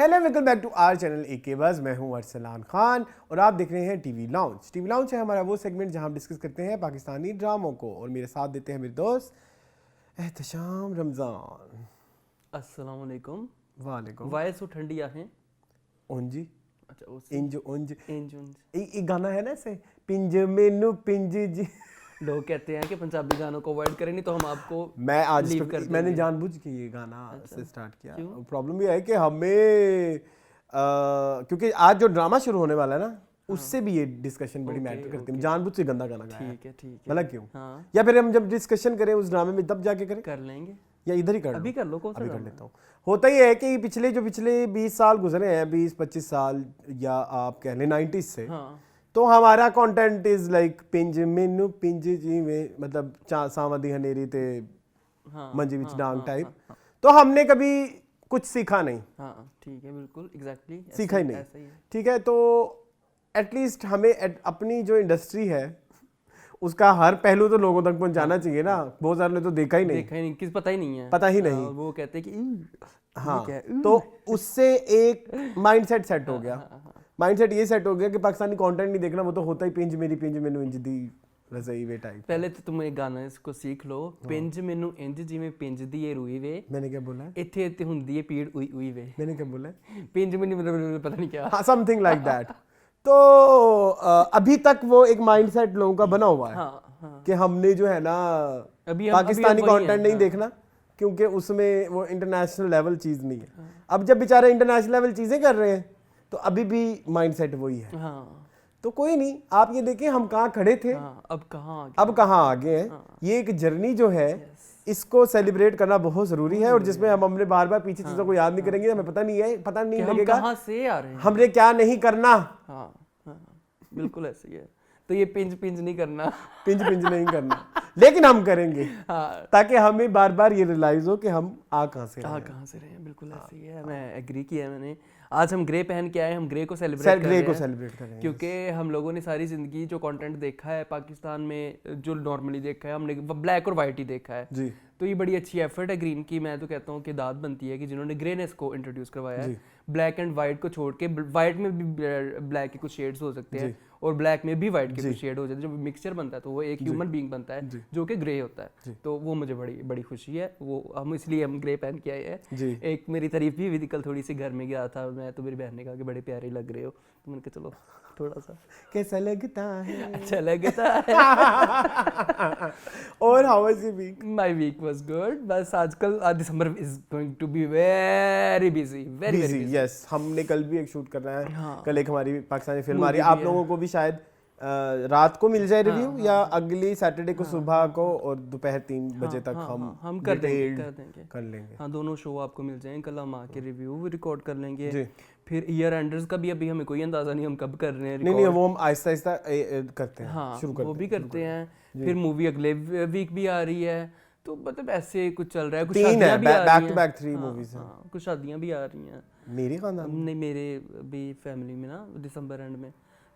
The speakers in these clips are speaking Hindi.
Hello welcome back to our channel एके बस। मैं हूं अरसलान खान और आप देख रहे हैं टीवी लाउंज। टीवी लाउंज है हमारा वो सेगमेंट जहां हम डिस्कस करते हैं पाकिस्तानी ड्रामों को, और मेरे साथ देते हैं मेरे दोस्त एहतशाम रमज़ान। अस्सलाम वालेकुम। वालेकुम। वाय सो ठंडिया हैं ओंजी अच्छा उस इंज ओंज इंज उंज। एक गाना है ना ऐसे, पिंज मेनू पिंज जी। लोग कहते हैं कि पंजाबी गानों को अवॉइड करें, नहीं तो हम आपको मैं आज लीव कर मैंने देंगे। जानबूझ के ये गाना अच्छा, से स्टार्ट किया। क्यों? प्रॉब्लम ये है कि हमें क्योंकि आज जो ड्रामा शुरू होने वाला है ना, उससे भी ये डिस्कशन बड़ी ओके, मैटर करती है। ओके। जानबूझ से गंदा गाना गाया है। ठीक है मतलब क्यों? हाँ, या फिर हम जब डिस्कशन करें उस ड्रामे में तब जाके करें, कर लेंगे। या इधर ही कर अभी कर लो, कौन सा अभी कर ड्रामा? लेता हूँ। होता ही है कि पिछले 20 साल गुजरे हैं, 20-25 साल, या आप कह लें 90s से, हाँ तो हमारा कंटेंट इज लाइक पिंज मेनू पिंज जी में, मतलब सावधी हनेरी ते हाँ मंजी विच हाँ, डांग हाँ, टाइप। हाँ, तो हमने कभी कुछ सीखा नहीं, हाँ ठीक है, बिल्कुल एग्जैक्टली सीखा ही नहीं। ऐसा ही है। ठीक है, तो एटलीस्ट हमें अपनी जो इंडस्ट्री है उसका हर पहलू तो लोगों तक पहुंचाना चाहिए ना। बहुत सारे ने तो देखा ही नहीं, देखा ही नहीं, किस पता ही नहीं है, पता ही हाँ, नहीं। और वो कहते हैं कि हाँ, क्या है? तो उससे एक माइंडसेट सेट हो गया। माइंडसेट ये सेट हो गया कि पाकिस्तानी कंटेंट नहीं देखना, वो तो होता ही पिंज मेरी पिंज मैनू इंज दी रज़ई वे टाइप। पहले तो तुम एक गाना इसको सीख लो, पिंज ਮੈਨੂੰ ਇੰਜ ਜਿਵੇਂ ਪਿੰਜ ਦੀ ਏ ਰੂਈ ਵੇ, मैंने क्या बोला है? ਇੱਥੇ ਇੱਥੇ ਹੁੰਦੀ ਏ ਪੀੜ ਉਈ ਉਈ ਵੇ। मैंने क्या बोला है? पिंज में नहीं, पता नहीं क्या। हाँ, समथिंग लाइक दैट। तो अभी तक वो एक माइंडसेट लोगों का बना हुआ है हाँ हाँ, कि हमने जो है ना पाकिस्तानी कंटेंट नहीं देखना, क्योंकि उसमें वो इंटरनेशनल लेवल चीज़ नहीं है। अब जब बेचारे इंटरनेशनल लेवल चीज़ें कर रहे हैं तो अभी भी माइंडसेट वही है। हाँ तो कोई नहीं, आप ये देखिए हम कहाँ खड़े थे, हाँ, अब कहाँ आ गए? अब कहाँ आगे हैं। ये एक जर्नी जो है, इसको सेलिब्रेट करना बहुत ज़रूरी है, और जिसमें हम हमने बार बार पीछे चीज़ों को याद नहीं करेंगे, हमें पता नहीं कि हम लगेगा कहाँ से आ रहे हैं। हमने क्या नहीं करना। हाँ हाँ, बिल्कुल ऐसे ही है। तो ये पिंज पिंज नहीं करना, पिंज पिंज नहीं करना, लेकिन हम करेंगे हाँ, ताकि हमें बार बार ये रियलाइज हो कि हम आ कहाँ से रहे हैं। कहाँ से रहे हैं, बिल्कुल ऐसे ही है। मैं एग्री किया मैंने। आज हम ग्रे पहन के आए, हम ग्रे को सेलिब्रेट कर रहे हैं, सेलिब्रेट करेंगे, क्योंकि हम लोगों ने सारी ज़िंदगी जो कंटेंट देखा है पाकिस्तान में, जो नॉर्मली देखा है हमने, ब्लैक और वाइट ही देखा है जी। तो ये बड़ी अच्छी एफर्ट है ग्रीन की। मैं तो कहता हूँ कि दाद बनती है कि जिन्होंने ग्रेनेस को इंट्रोड्यूस करवाया है। ब्लैक एंड वाइट को छोड़ के, वाइट में भी ब्लैक के कुछ शेड्स हो सकते हैं और ब्लैक में भी वाइट के कुछ शेड हो जाते हैं। जब मिक्सचर बनता है तो वो एक ह्यूमन बीइंग बनता है जो कि ग्रे होता है। तो वो मुझे बड़ी बड़ी खुशी है, वो हम इसलिए हम ग्रे पहन के आए हैं। एक मेरी तारीफ भी हुई थी, कल थोड़ी सी घर में गया था मैं, तो मेरी बहन ने कहा कि बड़े प्यारे लग रहे हो, तो मैंने कहा चलो थोड़ा सा कैसा लगता है, अच्छा लगता है। और how was your week? My week was good. बस आजकल December is going to be very busy, very very busy. Yes, हमने कल भी एक शूट करना है। हाँ। कल एक हमारी पाकिस्तानी फिल्म आ रही है, आप लोगों को भी शायद रात को मिल जाए रिव्यू, या अगली सैटरडे को सुबह को और दोपहर 3 बजे तक हम कर देंगे कर लेंगे। हाँ, दोनों शो आपको मिल जाएंगे। कल हम आके रिव्यू रिकॉर्ड कर लेंगे। फिर ईयर एंडर्स का भी अभी हमें कोई अंदाजा नहीं हम कब कर रहे हैं। नहीं, वो हम आहिस्ता आहिस्ता करते हैं, हाँ, शुरू करते वो भी करते हैं। फिर मूवी अगले वीक भी आ रही है, तो मतलब ऐसे कुछ चल रहा है। कुछ शादियां भी आ रही हैं, बैक टू बैक 3 मूवीज हैं। कुछ शादियां भी आ रही हैं मेरे खानदान नहीं, मेरे भी फैमिली में ना दिसंबर एंड में,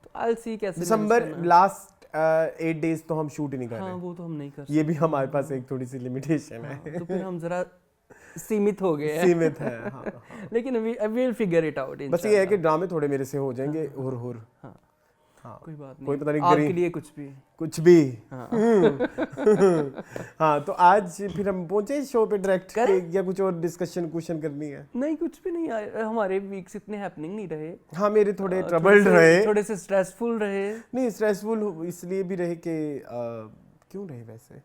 तो आई सी कैसे दिसंबर लास्ट 8 डेज तो हम शूट ही नहीं कर रहे। हाँ, वो तो हम नहीं कर ये भी हमारे पास एक थोड़ी सी लिमिटेशन है। तो फिर हम जरा सीमित हो गए हैं। सीमित है, हाँ। लेकिन we will figure it out. बस ये है कि ड्रामे थोड़े मेरे से हो जाएंगे, और हाँ, कोई बात नहीं, कोई पता नहीं आपके लिए कुछ भी। हाँ। हाँ, तो आज फिर हम पहुंचे शो पे डायरेक्ट, या कुछ और डिस्कशन क्वेश्चन करनी है? नहीं, कुछ भी नहीं, हमारे वीक्स इतने हैपनिंग नहीं रहे। हाँ, मेरे थोड़े ट्रबल्ड रहे, थोड़े से स्ट्रेसफुल रहे। नहीं, स्ट्रेसफुल इसलिए भी रहे कि क्यों रहे वैसे,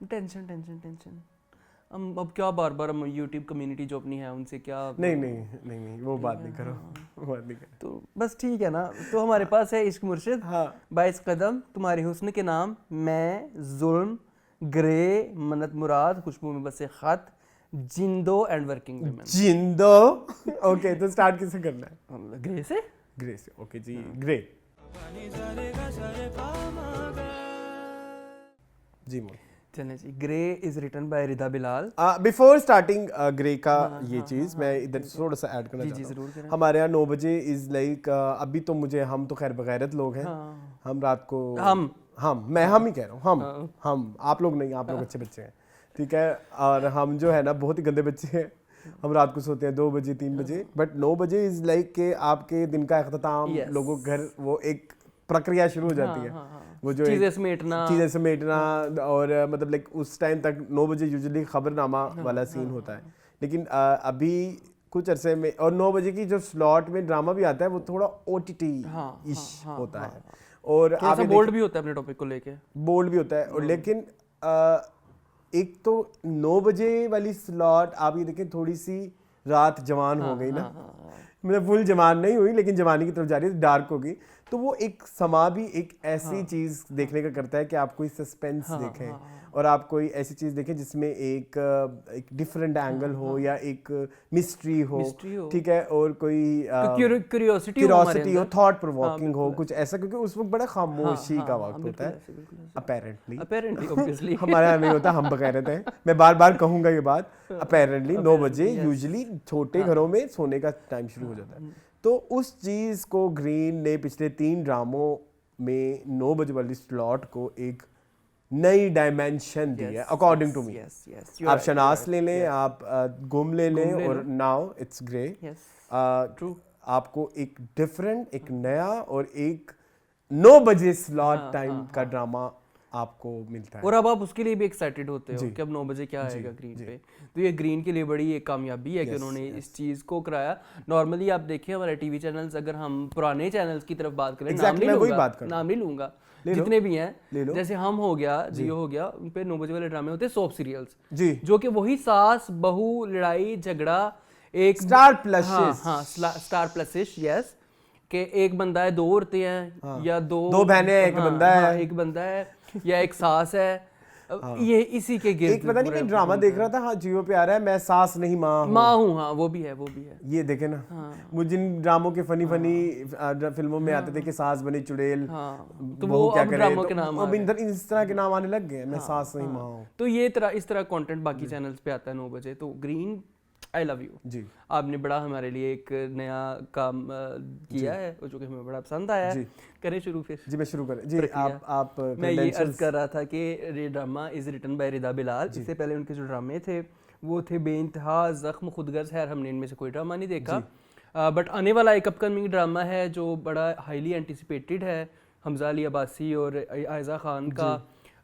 टेंशन। अब क्या बार बार हम यूट्यूब कम्युनिटी जो अपनी है उनसे क्या, नहीं, वो बात नहीं करो, वो बात नहीं करो। तो बस ठीक है ना। तो हमारे पास है इश्क मुर्शिद, 22 कदम, तुम्हारे हुस्न के नाम, मैं, जुल्म, ग्रे, मन्नत मुराद, खुशबू में बसे खत, Zindo and working women. Zindo. Okay, तो स्टार्ट किससे करना है? ग्रे से। Okay ji, grey ji. चलें जी। Grey is written by Rida Bilal. Before starting grey का ये चीज़ मैं इधर थोड़ा सा ऐड करना चाहता हूँ। हमारे यहाँ 9 बजे इज़ लाइक, अभी तो हम तो खैर बगैरत लोग हैं। हम रात को हम ही कह रहा हूँ, हम आप लोग नहीं, आप लोग अच्छे बच्चे हैं, ठीक है, और हम जो है ना बहुत ही गंदे बच्चे हैं। हम रात को सोते हैं 2 बजे 3 बजे, बट 9 बजे इज लाइक के आपके दिन का अख्ताम, लोगों के घर वो एक प्रक्रिया शुरू हो जाती है। वो जो चीजें समेटना और मतलब लाइक उस टाइम तक 9 बजे यूजुअली खबरनामा वाला सीन होता है, लेकिन अभी कुछ अरसे में, और 9 बजे की जो स्लॉट में ड्रामा भी आता है वो थोड़ा OTT इश होता है, और थोड़ा बोल्ड भी होता है अपने टॉपिक को लेके, बोल्ड भी होता है। और लेकिन एक तो 9 बजे वाली स्लॉट आप ये देखें, थोड़ी सी रात जवान हो गई ना, मतलब फुल जवान नहीं हुई लेकिन जवानी की तरफ जा रही है, डार्क हो गई, तो वो एक समा भी एक ऐसी चीज देखने का करता है कि आप कोई सस्पेंस देखें और आप कोई ऐसी चीज देखें जिसमें एक डिफरेंट एंगल हो या एक मिस्ट्री हो, ठीक है, और कोई क्यूरियोसिटी हो, थॉट प्रोवोकिंग हो, कुछ ऐसा, क्योंकि उस वक्त बड़ा खामोशी का वक्त होता है अपेरेंटली ऑब्वियसली हमारा नहीं होता, हम बगैरत हैं, मैं बार बार कहूंगा ये बात, अपेरेंटली 9 बजे यूजुअली छोटे घरों में सोने का टाइम शुरू हो जाता है। तो उस चीज को ग्रीन ने पिछले 3 ड्रामों में 9 बजे वाली स्लॉट को एक नई डायमेंशन दी है अकॉर्डिंग टू मी। आप शनास ले लें, आप गुम ले लें, और नाउ इट्स ग्रे, आपको एक डिफरेंट, एक नया और एक 9 बजे स्लॉट टाइम का ड्रामा आपको मिलता है, और अब आप उसके लिए भी एक्साइटेड होते हो कि अब 9 बजे क्या आएगा ग्रीन पे। तो ये ग्रीन के लिए बड़ी एक कामयाबी है कि उन्होंने इस चीज को कराया। नॉर्मली आप देखिए हमारे टीवी चैनल्स, अगर हम पुराने चैनल्स की तरफ बात करें, नाम नहीं लूंगा, जितने भी हैं, जैसे हम हो गया, जियो हो गया, उन पे 9 बजे वाले ड्रामे होते हैं सोप सीरियल्स, जो कि वही सास बहू लड़ाई झगड़ा, एक स्टार प्लसिश यस, कि एक बंदा है, 2 औरतें हैं, या दो बहनें, एक बंदा है या एक सास है, ये इसी के गिर्द। एक पता नहीं मैं ड्रामा देख रहा था, हाँ जियो पे आ रहा है, मैं सास नहीं माँ हूँ, हाँ वो भी है ये देखे ना, वो जिन ड्रामों के फनी फिल्मों में आते थे कि सास बनी चुड़ैल, तो वो क्या करे, अब इस तरह के नाम आने लग गए, मैं सास नहीं माँ हूँ। तो ये इस तरह कंटेंट बाकी चैनल्स पे आता है 9 बजे। तो ग्रीन आई लव यू जी, आपने बड़ा हमारे लिए एक नया काम किया है, जो कि हमें बड़ा पसंद आया है। करें शुरू फिर? जी मैं शुरू करें जी। आप मैं ये अर्ज कर रहा था कि ये drama is written by Rida Bilal. इससे पहले उनके जो ड्रामे थे वो थे बेइंतहा, जख्म, खुदगर्ज। खैर हमने इनमें से कोई ड्रामा नहीं देखा, बट आने वाला एक अपकमिंग ड्रामा है जो बड़ा हाईली एंटिसिपेटेड है, हमजा अली अब्बासी और आयजा खान का,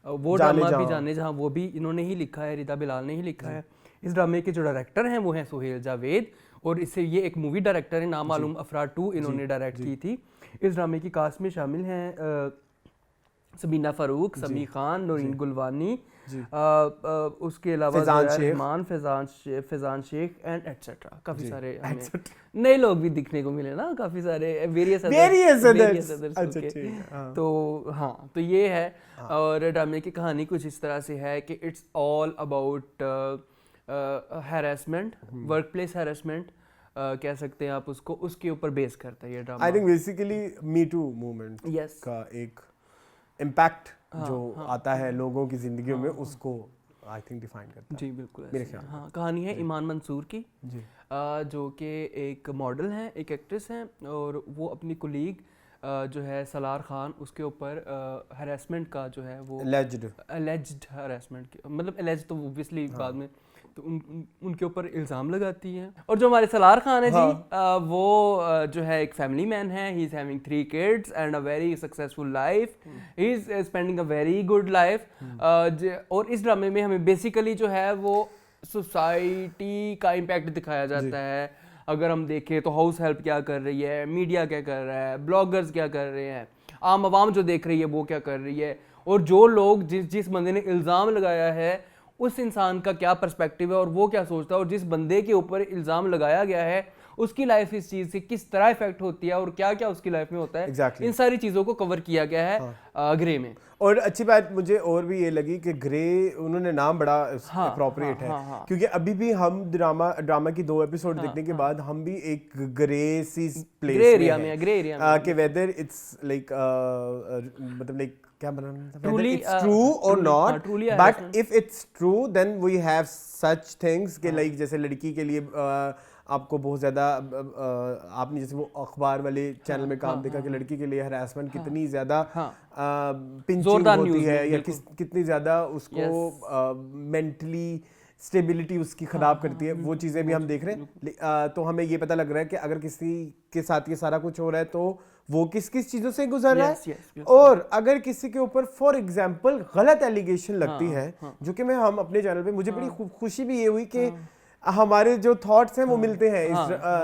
वो ड्रामा भी जाने जहाँ, वो भी इन्होंने ही लिखा है, रिदा बिलाल ने ही लिखा है। इस ड्रामे के जो डायरेक्टर हैं वो हैं सुहेल जावेद, और इससे ये एक मूवी डायरेक्टर है, नामालूम अफराद 2 इन्होंने डायरेक्ट की थी। इस ड्रामे की कास्ट में शामिल हैं सबीना फारूक, समी खान, नौरीन गुलवानी, उसके अलावा रहमान, फैजान शेख एंड एटसेट्रा। काफी सारे नए लोग भी दिखने को मिले ना, काफी सारे वेरियस अदर्स। तो हाँ, तो ये है। और ड्रामे की कहानी कुछ इस तरह से है कि it's all about harassment, work place harassment कह सकते हैं आप उसको, उसके ऊपर बेस करता है ये drama. I think basically me too movement का एक इम्पैक्ट जो आता है लोगों की जिंदगियों में, उसको आई थिंक डिफाइन करता है। जी बिल्कुल मेरे ख्याल। हाँ, कहानी है ईमान मंसूर की जी, जो कि एक मॉडल हैं, एक एक्ट्रेस हैं, और वो अपनी कुलीग जो है सलार खान, उसके ऊपर हरासमेंट का जो है वो एलेज्ड हरासमेंट, मतलब एलेज्ड तो ऑब्वियसली बाद में, तो उनके ऊपर इल्ज़ाम लगाती हैं। और जो हमारे सलार खान है जी, वो जो है एक फैमिली मैन है, he is having 3 kids and a very successful life, he is spending a very good life. और इस ड्रामे में हमें बेसिकली जो है वो सोसाइटी का इम्पैक्ट दिखाया जाता है। अगर हम देखें तो हाउस हेल्प क्या कर रही है, मीडिया क्या कर रहा है, ब्लॉगर्स क्या कर रहे हैं, आम आवाम जो देख रही है वो क्या कर रही है, और जो लोग जिस बंदे ने इल्ज़ाम लगाया है उस इंसान का क्या पर्सपेक्टिव है और वो क्या सोचता है, और जिस बंदे के ऊपर इल्ज़ाम लगाया गया है उसकी लाइफ इस चीज़ से किस तरह इफेक्ट होती है और क्या क्या उसकी लाइफ में होता है। इन सारी चीज़ों को कवर किया गया है ग्रे में। और अच्छी बात मुझे और भी ये लगी कि ग्रे उन्होंने नाम बड़ा अप्रोप्रिएट है, क्योंकि अभी भी हम ड्रामा की 2 एपिसोड देखने के बाद हम भी एक ग्रे सी प्लेस में कि वेदर इट्स लाइक मतलब लाइक क्या बनाना, इट्स ट्रू और not, but if it's true then we have such things के लाइक जैसे लड़की के लिए आपको बहुत ज़्यादा आपने जैसे वो अखबार वाले चैनल में काम देखा कि लड़की के लिए हरासमेंट कितनी ज़्यादा पिंचिंग होती है या कितनी ज़्यादा उसको मेंटली स्टेबिलिटी उसकी खराब करती है, वो चीज़ें भी हम देख रहे हैं। तो हमें ये पता लग रहा है कि अगर किसी के साथ ये सारा कुछ हो रहा है तो वो किस किस चीज़ों से गुजर रहा है। और अगर किसी के ऊपर फॉर एग्जाम्पल गलत एलिगेशन लगती है, जो कि मैं हम अपने चैनल पे, मुझे बड़ी खुशी भी ये हुई कि हमारे जो थॉट्स हैं वो मिलते हैं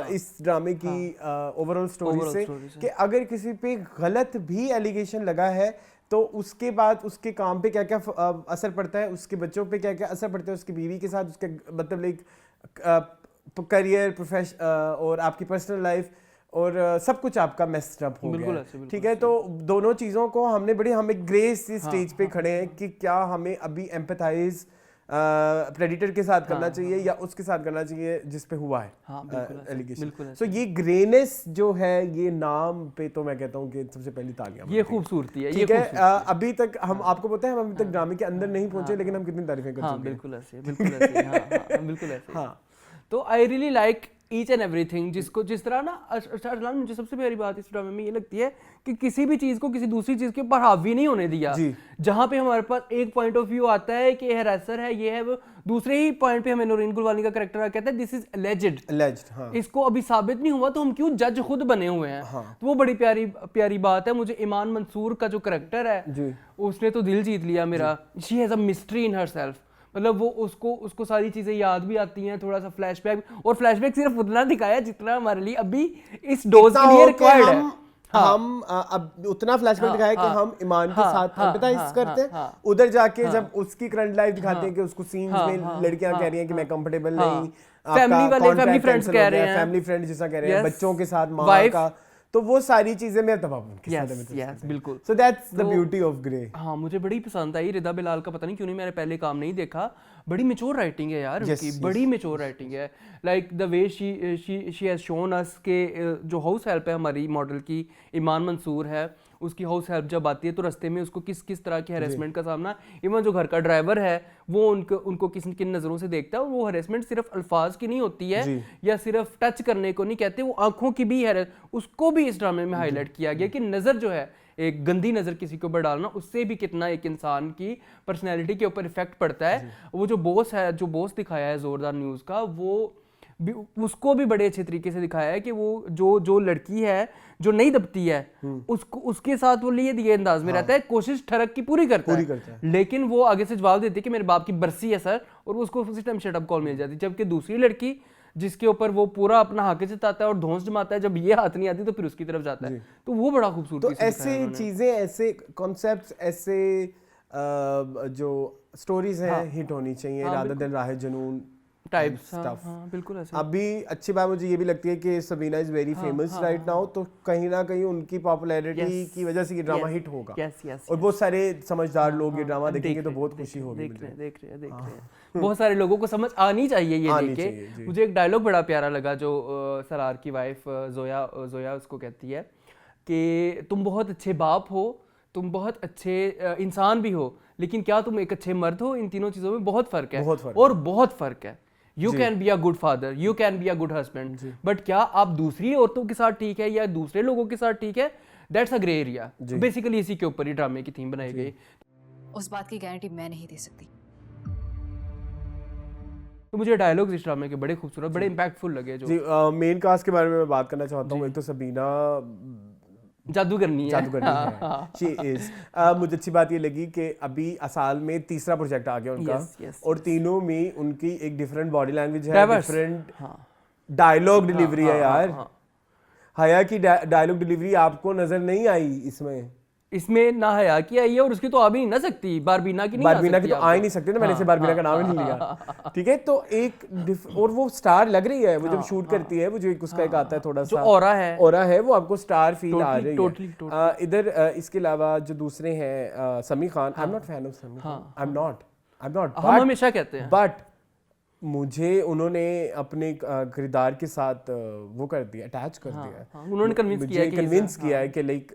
इस ड्रामे की ओवरऑल स्टोरी से, कि अगर किसी पे गलत भी एलिगेशन लगा है तो उसके बाद उसके काम पे क्या क्या असर पड़ता है, उसके बच्चों पे क्या क्या असर पड़ता है, उसकी बीवी के साथ, उसके मतलब लाइक करियर, प्रोफेशन और आपकी पर्सनल लाइफ और सब कुछ आपका मेस्ड अप हो गया है। ठीक है, तो दोनों चीज़ों को हमने बड़ी, हम एक ग्रे स्टेज पे खड़े हैं कि क्या हमें अभी एम्पैथाइज प्रेडिटर के साथ करना चाहिए या उसके साथ करना चाहिए जिस पे हुआ है एलिगेशन। सो ये ग्रेनेस जो है, ये नाम पे तो मैं कहता हूँ कि सबसे पहली तालियां, ये खूबसूरती है। ठीक है, अभी तक हम, आपको पता है, हम अभी तक ड्रामे के अंदर नहीं पहुंचे, लेकिन हम कितनी तारीफें कर चुके हैं। बिल्कुल ऐसे, बिल्कुल ऐसे, बिल्कुल ऐसे। तो आई really like each and everything, जिसको जिस तरह ना अरसलान, मुझे सबसे प्यारी बात इस ड्रामे में ये लगती है कि किसी भी चीज़ को किसी दूसरी चीज़ के ऊपर हावी नहीं होने दिया। जहाँ पे हमारे पास एक पॉइंट ऑफ व्यू आता है कि हैरेसर है, ये है, वो दूसरे ही पॉइंट पे हमें नौरीन गुलवानी का कैरेक्टर कहता है दिस इज एलिज्ड, इसको अभी साबित नहीं हुआ तो हम क्यों जज खुद बने हुए हैं। तो वो बड़ी प्यारी प्यारी बात है। मुझे ईमान मंसूर का जो कैरेक्टर है उसने तो दिल जीत लिया मेरा। She has a mystery in herself, मतलब वो उसको सारी चीजें याद भी आती हैं, थोड़ा सा फ्लैशबैक, और फ्लैशबैक सिर्फ उतना दिखाया जितना हमारे लिए अभी इस डोज के लिए रिक्वायर्ड है। हम अब उतना फ्लैशबैक दिखाया कि हम ईमान के साथ एम्पैथाइज करते हैं। उधर जाके जब उसकी करंट लाइफ दिखाते हैं कि उसको सीन्स में लड़कियां कह रही हैं कि मैं कंफर्टेबल नहीं, फैमिली फ्रेंड्स कह रहे हैं, फैमिली फ्रेंड्स जैसा कह रहे हैं, बच्चों के साथ, माँ का, तो वो सारी चीजें मैं तब बिल्कुल। So that's the beauty of grey. हाँ, मुझे बड़ी पसंद आई रिदा बिलाल का, पता नहीं क्यों नहीं मैंने पहले काम नहीं देखा। बड़ी मैच्योर राइटिंग है यार उनकी, बड़ी मैच्योर राइटिंग है। Like the way she has shown अस के जो हाउस हेल्प है हमारी मॉडल की, ईमान मंसूर है, उसकी हाउस हेल्प जब आती है तो रास्ते में उसको किस किस तरह की हैरेसमेंट का सामना, इवन जो घर का ड्राइवर है वो उनको किन नज़रों से देखता है। और वो हैरेसमेंट सिर्फ अल्फाज की नहीं होती है या सिर्फ टच करने को नहीं कहते, वो आंखों की भी है, उसको भी इस ड्रामे में हाईलाइट किया गया कि नज़र जो है, एक गंदी नज़र किसी के ऊपर डालना, उससे भी कितना एक इंसान की पर्सनैलिटी के ऊपर इफेक्ट पड़ता है। वो जो बॉस है, जो बॉस दिखाया है जोरदार न्यूज़ का, वो उसको भी बड़े अच्छे तरीके से दिखाया है कि वो जो लड़की है जो नहीं दबती है उसके साथ वो लिए दिए अंदाज में रहता है, कोशिश ठरक की पूरी करता है, लेकिन वो आगे से जवाब देती है कि मेरे बाप की बरसी है सर, और उसको उसी टाइम शट अप कॉल मिल जाती है। जबकि दूसरी लड़की जिसके ऊपर वो पूरा अपना हक जताता है और धौंस जमाता है, जब ये हाथ नहीं आती तो फिर उसकी तरफ जाता है। तो वो बड़ा खूबसूरती से ऐसे चीजें, ऐसे कॉन्सेप्ट्स, ऐसे जो स्टोरीज हैं हिट होनी चाहिए रादर देन राह जुनून टाइप स्टफ। बिल्कुल ऐसे। अभी अच्छी बात मुझे ये भी लगती है कि Sabina is very famous right now, तो कहीं ना कहीं उनकी पॉपुलैरिटी की वजह से ये ड्रामा हिट होगा। और बहुत सारे समझदार लोग ये ड्रामा देखेंगे तो बहुत खुशी होगी। देख रहे हैं बहुत सारे लोगों को समझ आनी चाहिए ये देख के। मुझे एक डायलॉग बड़ा प्यारा लगा जो सरार की वाइफ जोया उसको कहती है कि तुम बहुत अच्छे बाप हो, तुम बहुत अच्छे इंसान भी हो, लेकिन क्या तुम एक अच्छे मर्द हो? इन तीनों चीज़ों में बहुत फ़र्क है, और बहुत फ़र्क है। You can be a good father, you can be a good husband, but क्या आप दूसरी औरतों के साथ ठीक है या दूसरे लोगों के साथ ठीक है? That's a grey area. Basically इसी के ऊपर ही ड्रामे की थीम बनाई गई। उस बात की गारंटी मैं नहीं दे सकती। तो मुझे डायलॉग्स इस ड्रामे के बड़े खूबसूरत, बड़े इम्पैक्टफुल लगे। जो मेन कास्ट के बारे में मैं बात करना चाहता हूँ, एक तो सबीना जादूगरनी है। She is. मुझे अच्छी बात ये लगी कि अभी असाल में तीसरा प्रोजेक्ट आ गया उनका, और तीनों में उनकी एक डिफरेंट बॉडी लैंग्वेज है, डिफरेंट डायलॉग डिलीवरी है यार। हया की डायलॉग डिलीवरी आपको नजर नहीं आई इसमें ना हया की आई है, और उसकी तो आ भी नहीं ना सकती, बारबीना की तो आ ही नहीं सकती ना, मैंने इसे बारबीना का नाम ही नहीं लिया। ठीक है, तो एक और वो स्टार लग रही है, वो जब शूट करती है, वो जो एक उसका एक आता है थोड़ा सा ऑरा है, वो आपको स्टार फील आ रही है इधर। इसके अलावा जो दूसरे हैं, समी खान, आई एम नॉट फैन ऑफ समी खान, आई एम नॉट, हम हमेशा कहते हैं, बट मुझे उन्होंने अपने किरदार के साथ वो कर दिया, अटैच कर दिया। उन्होंने कन्विंस किया है कि लाइक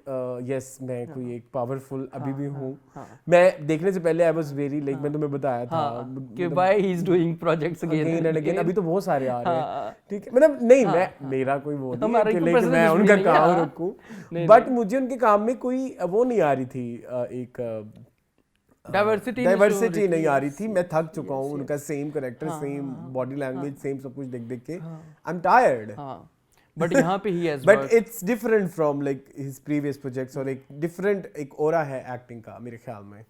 यस मैं कोई एक पावरफुल अभी भी हूँ। मैं देखने से पहले आई वाज वेरी लाइक, मैं तुम्हें बताया था कि why he is doing projects again and again. अभी तो बहुत सारे आ रहे हैं, ठीक है, मतलब नहीं मैं मेरा कोई वो नहीं है कि लाइक मैं उनका काम रखूं, बट मुझे उनके काम में कोई वो नहीं आ रही थी, एक डाइवर्सिटी नहीं आ रही थी। मैं थक चुका हूँ उनका same character, same body language, same सब कुछ देख देख के। I am tired. बट यहाँ पे he has but it's different from like his previous projects, और एक डिफरेंट एक ओरा है एक्टिंग का मेरे ख्याल में।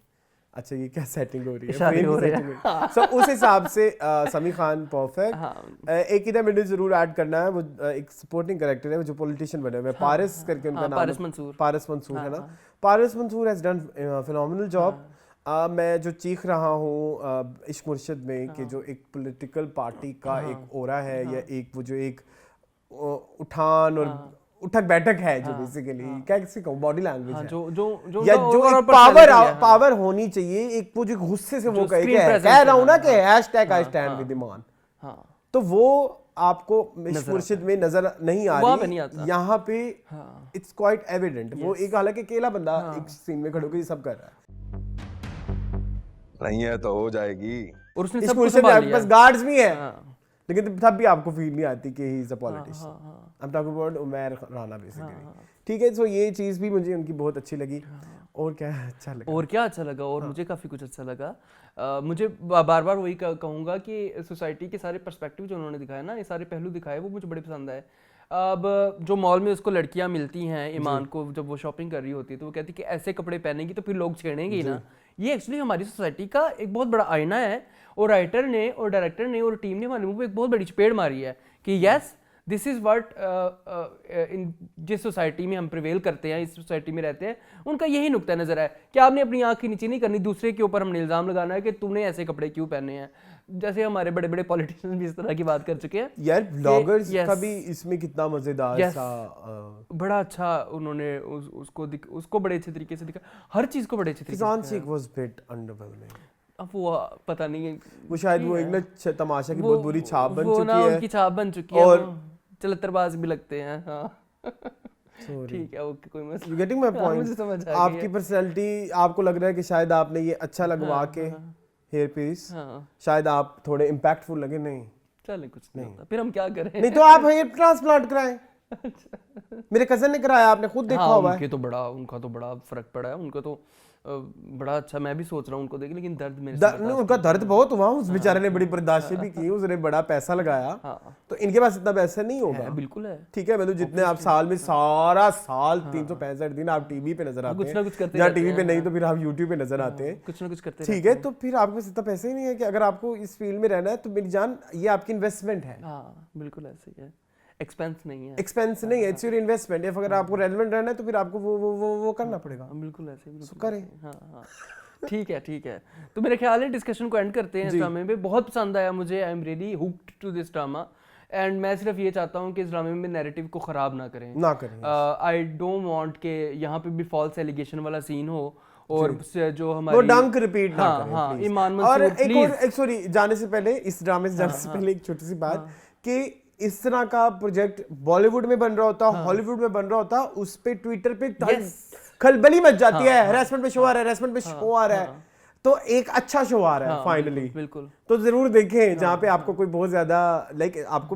अच्छा ये क्या सेटिंग हो रही है, इशारे हो रहे हैं। सो उस हिसाब से समी खान परफेक्ट। एक इधर मुझे जरूर ऐड करना है, वो एक सपोर्टिंग कैरेक्टर है, वो जो पॉलिटिशियन बने हुए हैं, पारिस करके उनका नाम है, पारिस मंसूर है ना। Paris Mansoor has done phenomenal job. मैं जो चीख रहा हूँ इश्क मुर्शिद में कि जो एक पॉलिटिकल पार्टी का एक ओरा है, या एक वो जो एक उठान और उठक बैठक है, जो बेसिकली कैसे कहूँ बॉडी लैंग्वेज है, जो या जो एक पावर होनी चाहिए, एक वो जो गुस्से से वो कह रहा हूँ ना कि हैशटैग आई स्टैंड विद ईमान, तो वो आपको इश्क मुर्शिद में नजर नहीं आ रही, यहाँ पे इट्स क्वाइट एविडेंट। वो एक हालांकि अकेला बंदा एक सीन में खड़े होकर ये सब कर रहा है, नहीं है तो हो जाएगी। और उसने इश्क सब कुछ मुर्शिद में संभाल आपके लिया। पास गार्ड्स भी हैं, लेकिन तब भी आपको फील नहीं आती कि he is a politician. I am talking about Umair Rana basically. ठीक है, सो ये चीज़ भी मुझे उनकी बहुत अच्छी लगी। और क्या अच्छा लगा, और क्या अच्छा लगा, और मुझे काफ़ी कुछ अच्छा लगा। मुझे बार बार वही कहूँगा कि सोसाइटी के सारे पर्सपेक्टिव जो उन्होंने दिखाए ना, ये सारे पहलू दिखाए, वो मुझे बड़े पसंद आए। अब जो मॉल में उसको लड़कियां मिलती हैं ईमान को, जब वो शॉपिंग कर रही होती है, तो वो कहती है कि ऐसे कपड़े पहनेगी तो फिर लोग छेड़ेंगे ही ना। ये एक्चुअली हमारी सोसाइटी का एक बहुत बड़ा आईना है, और राइटर ने और डायरेक्टर ने और टीम ने हमारे मुंह पे एक बहुत बड़ी चपेड़ मारी है कि yes this is what in जिस सोसाइटी में हम प्रिवेल करते हैं, इस सोसाइटी में रहते हैं, उनका यही नुक्ता नज़र है कि आपने अपनी आँख की नीचे नहीं करनी, दूसरे के ऊपर हमने इल्ज़ाम लगाना है कि तूने ऐसे कपड़े क्यों पहने हैं। जैसे हमारे बड़े बड़े पॉलिटिशियन भी इस तरह की बात कर चुके हैं यार। ब्लॉगर्स का भी इसमें कितना मजेदार सा बड़ा अच्छा उन्होंने उसको बड़े अच्छे तरीके से दिखा, हर चीज़ को बड़े अच्छे तरीके से। किसान शेख वाज बिट अंडरवेलमिंग। अब वो पता नहीं है, वो शायद वो एक ना तमाशा की बहुत बुरी छाप बन वो चुकी ना है, उनकी छाप बन चुकी है, और चलतरबाज भी लगते हैं। हाँ ठीक है, ओके, कोई मसला। You getting my point. मुझे समझ आ गई आपकी है। पर्सनालिटी, आपको लग रहा है कि शायद आपने ये अच्छा लगवा के हेयर पीस, शायद आप थोड़े इम्पैक्टफुल लगे। नहीं चले, कुछ नहीं होता, फिर हम क्या करें। नहीं तो आप हेयर ट्रांसप्लांट कराएं। मेरे कजन ने कराया, आपने खुद देखा हुआ है। उनका तो बड़ा फर्क पड़ा है, उनका तो बड़ा अच्छा। मैं भी सोच रहा हूँ उनको देख, लेकिन दर्द मेरे नहीं, उनका दर्द बहुत हुआ, उस बेचारे ने बड़ी बर्दाश्तें भी की, उसने बड़ा पैसा लगाया। तो इनके पास इतना पैसा नहीं होगा। बिल्कुल है, ठीक है, मतलब जितने आप साल में सारा साल 365 दिन आप टीवी पे नजर आते हैं, कुछ ना कुछ करते या टीवी पे नहीं तो फिर आप यूट्यूब पे नजर आते हैं, कुछ ना कुछ करते। ठीक है, तो फिर आपके पास इतना पैसा ही नहीं है कि अगर आपको इस फील्ड में रहना है तो मेरी जान ये आपकी इन्वेस्टमेंट है। हाँ बिल्कुल ऐसे ही है, एक्सपेंस नहीं है, एक्सपेंस नहीं है, इट्स योर इन्वेस्टमेंट। या अगर आपको रेलेवेंट रहना है तो फिर आपको वो करना पड़ेगा। बिल्कुल ऐसे, बिल्कुल करें। हाँ ठीक है। तो मेरे ख्याल है डिस्कशन को एंड करते हैं इस ड्रामे में। बहुत पसंद आया मुझे, I am really hooked to this drama, and मैं सिर्फ ये चाहता हूँ कि इस ड्रामे में नैरेटिव को ख़राब ना करें। आई डोंट वांट कि यहाँ पे भी फॉल्स एलिगेशन वाला सीन हो, और जो हमारी वो डंक रिपीट ना करें। हाँ, ईमान मंसूर और एक सॉरी, जाने से पहले इस ड्रामे से जाने से पहले एक छोटी सी बात कि इस तरह का प्रोजेक्ट बॉलीवुड में बन रहा होता, हॉलीवुड में बन रहा होता, उस पे ट्विटर पे खलबली मच जाती है, हैरेसमेंट पे शो आ रहा है, हैरेसमेंट पे शो आ रहा है, तो एक अच्छा शो आ रहा है फाइनली। बिल्कुल, तो जरूर देखें जहाँ पे आपको कोई बहुत ज्यादा लाइक आपको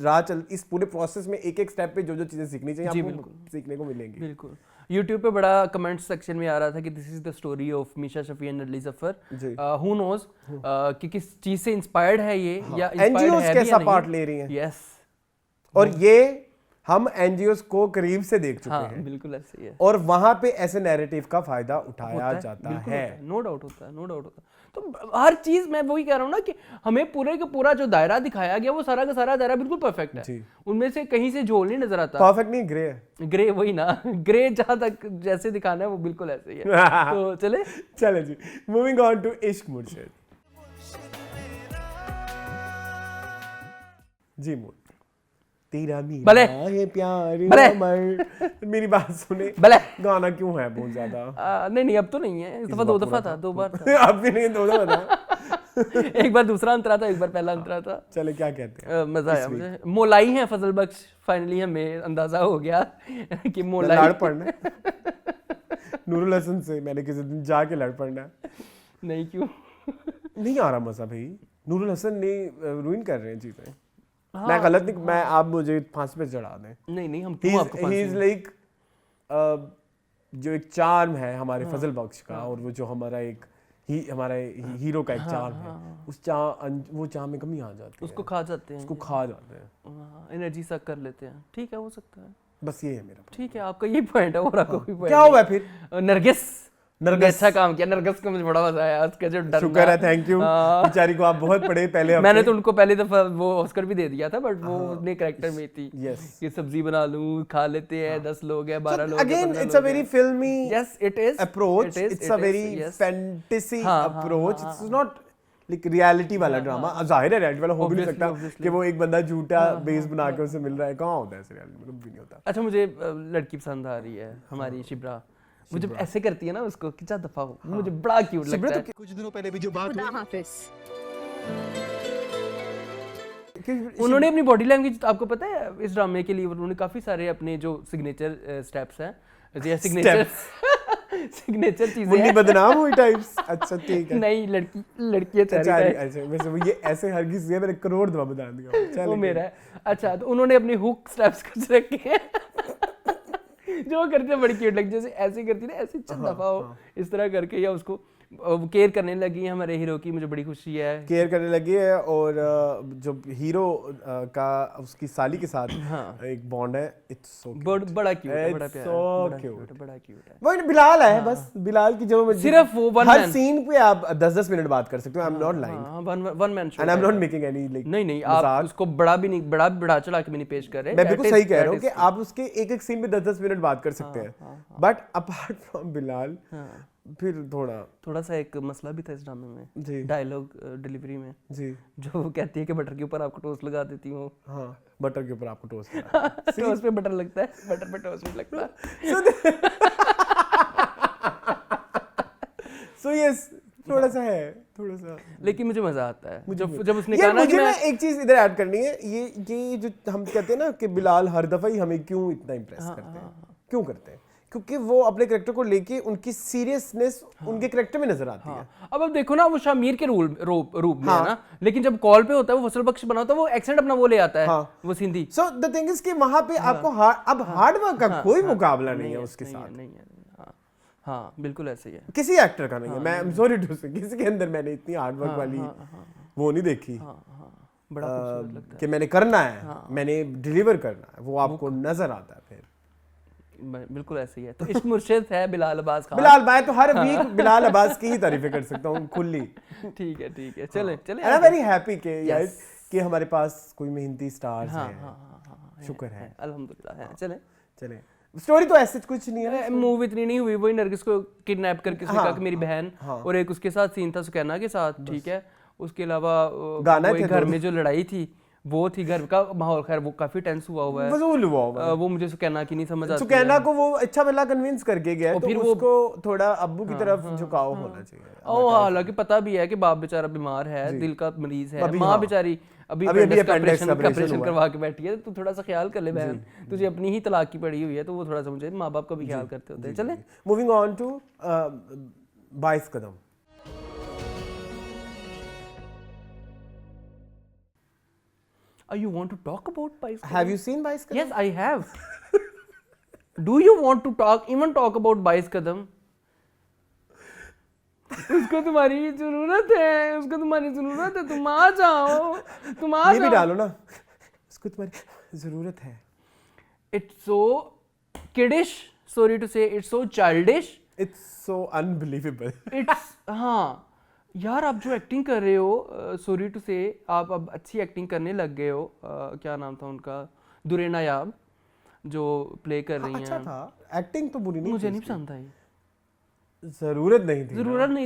राह चल, इस पूरे प्रोसेस में एक एक स्टेप पे जो जो चीजें सीखनी चाहिए आपको सीखने को मिलेंगी। बिल्कुल। YouTube पे बड़ा कमेंट सेक्शन में आ रहा था कि this is the story of Misha Shafi and नडली जफर। हु नोज कि किस चीज से इंस्पायर्ड है ये, या एनजीओस कैसा पार्ट ले रही हैं। यस, और ये हम एनजीओस को करीब से देख चुके हैं। बिल्कुल ऐसे ही है, और वहां पे ऐसे नैरेटिव का फायदा उठाया जाता है। नो डाउट होता है। तो हर चीज, मैं वही कह रहा हूँ ना कि हमें पूरे का पूरा जो दायरा दिखाया गया वो सारा का सारा दायरा बिल्कुल परफेक्ट है, उनमें से कहीं से झोल नहीं नजर आता। परफेक्ट नहीं, ग्रे है। ग्रे वही ना, ग्रे जहां तक जैसे दिखाना है वो बिल्कुल ऐसे ही है। तो चले जी, मूविंग ऑन टू इश्क मुर्शिद। जी मूड तेरा मेरा ये प्यार अमर। मेरी बात सुने, गाना क्यों है बहुत ज्यादा? नहीं अब तो नहीं है, इस दफा दो बार था। अब भी नहीं, दो दफा था। एक बार दूसरा अंतरा था, एक बार पहला अंतरा था। चले, क्या कहते हैं? मजा आया मुझे। मोलाई है फजल बख्श, फाइनली हमें अंदाजा हो गया कि मोलाई लड़ पड़ना नूरुल हसन से मैंने किसी दिन जाके लड़ पड़ना। नहीं, क्यों नहीं आ रहा मजा भाई, नूरुल हसन ने रुइन कर रहे हैं चीजें। मैं गलत नहीं, मैं आप मुझे फांसी पे चढ़ा दें। नहीं हम क्यों आपको फांसी? ही इज लाइक जो एक चार्म है हमारे फजल बख्श का, और वो जो हमारा एक हमारा हीरो का एक चार्म है, उस वो चार्म में कमी आ जाती है, उसको खा जाते हैं, उसको खा जाते हैं, एनर्जी सक कर लेते हैं। ठीक है, हो सकता है, बस ये है मेरा। ठीक है, आपका ये पॉइंट है और आपका कोई पॉइंट क्या हुआ फिर? नरगिस ने अच्छा काम किया, नरगिस को मुझे बड़ा मजा आया उसका जो डरना। शुक्र है, थैंक यू बेचारी को, आप बहुत पढ़े पहले। मैंने तो उनको पहली दफा वो ऑस्कर भी दे दिया था, बट वो अपने कैरेक्टर में थी। यस, ये सब्जी बना लूं, खा लेते हैं, 10 लोग हैं, 12 लोग हैं, अगेन 15 इट्स अ लोग वेरी हैं। फिल्मी Yes, it is. Approach, It is, it's it a is, very yes. Fantasy हाँ, अप्रोच, हाँ, इट्स नॉट लाइक रियलिटी वाला ड्रामा। जाहिर है रियलिटी वाला हो भी नहीं सकता कि वो एक बंदा झूठा बेस बना के उसे मिल रहा है, कहाँ होता है ऐसे, रियलिटी में कभी भी नहीं होता। अच्छा, मुझे लड़की पसंद आ रही है, हमारी शिब्रा। वो जब ऐसे करती है ना उसको कि जा दफा हो, मुझे बड़ा क्यूट लगता है। कुछ दिनों पहले भी जो बात हुई, हाफिज। उन्होंने अपनी बॉडी लैंग्वेज, आपको पता है इस ड्रामे के लिए उन्होंने काफी सारे अपने जो सिग्नेचर स्टेप्स हैं, सिग्नेचर चीजें मुन्नी हैं। बदनाम हुई टाइप्स। अच्छा ठीक है, नहीं, लड़की अच्छा वैसे वो ये ऐसे हर किसी से मैंने करोड़ दफा बता दिया, चल वो मेरा है। अच्छा, तो उन्होंने अपनी हुक स्टेप्स कुछ रखे हैं जो करते हैं, बड़ी क्यूट लगती है, जैसे ऐसे करती है ना, ऐसे चल दफा हो, इस तरह करके, या उसको केयर करने लगी है हमारे हीरो की, मुझे बड़ी खुशी है। केयर करने लगी है। और जो हीरो का उसकी साली के साथ एक बॉन्ड है, इट्स सो बड़ा क्यूट है, बड़ा प्यारा है, so बड़ा cute. क्यूट है, बड़ा क्यूट है। वो बिलाल है, बस बिलाल की जो सिर्फ वो one हर man. सीन पे आप 10-10 मिनट बात कर सकते हो। आई am not lying one man show and I am not making any like, नहीं, आप उसको बड़ा चढ़ा के भी नहीं पेश कर रहे। मैं बिल्कुल सही कह रहा हूँ कि आप उसके एक सीन पे 10-10 मिनट बात कर सकते हैं, बट अपार्ट फ्रॉम बिलाल फिर थोड़ा सा एक मसला भी था इस ड्रामे में जी, डायलॉग डिलीवरी में जी, जो वो कहती है कि बटर के ऊपर आपको टोस्ट लगा देती हूँ। हाँ, बटर के ऊपर आपको टोस्ट टोस्ट पे बटर लगता है, बटर पे टोस्ट नहीं लगता। सो यस, थोड़ा सा, लेकिन मुझे मजा आता है जब उसने कहा यार ना कि मुझे मैं ना एक चीज इधर ऐड करनी है, ये जो हम कहते हैं ना कि बिलाल हर दफा ही हमें क्यों इतना इम्प्रेस करते हैं, क्यों करते हैं? क्योंकि वो अपने कैरेक्टर को लेके उनकी सीरियसनेस उनके कैरेक्टर में नजर आती है। अब देखो ना, वो शामिर के रूप में है ना, लेकिन जब कॉल पे होता है वो फसल बख्श बना होता है, वो एक्सेंट अपना वो ले आता है, वो Sindhi. So the thing is कि वहां पे आपको अब हार्ड वर्क का कोई मुकाबला नहीं है उसके साथ। नहीं है। हाँ, बिल्कुल ऐसे ही है। किसी एक्टर का नहीं है। मैं सॉरी टू से, किसी के अंदर मैंने इतनी हार्ड वर्क वाली वो नहीं देखी, बड़ा खूबसूरत लगता है कि मैंने करना है, मैंने डिलीवर करना है, वो आपको नजर आता है फिर। बिल्कुल ऐसे ही है। तो इश्क मुर्शिद है बिलाल अब्बास खान। बिलाल, मैं तो हर वीक बिलाल अब्बास की ही तारीफें कर सकता हूँ खुली। ठीक है, चले आई एम वेरी हैप्पी कि हमारे पास कोई मेहनती स्टार्स हैं। शुक्र है, अल्हम्दुलिल्लाह है। चले स्टोरी तो ऐसे कुछ नहीं है, मूव इतनी नहीं हुई। वही नरगिस को किडनैप करके उसने कहा कि मेरी बहन, और एक उसके साथ सीन था सुकैना के साथ, ठीक है। उसके अलावा गाना थे घर में जो लड़ाई थी वो थी, घर का माहौल खैर वो काफी टेंस हुआ है, वसूल हुआ होगा। वो मुझे सुकैना की नहीं समझ आती। सुकैना को वो अच्छा भला कन्विंस करके गया, तो उसको थोड़ा अब्बू की तरफ झुकाव होना चाहिए। हालांकि पता भी है कि बाप बेचारा बीमार है, दिल का मरीज है, माँ बेचारी अभी ऑपरेशन करवा के बैठी है, तो थोड़ा सा ख्याल कर ले बहन, तुझे अपनी ही तलाक की पड़ी हुई है, तो वो थोड़ा सा मुझे माँ बाप का भी ख्याल करते होते हैं। चले moving on to 22 Qadam. You want to talk about 22 Kadam? Have you seen 22 Kadam? Yes, I have. Do you want to talk about 22 Kadam? उसको तुम्हारी जरूरत है, तुम आ जाओ, ये भी डालो ना, उसको तुम्हारी जरूरत है। It's so kiddish, sorry to say, it's so childish, it's so unbelievable. It's हाँ यार, आप जो एक्टिंग कर रहे हो, सॉरी टू से, आप अब अच्छी एक्टिंग करने लग गए हो। क्या नाम था उनका, दुरे नायाब जो प्ले कर रही हैं। अच्छा था, एक्टिंग तो बुरी नहीं, मुझे नहीं पसंद आई, जरूरत नहीं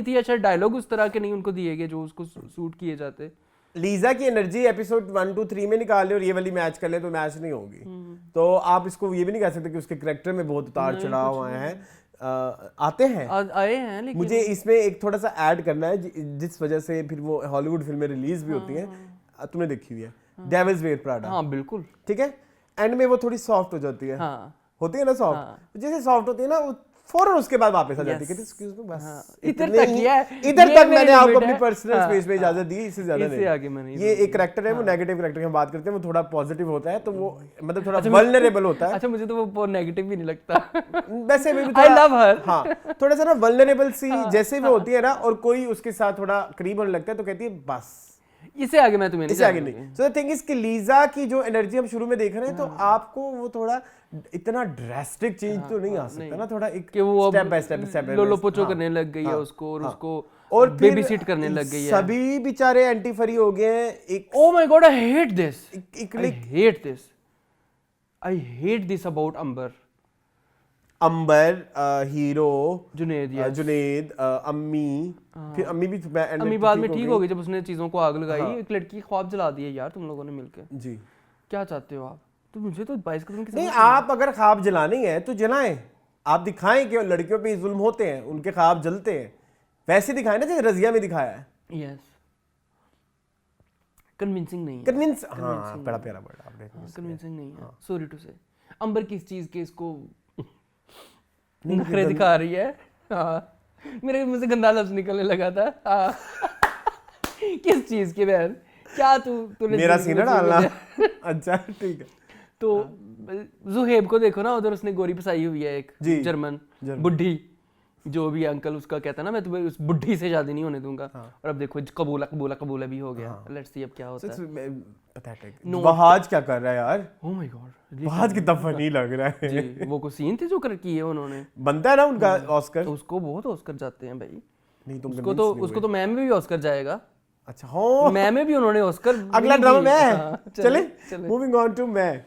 थी। अच्छा, डायलॉग उस तरह के नहीं उनको दिए गए जो उसको सूट किए जाते। लीजा की एनर्जी एपिसोड 1, 2, 3 में निकाल ले और ये वाली मैच कर ले तो मैच नहीं होगी। तो आप इसको ये भी नहीं कह सकते कि उसके कैरेक्टर में बहुत उतार चढ़ाव आए हैं, आए हैं, लेकिन मुझे इसमें एक थोड़ा सा ऐड करना है, जिस वजह से फिर वो हॉलीवुड फिल्में रिलीज भी होती हैं। तुमने देखी हुई है डेविल्स वेयर प्राडा? हाँ बिल्कुल, ठीक है। एंड में वो थोड़ी सॉफ्ट हो जाती है, होती है ना सॉफ्ट, जैसे सॉफ्ट होती है ना, वो फौरन उसके बाद वापस आ जाती है Yes. कि एक्सक्यूज मी बस हाँ, इधर इतने तक ही- ही है, इधर ये तक मेरी मैंने आपको limit अपनी है। पर्सनल हाँ, स्पेस में हाँ। इजाजत दी, इससे ज्यादा इससे नहीं। आगे मैं नहीं ये एक दूंगा। करेक्टर है, वो नेगेटिव करेक्टर की हम बात करते हैं, वो थोड़ा पॉजिटिव होता है, तो वो मतलब थोड़ा अच्छा, वल्नरेबल होता है। अच्छा मुझे तो वो नेगेटिव भी नहीं लगता वैसे भी I थोड़ा love her. हाँ, थोड़ा सा ना वल्नरेबल सी हाँ, जैसे वो होती है ना, और कोई उसके साथ थोड़ा करीब होने लगता है तो कहती है बस इससे आगे मैं तुम्हें नहीं इससे आगे जानूंगी। नहीं। सो द थिंग इज कि लीजा की जो एनर्जी हम शुरू में देख रहे हैं, तो आपको वो थोड़ा इतना ड्रास्टिक चेंज तो नहीं आ सकता ना, थोड़ा एक कि वो स्टेप बाय स्टेप लोलो पोचो करने लग गई है उसको, और उसको और बेबी सिट करने लग गई है। सभी बेचारे एंटी फरी हो गए हैं। एक Oh my god, I hate this. एक I hate this. I hate this about Amber. Amber, hero, Junaid, yes. Junaid, अम्मी, फिर अम्मी भी end अम्मी में बाद में ठीक हो गई जब उसने चीजों को आग लगाई। एक लड़की की ख्वाब जला दी है यार तुम लोगों ने मिलकर। जी। क्या चाहते हो आप? तो मुझे तो 22 कदम की नहीं, समझ आप अगर ख्वाब जलाने हैं तो जलाएं, आप दिखाएं कि लड़कियों पे जुल्म होते हैं, उनके ख्वाब जलते हैं, वैसे दिखाएं ना जैसे रजिया में दिखाया है। यस कन्विंसिंग नहीं है। कन्विंस, हाँ बड़ा प्यारा वर्ड आपने। कन्विंसिंग नहीं है, सॉरी टू से। अंबर किस चीज के इसको नखरे दिखा रही है। हाँ मेरे मुंह से गंदा लफ्ज निकलने लगा था। हाँ किस चीज के बहन, क्या तूने मेरा जिंदगी सीना में डालना सीखा है? अच्छा ठीक है। तो जुहेब को देखो ना, उधर उसने गोरी फसाई हुई है एक जी, जर्मन बुढ़ी, जो भी अंकल उसका कहता है ना मैं तुम्हें उस बुढ़ी से शादी नहीं होने दूंगा। और अब देखो कबूला कबूला कबूला भी हो गया। लेट्स सी अब क्या होता है। पैथेटिक। वहाज क्या कर रहा है यार? ओह माय गॉड, वहाज कितना फनी लग रहा है। जी वो को सीन थे जो कर किए उन्होंने। बनता है ना उनका ऑस्कर। तो उसको बहुत ऑस्कर जाते हैं भाई। नहीं तुम उसको तो मैम में भी ऑस्कर जाएगा। अच्छा हाँ, मैम में भी उन्होंने ऑस्कर। अगला ड्रामा मैं है। हाँ, चले मूविंग ऑन टू मैं।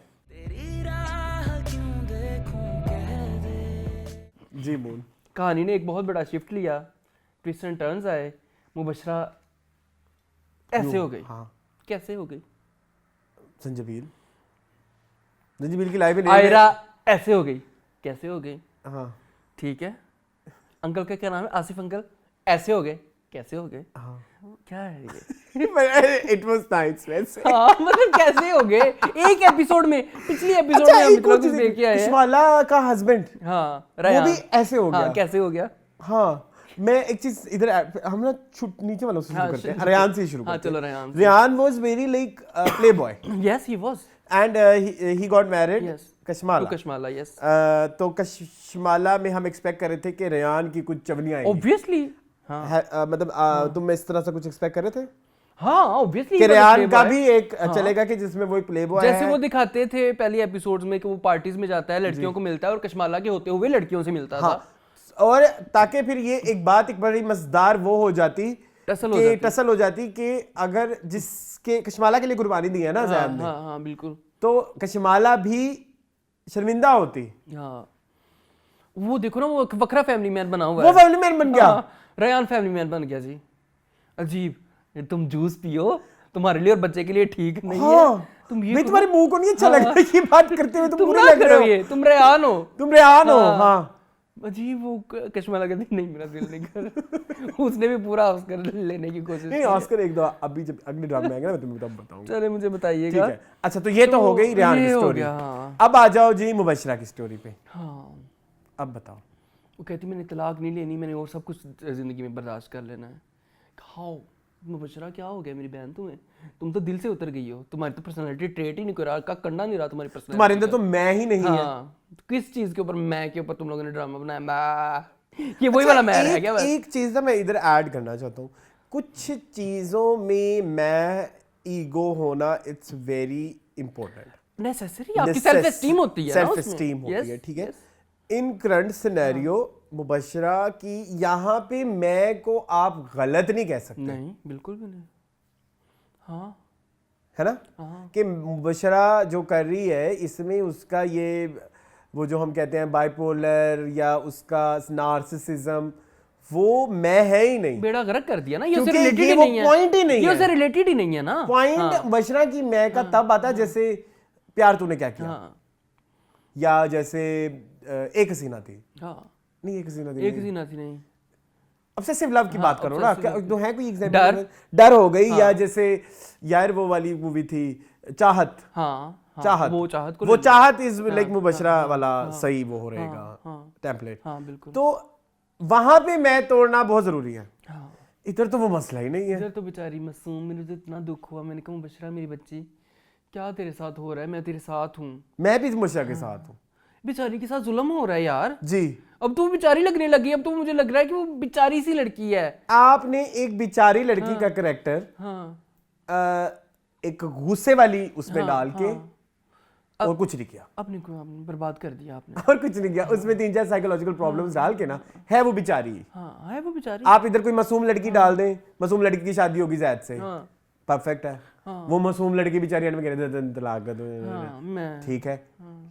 जी मून। कहानी ने एक बहुत बड़ा शिफ्ट लिया, ट्विस्ट एंड टर्न्स आए। मुबशरा ऐसे हो गई। हाँ, कैसे हो गई? संजबील, संजबील की लाइफ में आयरा ऐसे हो गई। कैसे हो गई? हाँ ठीक है। अंकल का क्या नाम है? आसिफ अंकल। ऐसे हो गए। कैसे हो गए? हाँ। क्या है ये? इट वाज नाइस वैसे। हाँ मतलब कैसे हो गए एक एपिसोड में? पिछली एपिसोड अच्छा, में हम एक इतना और कुछ चीज़ देख के आए हैं। इस्माला का हस्बैंड, हाँ वो रयान। भी ऐसे हो गया। हाँ कैसे हो गया? हाँ, मैं एक चीज इधर हम ना नीचे वालों से शुरू करते हैं, रेहान से शुरू हाँ करते हैं। चलो Rehan. Rehan was very like Playboy yes he was. And he got married Yes. कश्माला। तो कश्माला यस। तो कश्माला में हम एक्सपेक्ट कर रहे थे कि रेहान की कुछ चवनियां आएंगी। ऑब्वियसली हाँ मतलब तुम इस तरह से कुछ एक्सपेक्ट कर रहे थे हाँ ऑब्वियसली कि रेहान का भी एक चलेगा कि जिसमें वो एक प्लेबॉय जैसे है। वो दिखाते थे पहले एपिसोड्स में कि वो पार्टीज में जाता है, लड़कियों को मिलता है, और कश्माला के होते हुए लड़कियों से मिलता था। और ताकि फिर ये एक बात एक बड़ी मजेदार वो हो जाती, टसल हो जाती कि अगर जिसके कश्माला के लिए कुर्बानी दी है ना ज़ैद ने, हाँ हाँ बिल्कुल, तो कश्माला भी शर्मिंदा होती। हाँ वो देखो ना वो वकरा फैमिली मैन बना हुआ वो है। फैमिली मैन बन गया। रेहान फैमिली मैन बन गया जी। अजीब, ये तुम जूस पियो तुम्हारे लिए और बच्चे के लिए ठीक नहीं है। तुम ये भाई तुम्हारे मुंह को नहीं अच्छा लग रहा ये बात करते हुए, तुम तुम बुरे ना लग रहे करो हो। ये, तुम रेहान हो। तुम रेहान हो। हाँ अजीब वो कश्माला कहती नहीं मेरा दिल नहीं कर उसने भी पूरा ऑस्कर लेने की कोशिश नहीं, की। ऑस्कर एक दो अभी जब अगले ड्रामा में आएगा ना मैं तुम्हें तब बताऊंगा। चले मुझे ठीक बताइएगा। है। अच्छा तो ये तो हो गई रेहान की ये हो स्टोरी। गया, हाँ। अब आ जाओ जी मुबशरा की स्टोरी पे। हाँ अब बताओ। वो कहती मैंने तलाक नहीं लेनी, मैंने और सब कुछ जिंदगी में बर्दाश्त कर लेना है। खाओ मुबशरा, क्या हो गया मेरी बहन तुम्हें? तुम तो दिल से उतर गई हो, तुम्हारी तो पर्सनालिटी ट्रेट ही नहीं कर रहा, का कंडा नहीं रहा तुम्हारी पर्सनालिटी। तुम्हारे अंदर तो मैं ही नहीं है। हाँ किस चीज के ऊपर, मैं के ऊपर तुम लोगों ने ड्रामा बनाया? मैं ये वही वाला मैं रह गया बस। एक चीज ना मैं इधर ऐड करना चाहता हूँ, कुछ चीजों में मैं ईगो होना इट्स वेरी इंपॉर्टेंट, नेसेसरी, आपकी सेल्फ एस्टीम होती है ना सेल्फ उसमें। एस्टीम होती Yes, है, ठीक है। yes. इन करंट सिनेरियो मुबशरा की यहाँ पे मैं को आप गलत नहीं कह सकते, नहीं बिल्कुल भी नहीं। हाँ है ना, कि मुबशरा जो कर रही है इसमें उसका ये वो जो हम कहते हैं बाइपोलर या उसका नार्सिसिज्म वो मैं है ही नहीं। बेड़ा गर्क कर दिया ना, ये उससे क्योंकि रिलेटेड ये ही वो नहीं है। point ही नहीं ये है। उससे रिलेटेड ही नहीं है ना। पॉइंट मुबशरा की मैं का तब आता है जैसे प्यार तूने क्या किया, हाँ या जैसे एक हसीना थी, हाँ नहीं एक हसीना थी, एक ही ना थी नहीं। ऑब्सेसिव लव की बात करो ना, obsessive क्या love तो है कोई एग्जांपल? डर हो गई, या जैसे यार वो वाली मूवी थी चाहत, हाँ चाहत वो चाहत को वो चाहत इज लाइक मुबशरा वाला सही वो हो रहेगा। टेम्पलेट। हाँ बिल्कुल। तो वहां पे मैं तोड़ना बहुत जरूरी है, हाँ इधर तो वो मसला ही नहीं है। इधर तो बेचारी मासूम, मेरे तो इतना दुख हुआ, मैंने कहा बशरा मेरी बच्ची क्या तेरे साथ हो रहा है, मैं तेरे साथ हूँ। मैं भी मुशरा के साथ हूँ बेचारी के साथ जुल्म हो रहा है यार। जी। अब तो वो बेचारी लगने लगी, अब तो मुझे लग रहा है कि वो बेचारी सी लड़की है। आपने एक बेचारी लड़की का करेक्टर हाँ एक गुस्से वाली उसमें हाँ, डाल के हाँ। और कुछ नहीं किया, अपने को आपने बर्बाद कर दिया आपने। और कुछ नहीं किया उसमें 3-4 साइकोलॉजिकल प्रॉब्लम्स डाल के ना, है वो बेचारी। हाँ है वो बेचारी। आप इधर कोई मासूम लड़की डाल दें, मासूम लड़की की शादी होगी जैद से, हाँ परफेक्ट है। वो मासूम लड़की बेचारी एंड में कह रहे थे तलाक कर दो, हाँ मैं ठीक है।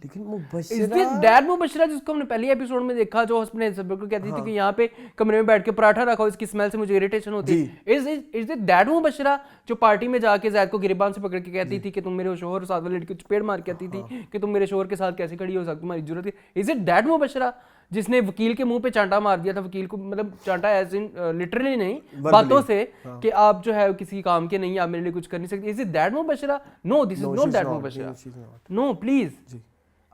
लेकिन इज मुबश्शिरा दिस दैट मुबश्शिरा जिसको हमने पहले एपिसोड में देखा, जो अपने सब को कहती थी कि यहाँ पे कमरे में बैठ के पराठा रखा हो, इसकी स्मेल से मुझे इरिटेशन होती है। इज इज इट दैट मुबश्शिरा जो पार्टी में जाके जैद को गिरबान से पकड़ के कहती थी कि तुम मेरे शोहर साथ वाले लड़की को चपेट मार के कहती थी कि तुम मेरे शोहर के साथ कैसे खड़ी हो सकती, तुम्हारी जरूरत है। इज इट दैट मुबश्शिरा जिसने वकील के मुंह पे चांटा मार दिया था, वकील को मतलब चांटा एज इन लिटरली नहीं बातों से कि आप जो है किसी काम के नहीं, आप मेरे लिए कुछ कर नहीं सकते। Is it that Mubashira? No, this is not that Mubashira. No please.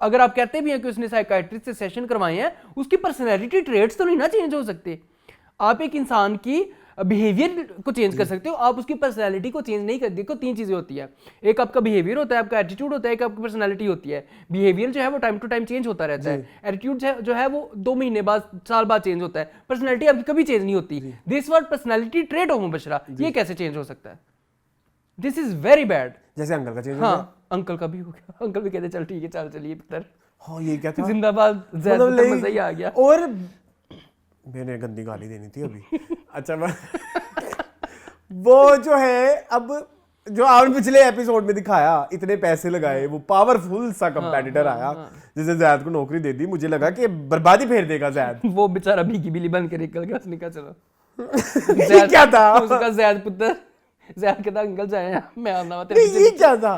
अगर आप कहते भी हैं कि उसने साइकाइट्रिस्ट से सेशन करवाए हैं, उसकी पर्सनैलिटी ट्रेट्स तो नहीं ना चेंज हो सकते। आप एक इंसान की बिहेवियर को चेंज कर सकते हो, आप उसकी पर्सनैलिटी को चेंज नहीं कर। देखो 3 चीजें होती है, एक आपका बिहेवियर होता है, आपका एटीट्यूड होता है, एक आपकी पर्सनैलिटी होती है। बिहेवियर जो है वो टाइम टू टाइम चेंज होता रहता है, एटीट्यूड जो है वो 2 महीने बाद, साल बाद चेंज होता है, पर्सनैलिटी आपकी कभी चेंज नहीं होती। दिस वर्ड पर्सनैलिटी ट्रेट हो मुबश्शिरा, ये कैसे चेंज हो सकता है? This is very bad. जैसे अंकल का चेंज हो गया। हाँ अंकल का भी हो गया, अंकल भी कहते चल ठीक है चल चलिए पुत्र। हाँ ये क्या था, जिंदाबाद ज़ैद मतलब पुत्र, मजा ही आ गया। और मैंने गंदी गाली देनी थी अभी। अच्छा वो जो है, अब जो आपने पिछले एपिसोड में दिखाया, इतने पैसे लगाए, वो पावरफुल सा कंपेटिटर आया जिसे जैद को नौकरी दे दी, मुझे लगा कि बर्बादी फेर देगा जैद। वो बेचारा भीगी बिल्ली बन के निकल गया, उसने कहा चलो। ये क्या था? उसका जैद पुत्र, जैद कहता अंकल जाए मैं आना नहीं, ये क्या था?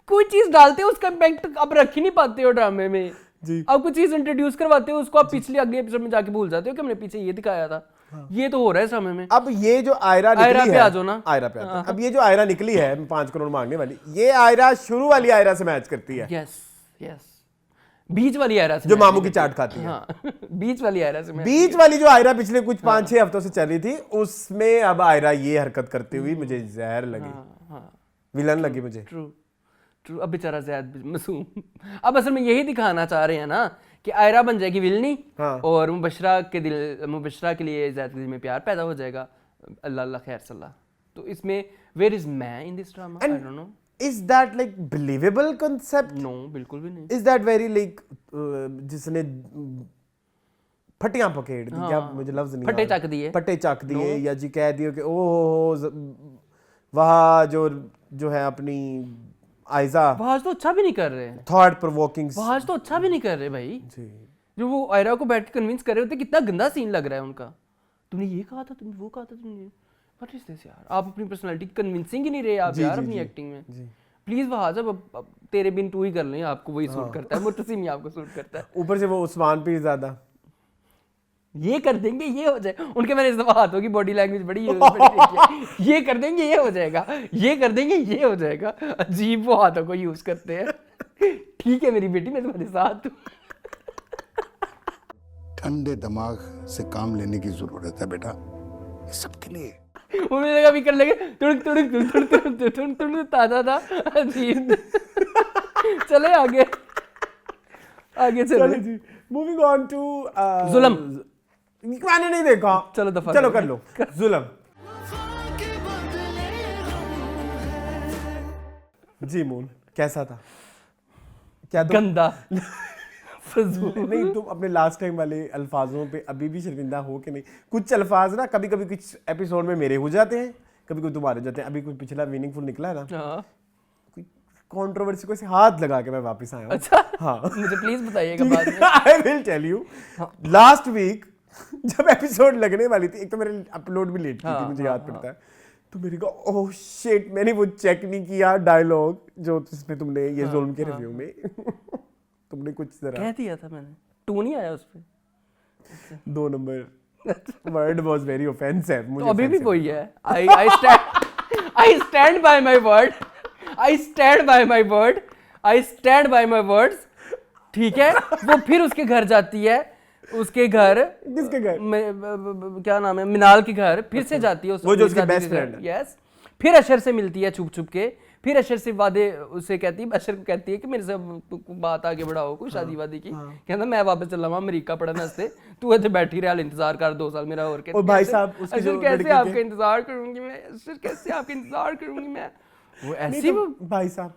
कोई चीज डालते हो उसका इम्पैक्ट आप रख ही नहीं पाते हो ड्रामे में जी। आप कुछ चीज इंट्रोड्यूस करवाते हो, उसको आप पिछले अगले एपिसोड में जाके भूल जाते हो कि हमने पीछे ये दिखाया था। ये तो हो रहा है समय में। अब ये जो आयरा आयरा निकली पे है, आ जाओ ना। आयरा पे आते हैं। अब ये जो आयरा निकली है 5 करोड़ मांगने वाली, ये आयरा शुरू वाली आयरा से मैच करती है। यस यस, बीच वाली आयरा से जो match मामू नहीं की चाट खाती है। हाँ बीच वाली आयरा से match बीच वाली जो आयरा पिछले कुछ 5-6 हफ्तों से चल रही थी, उसमें अब आयरा ये हरकत करते हुई मुझे जहर लगी, हाँ विलन लगी मुझे। True true. अब बेचारा ज़ैद मासूम, अब असल में यही दिखाना चाह रहे हैं ना कि आयरा बन जाएगी विलनी, हाँ। और मुबश्शिरा के लिए ज़ैद के दिल में प्यार पैदा हो जाएगा। अल्लाह अल्लाह खैर सल्ला। तो इसमें वेयर इज मैं in this drama? I don't know. Is that like believable concept? No बिल्कुल भी नहीं। Is that very like जिसने फटियां पकेड़ दी, क्या मुझे लफ्ज नहीं फटे आ रहा। चक दिए। फटे चक दिए, या जी कह दियो कि ओह वहाँ जो है अपनी आयजा वहाज तो अच्छा भी नहीं कर रहे, थॉट प्रोवोकिंग वहाज तो अच्छा भी नहीं कर रहे भाई। जी। जो वो आयरा को बैठ के कन्विंस कर रहे होते, कितना गंदा सीन लग रहा है उनका। तुमने ये कहा था, तुमने वो कहा था, तुमने व्हाट इज दिस यार। आप अपनी पर्सनालिटी कन्विंसिंग ही नहीं रहे आप यार अपनी एक्टिंग में। प्लीज वहाज अब तेरे बिन तू ही कर लें, आपको वही सूट करता है, मुर्तसिम ही आपको सूट करता है। ऊपर से वो उस्मान पीर ज़्यादा ये कर देंगे ये हो जाए, उनके मैंने इस दफा हाथों की बॉडी लैंग्वेज बड़ी देखी है। ये कर देंगे ये हो जाएगा, ये कर देंगे ये हो जाएगा। अजीब वो हाथों को यूज करते हैं। ठीक है मेरी बेटी, मैं तुम्हारे साथ हूँ। ठंडे दिमाग से काम लेने की जरूरत है बेटा, ये सबके लिए। उन्हें लगा भी कर लेंगे, तुड़क तुड़क तुड़क तुड़क तुड़क तुड़क ताजा था। अजीब। चले आगे आगे चले जी। मूविंग ऑन टू जुल्म। मैंने नहीं देखा, चलो दफा चलो कर लो जुल्म। जी मून कैसा था? क्या तुम गंदा फजूल। नहीं, तुम अपने लास्ट टाइम वाले अल्फाजों पे अभी भी शर्मिंदा हो कि नहीं? कुछ अल्फाज ना कभी कभी कुछ एपिसोड में मेरे हो जाते हैं, कभी कभी तुम्हारे हो जाते हैं। अभी कोई पिछला मीनिंगफुल निकला है ना, हाँ कोई कंट्रोवर्सी को ऐसे हाथ लगा के मैं वापस आया हूँ। अच्छा हाँ मुझे प्लीज बताइएगा बाद में। I will tell you. Last week जब एपिसोड लगने वाली थी, एक तो मेरे अपलोड भी लेट की थी, मुझे याद पड़ता है, तो मेरे को ओह शिट, मैंने वो चेक नहीं किया डायलॉग जो जिसमें तुमने ये जुल्म के रिव्यू में तुमने कुछ जरा कह दिया था मैंने, टू नहीं आया उस पे। 2 number word was very offensive. मुझे तो अभी भी offensive वही है। I stand by my word. I stand by my word. I stand by my words. ठीक है, वो फिर उसके घर जाती है, उसके घर, किसके घर? क्या नाम है, मिनाल के घर फिर से जाती है, वो जो उसकी बेस्ट फ्रेंड है। यस, फिर अशर से मिलती है छुप छुप के, फिर अशर से वादे उसे कहती है, अशर को कहती है कि मेरे से बात आगे बढ़ाओ कोई शादी वादी की, कहता मैं वापस चला वहां अमेरिका पढ़ने वास्ते, तू ऐसे बैठी रह, इंतजार कर 2 साल मेरा। और और भाई साहब उसकी जो अशर कैसे लड़की आपका इंतजार करूंगी मैं, अशर कैसे आपका इंतजार करूंगी मैं, वो ऐसी वो भाई साहब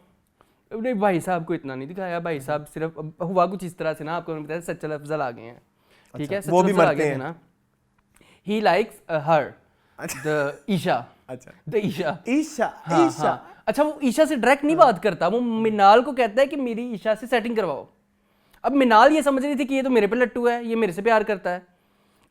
नहीं, भाई साहब को इतना नहीं दिखाया, भाई साहब सिर्फ हुआ कुछ इस तरह से ना, आपको बताया सच्चल अफजल आ गए हैं, ठीक है, वो भी सच्चल अफजल आ मरते गए थे हैं। ना, he likes her the Isha, अच्छा द ईशा, ईशा हाँ, ईशा हाँ। अच्छा, वो ईशा से डायरेक्ट नहीं बात करता, वो मिनाल को कहता है कि मेरी ईशा से सेटिंग करवाओ। अब मिनाल ये समझ रही थी कि ये तो मेरे पे लट्टू है, ये मेरे से प्यार करता है।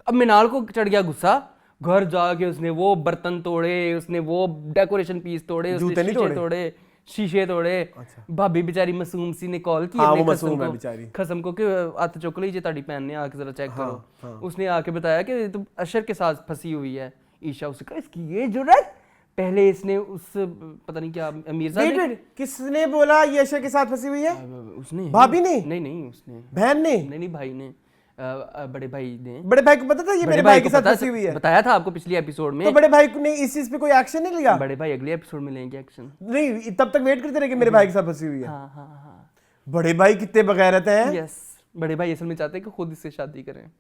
अब मिनाल को चढ़ गया गुस्सा, घर जाके उसने वो बर्तन तोड़े, उसने वो डेकोरेशन पीस तोड़े, उसने जूते नहीं शीशे तोड़े, शीशे तोड़े। भाभी बेचारी मासूम सी ने कॉल की हाँ, अपने वो मासूम है बेचारी। खसम को कि हथ चुक ली, ताड़ी पहन ने आके जरा चेक करो। उसने आके बताया कि तुम अशर के साथ फंसी हुई है ईशा। उसने कहा इसकी ये जुर्रत, पहले इसने उस पता नहीं क्या मीर्जा ने, डेविड किसने बोला ये अशर के साथ फंसी हुई है? उसने, भाभी ने? नहीं उसने, बहन ने? नहीं भाई ने, बड़े भाई ने। बड़े भाई को पता था ये बड़े मेरे भाई के को साथ पता- फंसी हुई है? बताया था आपको पिछले एपिसोड में। तो बड़े भाई ने इस चीज पे कोई एक्शन नहीं लिया? बड़े भाई अगले एपिसोड में लेंगे एक्शन। नहीं, तब तक वेट करते रहे कि मेरे भाई के साथ फंसी हुई है। हाँ हाँ हाँ, बड़े भाई कितने बगैरत हैं। यस, बड़े भाई असल में चाहते हैं कि खुद इससे शादी करें।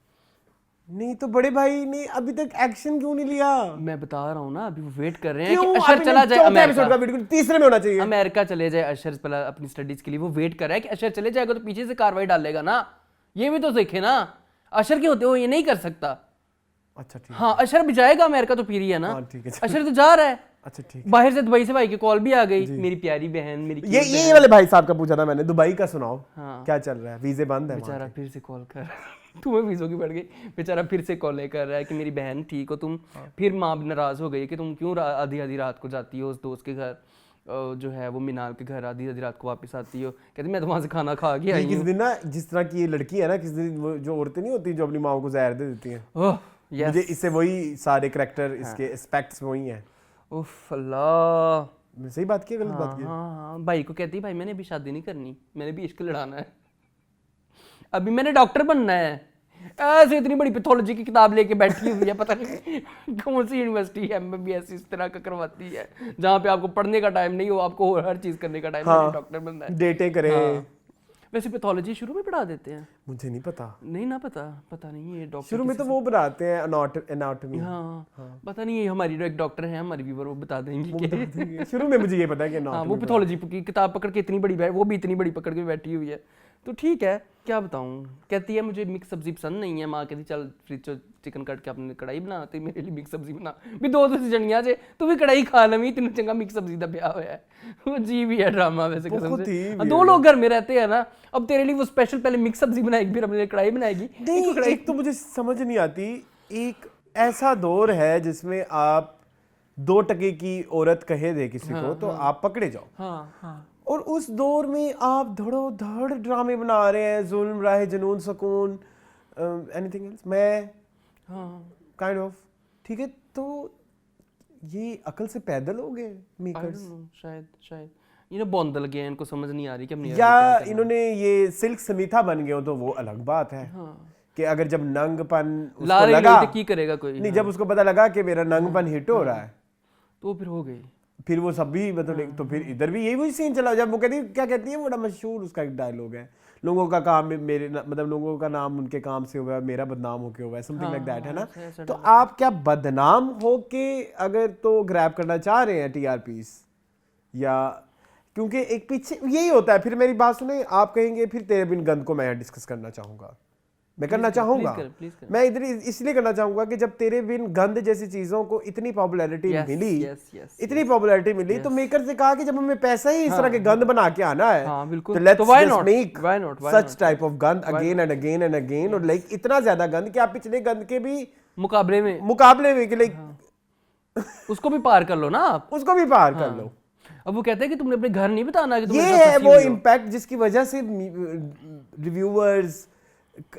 नहीं तो बड़े भाई ने अभी तक एक्शन क्यों नहीं लिया? मैं बता रहा हूँ ना, अभी वो वेट कर रहे हैं क्यों? कि अशर अभी चला जाए चौथे एपिसोड का अमेरिका, बिल्कुल तीसरे में होना चाहिए। अमेरिका चले जाए अशर पहले अपनी स्टडीज के लिए। वो वेट कर रहा है कि अशर चले जाएगा तो पीछे से कार्रवाई डालेगा ना, ये भी तो देखे ना। अशर के होते हुए ये नहीं कर सकता। अच्छा ठीक। हाँ, अशर भी जाएगा अमेरिका तो फिर ही है ना। हाँ, ठीक है। अशर तो जा रहा है। अच्छा ठीक। बाहर से दुबई से भाई की कॉल भी आ गई, मेरी प्यारी बहन, मेरी ये वाले भाई साहब का पूछा था मैंने, दुबई का सुनाओ। हाँ। क्या चल रहा है? वीजे बंद है वहाँ बेचारा फिर से कॉल कर तुम्हें वीज़ों की बढ़ गई। बेचारा फिर से कॉल कर रहा है कि मेरी बहन ठीक हो तुम। फिर माँ नाराज हो गई कि तुम क्यों आधी आधी रात को जाती हो उस दोस्त के घर, जो है वो मिनाल के घर आधी आधी रात को वापस आती हो। कहती मैं तो वहाँ से खाना खा के आई किस हूँ। दिन ना, जिस तरह की ये लड़की है ना, किस दिन वो जो औरतें नहीं होती जो अपनी माओ को जहर दे देती हैं, ओह यस, मुझे इससे वही सारे करैक्टर इसके एस्पेक्ट्स वही हैं। उफ अल्लाह। मैं सही बात की, गलत बात की? हाँ, भाई को कहती भाई मैंने अभी शादी नहीं करनी, मैंने भी इश्क लड़ाना है, अभी मैंने डॉक्टर बनना है। ऐसे इतनी बड़ी पैथोलॉजी की किताब लेके बैठी हुई है, पता नहीं कौन सी यूनिवर्सिटी है एमबीबीएस इस तरह का करवाती है, जहाँ पे आपको पढ़ने का टाइम नहीं हो, आपको हर चीज करने का टाइम है, डॉक्टर बनना है। डेटें करें। हाँ। वैसे पैथोलॉजी शुरू में पढ़ा देते हैं? मुझे नहीं पता, नहीं ना, पता नहीं ये डॉक्टर शुरू में तो वो बनाते हैं एनाटॉमी। हाँ, पता नहीं, ये हमारी जो एक डॉक्टर है हमारी व्यूवर, वो बता देंगे कि शुरू में मुझे ये पता है कि हाँ, वो पैथोलॉजी की किताब पकड़ के इतनी बड़ी वो भी इतनी बड़ी पकड़ के बैठी हुई है। तो ठीक है, क्या बताऊँ। कहती है मुझे मिक्स सब्जी पसंद नहीं है। माँ कहती चल फ्रिज चिकन कट के अपने कढ़ाई बना, ते मेरे लिए मिक्स सब्जी बना भी दो जनिया से, तू भी कढ़ाई खा लवी, तेन चंगा मिक्स सब्जी का ब्याह होया है। वो जी भी है ड्रामा वैसे कसम से। दो लोग घर में रहते हैं ना, अब तेरे लिए वो स्पेशल पहले मिक्स सब्जी बनाएगी फिर अपने लिए कढ़ाई बनाएगी। नहीं, एक तो मुझे समझ नहीं आती, एक ऐसा दौर है जिसमें आप 2 टके की औरत कहे दे किसी को तो आप पकड़े जाओ। हाँ हाँ, और उस दौर में आप धड़ोधड़ ड्रामे बना रहे हैं, जुल्म, राह, जुनून, सुकून, एनीथिंग एल्स, मैं काइंड ऑफ, ठीक है। तो ये अकल से पैदल हो गए मेकर्स, शायद ये ना बौंदल गए, इनको समझ नहीं आ रही कि हमने या इन्होंने ये सिल्क समीथा बन गए हो, तो वो अलग बात है। कि अगर जब नंगपन उसको लगा, की करेगा कोई नहीं, जब उसको पता लगा कि मेरा नंगपन हिट हो रहा है, तो फिर हो गई। फिर वो सब भी मतलब तो फिर इधर भी यही वही सीन चला। जब वो कहती क्या कहती है, बड़ा मशहूर उसका एक डायलॉग है, लोगों का काम मेरे मतलब लोगों का नाम उनके काम से हुआ है, मेरा बदनाम होके हुआ है, समथिंग लाइक दैट, है ना। तो आप क्या बदनाम होके अगर तो ग्रैब करना चाह रहे हैं टीआरपीस, या क्योंकि एक पीछे यही होता है। फिर मेरी बात सुने, आप कहेंगे फिर तेरे बिन गंद को मैं डिस्कस करना चाहूंगा, मैं करना चाहूंगा, मैं इधर इसलिए करना चाहूंगा कि जब तेरे बिन गंद जैसी चीजों को इतनी पॉपुलैरिटी मिली, इतनी पॉपुलैरिटी मिली, तो मेकर से कहा कि जब हमें पैसा ही इस तरह के गंद बना के आना है, तो let's just make such type of गंद again and again and again, और लाइक इतना ज्यादा गंद कि आप पिछले गंद के भी मुकाबले में कि लाइक उसको भी पार कर लो ना, आप उसको भी पार कर लो। अब वो कहते हैं कि तुमने अपने घर नहीं बताना कि ये है वो इम्पैक्ट जिसकी वजह से रिव्यूअर्स,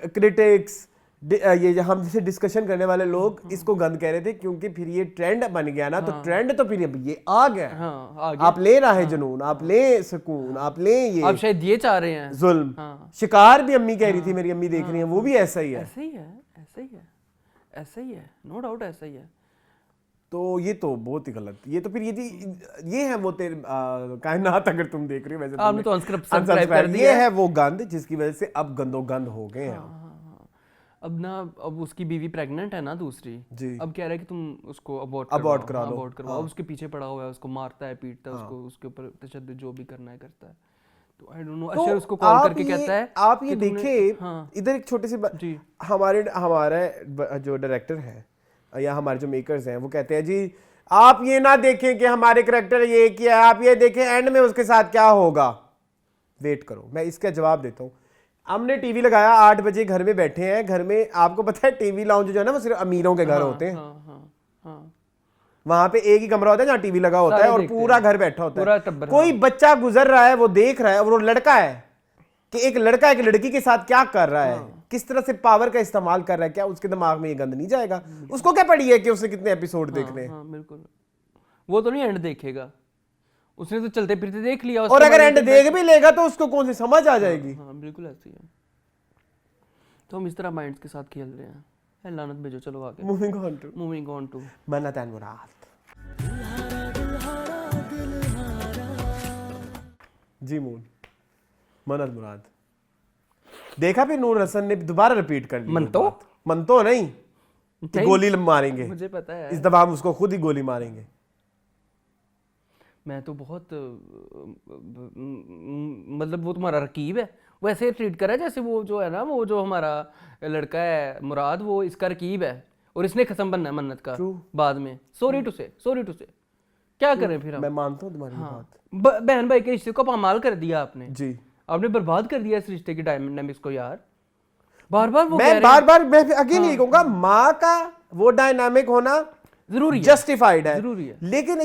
क्रिटिक्स, ये जो हम जैसे डिस्कशन करने वाले लोग इसको गंद कह रहे थे क्योंकि फिर ये ट्रेंड बन गया ना, तो ट्रेंड तो फिर अब ये आ गया है। हाँ, आ गया। आप ले रहे हैं जुनून, आप ले सुकून, आप ले ये अब शायद ये चाह रहे हैं। जुल्म। हाँ। शिकार भी अम्मी कह रही थी, मेरी अम्मी देख रही है, वो भी ऐसा ही है। ऐसा ही है, ऐसा ही है, ऐसा ही है, नो डाउट ऐसा ही है। तो ये तो बहुत ही गलत, ये तो फिर ये है वो तेरे कायनात, अगर तुम देख रहे हो वैसे आपने तो unsubscribe unsubscribe कर दिया ये है। है वो गंद जिसकी वजह से अब गंदो गंद हो गए हैं। अब ना, अब उसकी बीवी प्रेग्नेंट है ना दूसरी जी। अब कह रहा है कि तुम उसको Abort अबॉर्ट करा लो। अबॉर्ट करवाओ। अब उसके पीछे पड़ा हुआ है, उसको मारता है, पीटता है, उसको उसके ऊपर तशद्दुद जो भी करना है करता है। तो आई डोंट नो, तो अशर उसको कॉल करके कहता है आप ये कि तुमने- देखे हाँ। इधर एक छोटी सी जी। हमारा जो डायरेक्टर है या हमारे जो मेकर्स हैं वो कहते हैं जी आप ये ना देखें कि हमारे करेक्टर ये किया है, आप ये देखें एंड में उसके साथ क्या होगा। वेट करो, मैं इसका जवाब देता हूँ। हमने टीवी लगाया, 8 बजे घर में बैठे हैं, घर में आपको पता है टीवी लाउंज जो है ना वो सिर्फ अमीरों के घर होते हैं। हाँ। वहां पे एक ही कमरा होता है जहाँ टीवी लगा होता सारे है और देखते पूरा हैं। घर बैठा होता पूरा है। टब्बर, कोई बच्चा गुजर रहा है, वो देख रहा है, और वो लड़का है कि एक लड़का एक लड़की के साथ क्या कर रहा है, किस तरह से पावर का इस्तेमाल कर रहा है, क्या उसके दिमाग में ये गंद नहीं जाएगा? उसको क्या पड़ी है कि उसने कितने एपिसोड देखने हैं? हाँ बिल्कुल, वो तो नहीं एंड देखेगा, उसने तो चलते फिरते देख लिया। और अगर एंड देख भी लेगा तो उसको कौन सी समझ आ जाएगी? हाँ बिल्कुल ऐसी है। तो हम इस तरह माइंड्स के साथ खेल रहे हैं। है लानत भेजो, चलो आगे। मूविंग ऑन टू मन्नत एंड मुराद। जी मून, मन्नत मुराद देखा फिर नूर हसन ने दोबारा रिपीट कर ली। मन तो नहीं कि गोली मारेंगे, मुझे पता है। इस दफा हम उसको खुद ही गोली मारेंगे। मैं तो बहुत मतलब वो तुम्हारा रकीब है, वो ऐसे ट्रीट करा जैसे वो जो है ना, वो जो हमारा लड़का है मुराद, वो इसका रकीब है और इसने खत्म बनना है मन्नत का बाद में। सॉरी टू से क्या करें फिर हम? मैं मानता हूँ तुम्हारी बात। बहन भाई के रिश्ते को पामाल कर दिया आपने जी, आपने बर्बाद कर दिया इस रिश्ते की डायनामिक्स को यार। बार बार वो मैं अगेन यही कहूंगा, माँ का वो डायनामिक होना जरूरी है, जस्टिफाइड है, जरूरी है। लेकिन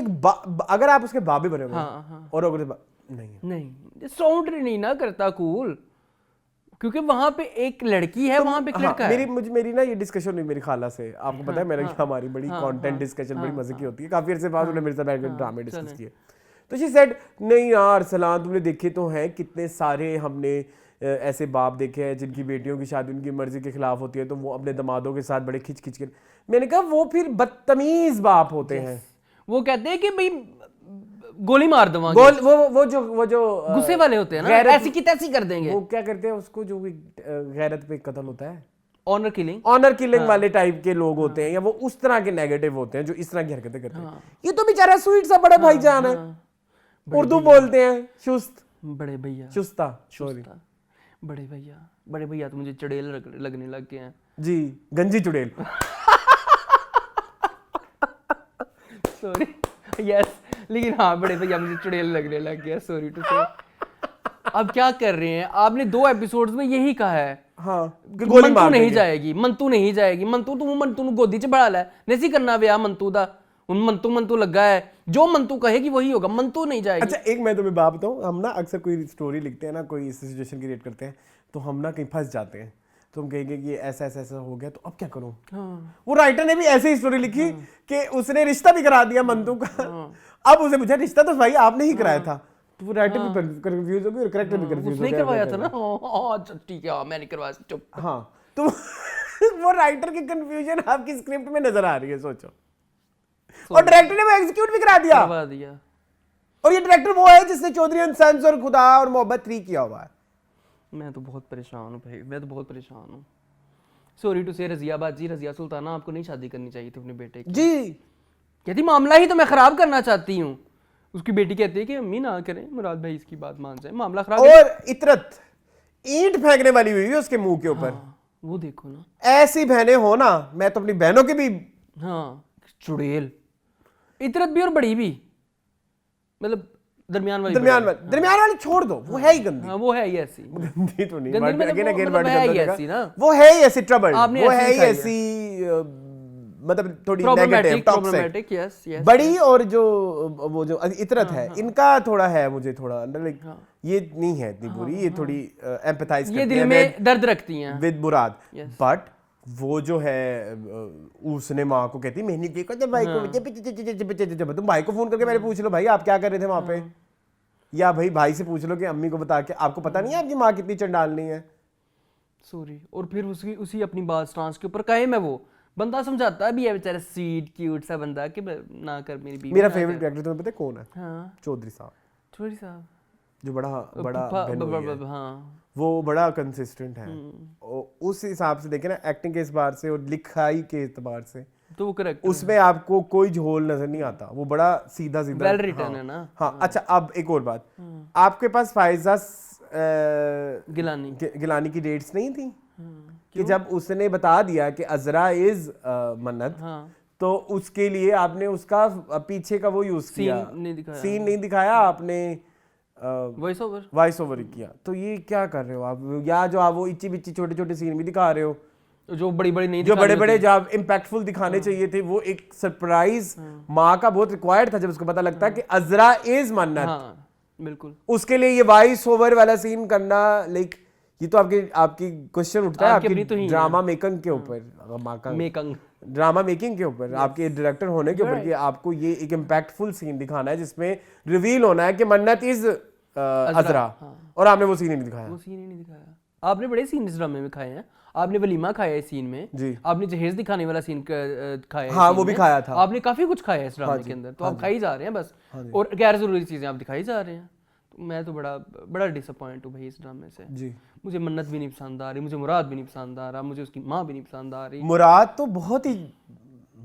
अगर आप उसके बाबे बने हुए और अगर नहीं साउंड नहीं ना करता कूल, क्योंकि वहां पे एक लड़की है, वहां पे एक लड़का है। मेरी ना ये डिस्कशन हुई मेरी खाला से, आपको पता है मेरे हमारी बड़ी कंटेंट डिस्कशन बड़ी मजे की होती है। काफी अरसे बाद उन्होंने मेरे साथ बैठकर ड्रामे डिस्कस किए। तो शी सेड नहीं यार सलाम, तुमने देखे तो हैं कितने सारे हमने ऐसे बाप देखे हैं जिनकी बेटियों की शादी उनकी मर्जी के खिलाफ होती है तो वो अपने दमादों के साथ बड़े खिंच खिंच के। मैंने कहा वो फिर बदतमीज बाप होते हैं। वो कहते हैं कि भाई गोली मार दूंगा, वो जो गुस्से वाले होते हैं ना, ऐसी की तैसी कर देंगे। वो क्या करते हैं उसको, जो गैरत पे कत्ल होता है, ऑनर किलिंग वाले टाइप के लोग होते हैं, या वो उस तरह के नेगेटिव होते हैं जो इस तरह की हरकतें करते हैं। ये तो बेचारा स्वीट सा बड़ा भाईजान है, उर्दू बोलते हैं, चुस्त बड़े भैया, चुस्ता सॉरी बड़े भैया तो मुझे चुड़ैल लगने लग गए हैं जी, गंजी चुड़ैल सॉरी यस, लेकिन हाँ बड़े भैया मुझे चुड़ैल लगने लग गया, सॉरी टू से। अब क्या कर रहे हैं, आपने 2 एपिसोड्स में यही कहा है हाँ गोली मार नहीं जाएगी, मंतू ਨੂੰ ਗੋਦੀ 'ਚ ਬੜਾ ਲੈ नहीं करना ਵਿਆਹ ਮੰਤੂ ਦਾ। ਹੁਣ ਮੰਤੂ ਲੱਗਾ है, जो मंतू कहेगी वही होगा, मंतू नहीं जाएगी। अच्छा एक मैं तुम्हें बात बताऊं, हम ना अक्सर कोई स्टोरी लिखते हैं ना, कोई सिचुएशन क्रिएट करते हैं तो हम ना कहीं फंस जाते हैं, तो हम कहेंगे कि ऐसा हो गया तो अब क्या करूं। वो राइटर ने भी ऐसे ही स्टोरी लिखी कि उसने रिश्ता भी करा दिया मंतू का, अब उसे पूछा रिश्ता तो भाई आपने ही कराया था, तो वो राइटर भी कंफ्यूज हो गई और करेक्टर भी कंफ्यूज हो गया। उसने करवाया था ना, ठीक है मैं नहीं करवाया, चुप। हाँ तो वो राइटर की कंफ्यूजन आपकी स्क्रिप्ट में नजर आ रही है, सोचो। और डायरेक्टर ने वो एग्जीक्यूट भी करा दिया। और ये डायरेक्टर वो है जिसने चौधरी एंड सन्स और खुदा और मोहब्बत 3 किया हुआ है। मैं तो बहुत परेशान हूँ भाई, मैं तो बहुत परेशान हूँ। सॉरी टू से रजिया बाजी, रजिया सुल्ताना आपको नहीं शादी करनी चाहिए थी अपने बेटे की। जी कहती मामला ही तो मैं खराब करना चाहती हूँ। उसकी बेटी कहती है कि अम्मी ना करें, मुराद भाई इसकी बात मान जाए, मामला खराब। और इतरत ईंट फेंकने वाली हुई है उसके मुंह के ऊपर। वो देखो ना, ऐसी बहनें हो ना, मैं तो अपनी बहनों की भी चुड़ैल, इतरत भी और बड़ी भी, दरमियान वाली छोड़ दो, वो है ही गंदी। वो है ही ऐसी, गंदी तो नहीं, गंदी मतलब है ही ऐसी ना, वो है ही ऐसी ट्रबल, वो है ही ऐसी मतलब थोड़ी नेगेटिव टॉक्सिक। बड़ी और जो वो जो इतरत है, इनका थोड़ा है, मुझे थोड़ा लाइक ये नहीं है इतनी बुरी, ये थोड़ी एम्पैथाइज करती है, ये दिल में दर्द रखती हैं विद मुराद, बट वो जो है उसने माँ को कहती मैंने देखा जब भाई को तुम भाई को फोन करके पहले पूछ लो भाई आप क्या कर रहे थे वहां पे, या भाई से पूछ लो कि अम्मी को बता के आपको पता नहीं है आपकी माँ कितनी चंडालनी है। सॉरी। और फिर उसी अपनी बात स्टांस के ऊपर कायम है। वो बंदा समझाता भी है बेचारा, स्वीट क्यूट सा बंदा कि ना कर मेरी बीवी। मेरा फेवरेट कैरेक्टर तुम्हें पता है कौन है? हाँ, चौधरी साहब। चौधरी साहब जो बड़ा बहन हुई है। हाँ, वो बड़ा कंसिस्टेंट है। उस हिसाब से देखे ना, एक्टिंग के एतबार से और लिखाई के एतबार से तो वो करेक्ट, उसमें आपको कोई झोल नजर नहीं आता। वो बड़ा सीधा सीधा वेल रिटन है ना। हाँ। अच्छा, अब एक और बात, आपके पास फायजा गिलानी की डेट्स नहीं थी कि जब उसने बता दिया कि अजरा इज मन्नत, तो उसके लिए आपने उसका पीछे का वो यूज किया, सीन नहीं दिखाया आपने, वॉइस ओवर किया। तो ये क्या कर रहे हो आप? या जो आप वो इच्ची बिच्ची छोटे छोटे सीन भी दिखा रहे हो, जो बड़ी बड़ी नहीं, जो बड़े बड़े जो आप इम्पैक्टफुल दिखाने चाहिए थे, वो एक सरप्राइज माँ का बहुत रिक्वायर्ड था जब उसको पता लगता है कि अजरा इज मन्नत। बिल्कुल। उसके लिए ये वॉइस ओवर वाला सीन करना, लाइक ये तो आपकी क्वेश्चन उठता है आपकी ड्रामा मेकिंग के ऊपर, ड्रामा मेकिंग के ऊपर, आपके डायरेक्टर होने के ऊपर, कि आपको ये एक इम्पैक्टफुल सीन दिखाना है जिसमें रिवील होना है कि मन्नत इज अजरा, और आपने वो सीन ही नहीं दिखाया। आपने बड़े सीन इस ड्रामे में खाए हैं। आपने वलीमा खाया है सीन में जी, आपने जहेज दिखाने वाला सीन खाया है, हाँ वो भी खाया था। आपने काफी कुछ खाया है इस ड्रामे के अंदर, तो आप खाई जा रहे हैं बस, और गैर जरूरी चीजें आप दिखाई जा रहे हैं। तो मैं तो बड़ा डिसअपॉइंट हूँ भाई इस ड्रामे से जी। मुझे मन्नत भी नहीं पसंद आ रही, मुझे मुराद भी नहीं पसंद आ रहा, मुझे उसकी माँ भी नहीं पसंद आ रही। मुराद तो बहुत ही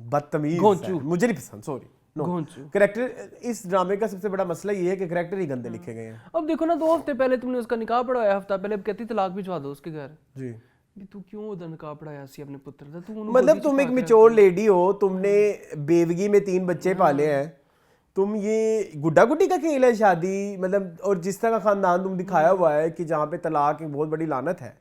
बदतमीज है, मुझे नहीं पसंद, सॉरी। कैरेक्टर इस ड्रामे का सबसे बड़ा मसला ये है कि कैरेक्टर ही गंदे लिखे गए हैं। अब देखो ना, 2 हफ्ते पहले तुमने उसका निकाह पढ़ाया, हफ्ता पहले कहती तलाक भिजवा दो उसके घर जी। तू क्यों उधर निकाह पढ़ाया सी अपने पुत्र का? तू मतलब तुम एक मैच्योर लेडी हो, तुमने बेवगी में 3 बच्चे पाले हैं, तुम ये गुड्डा गुड्डी का खेल है शादी, मतलब, और जिस तरह का खानदान तुम दिखाया हुआ है कि जहाँ पे तलाक एक बहुत बड़ी लानत है,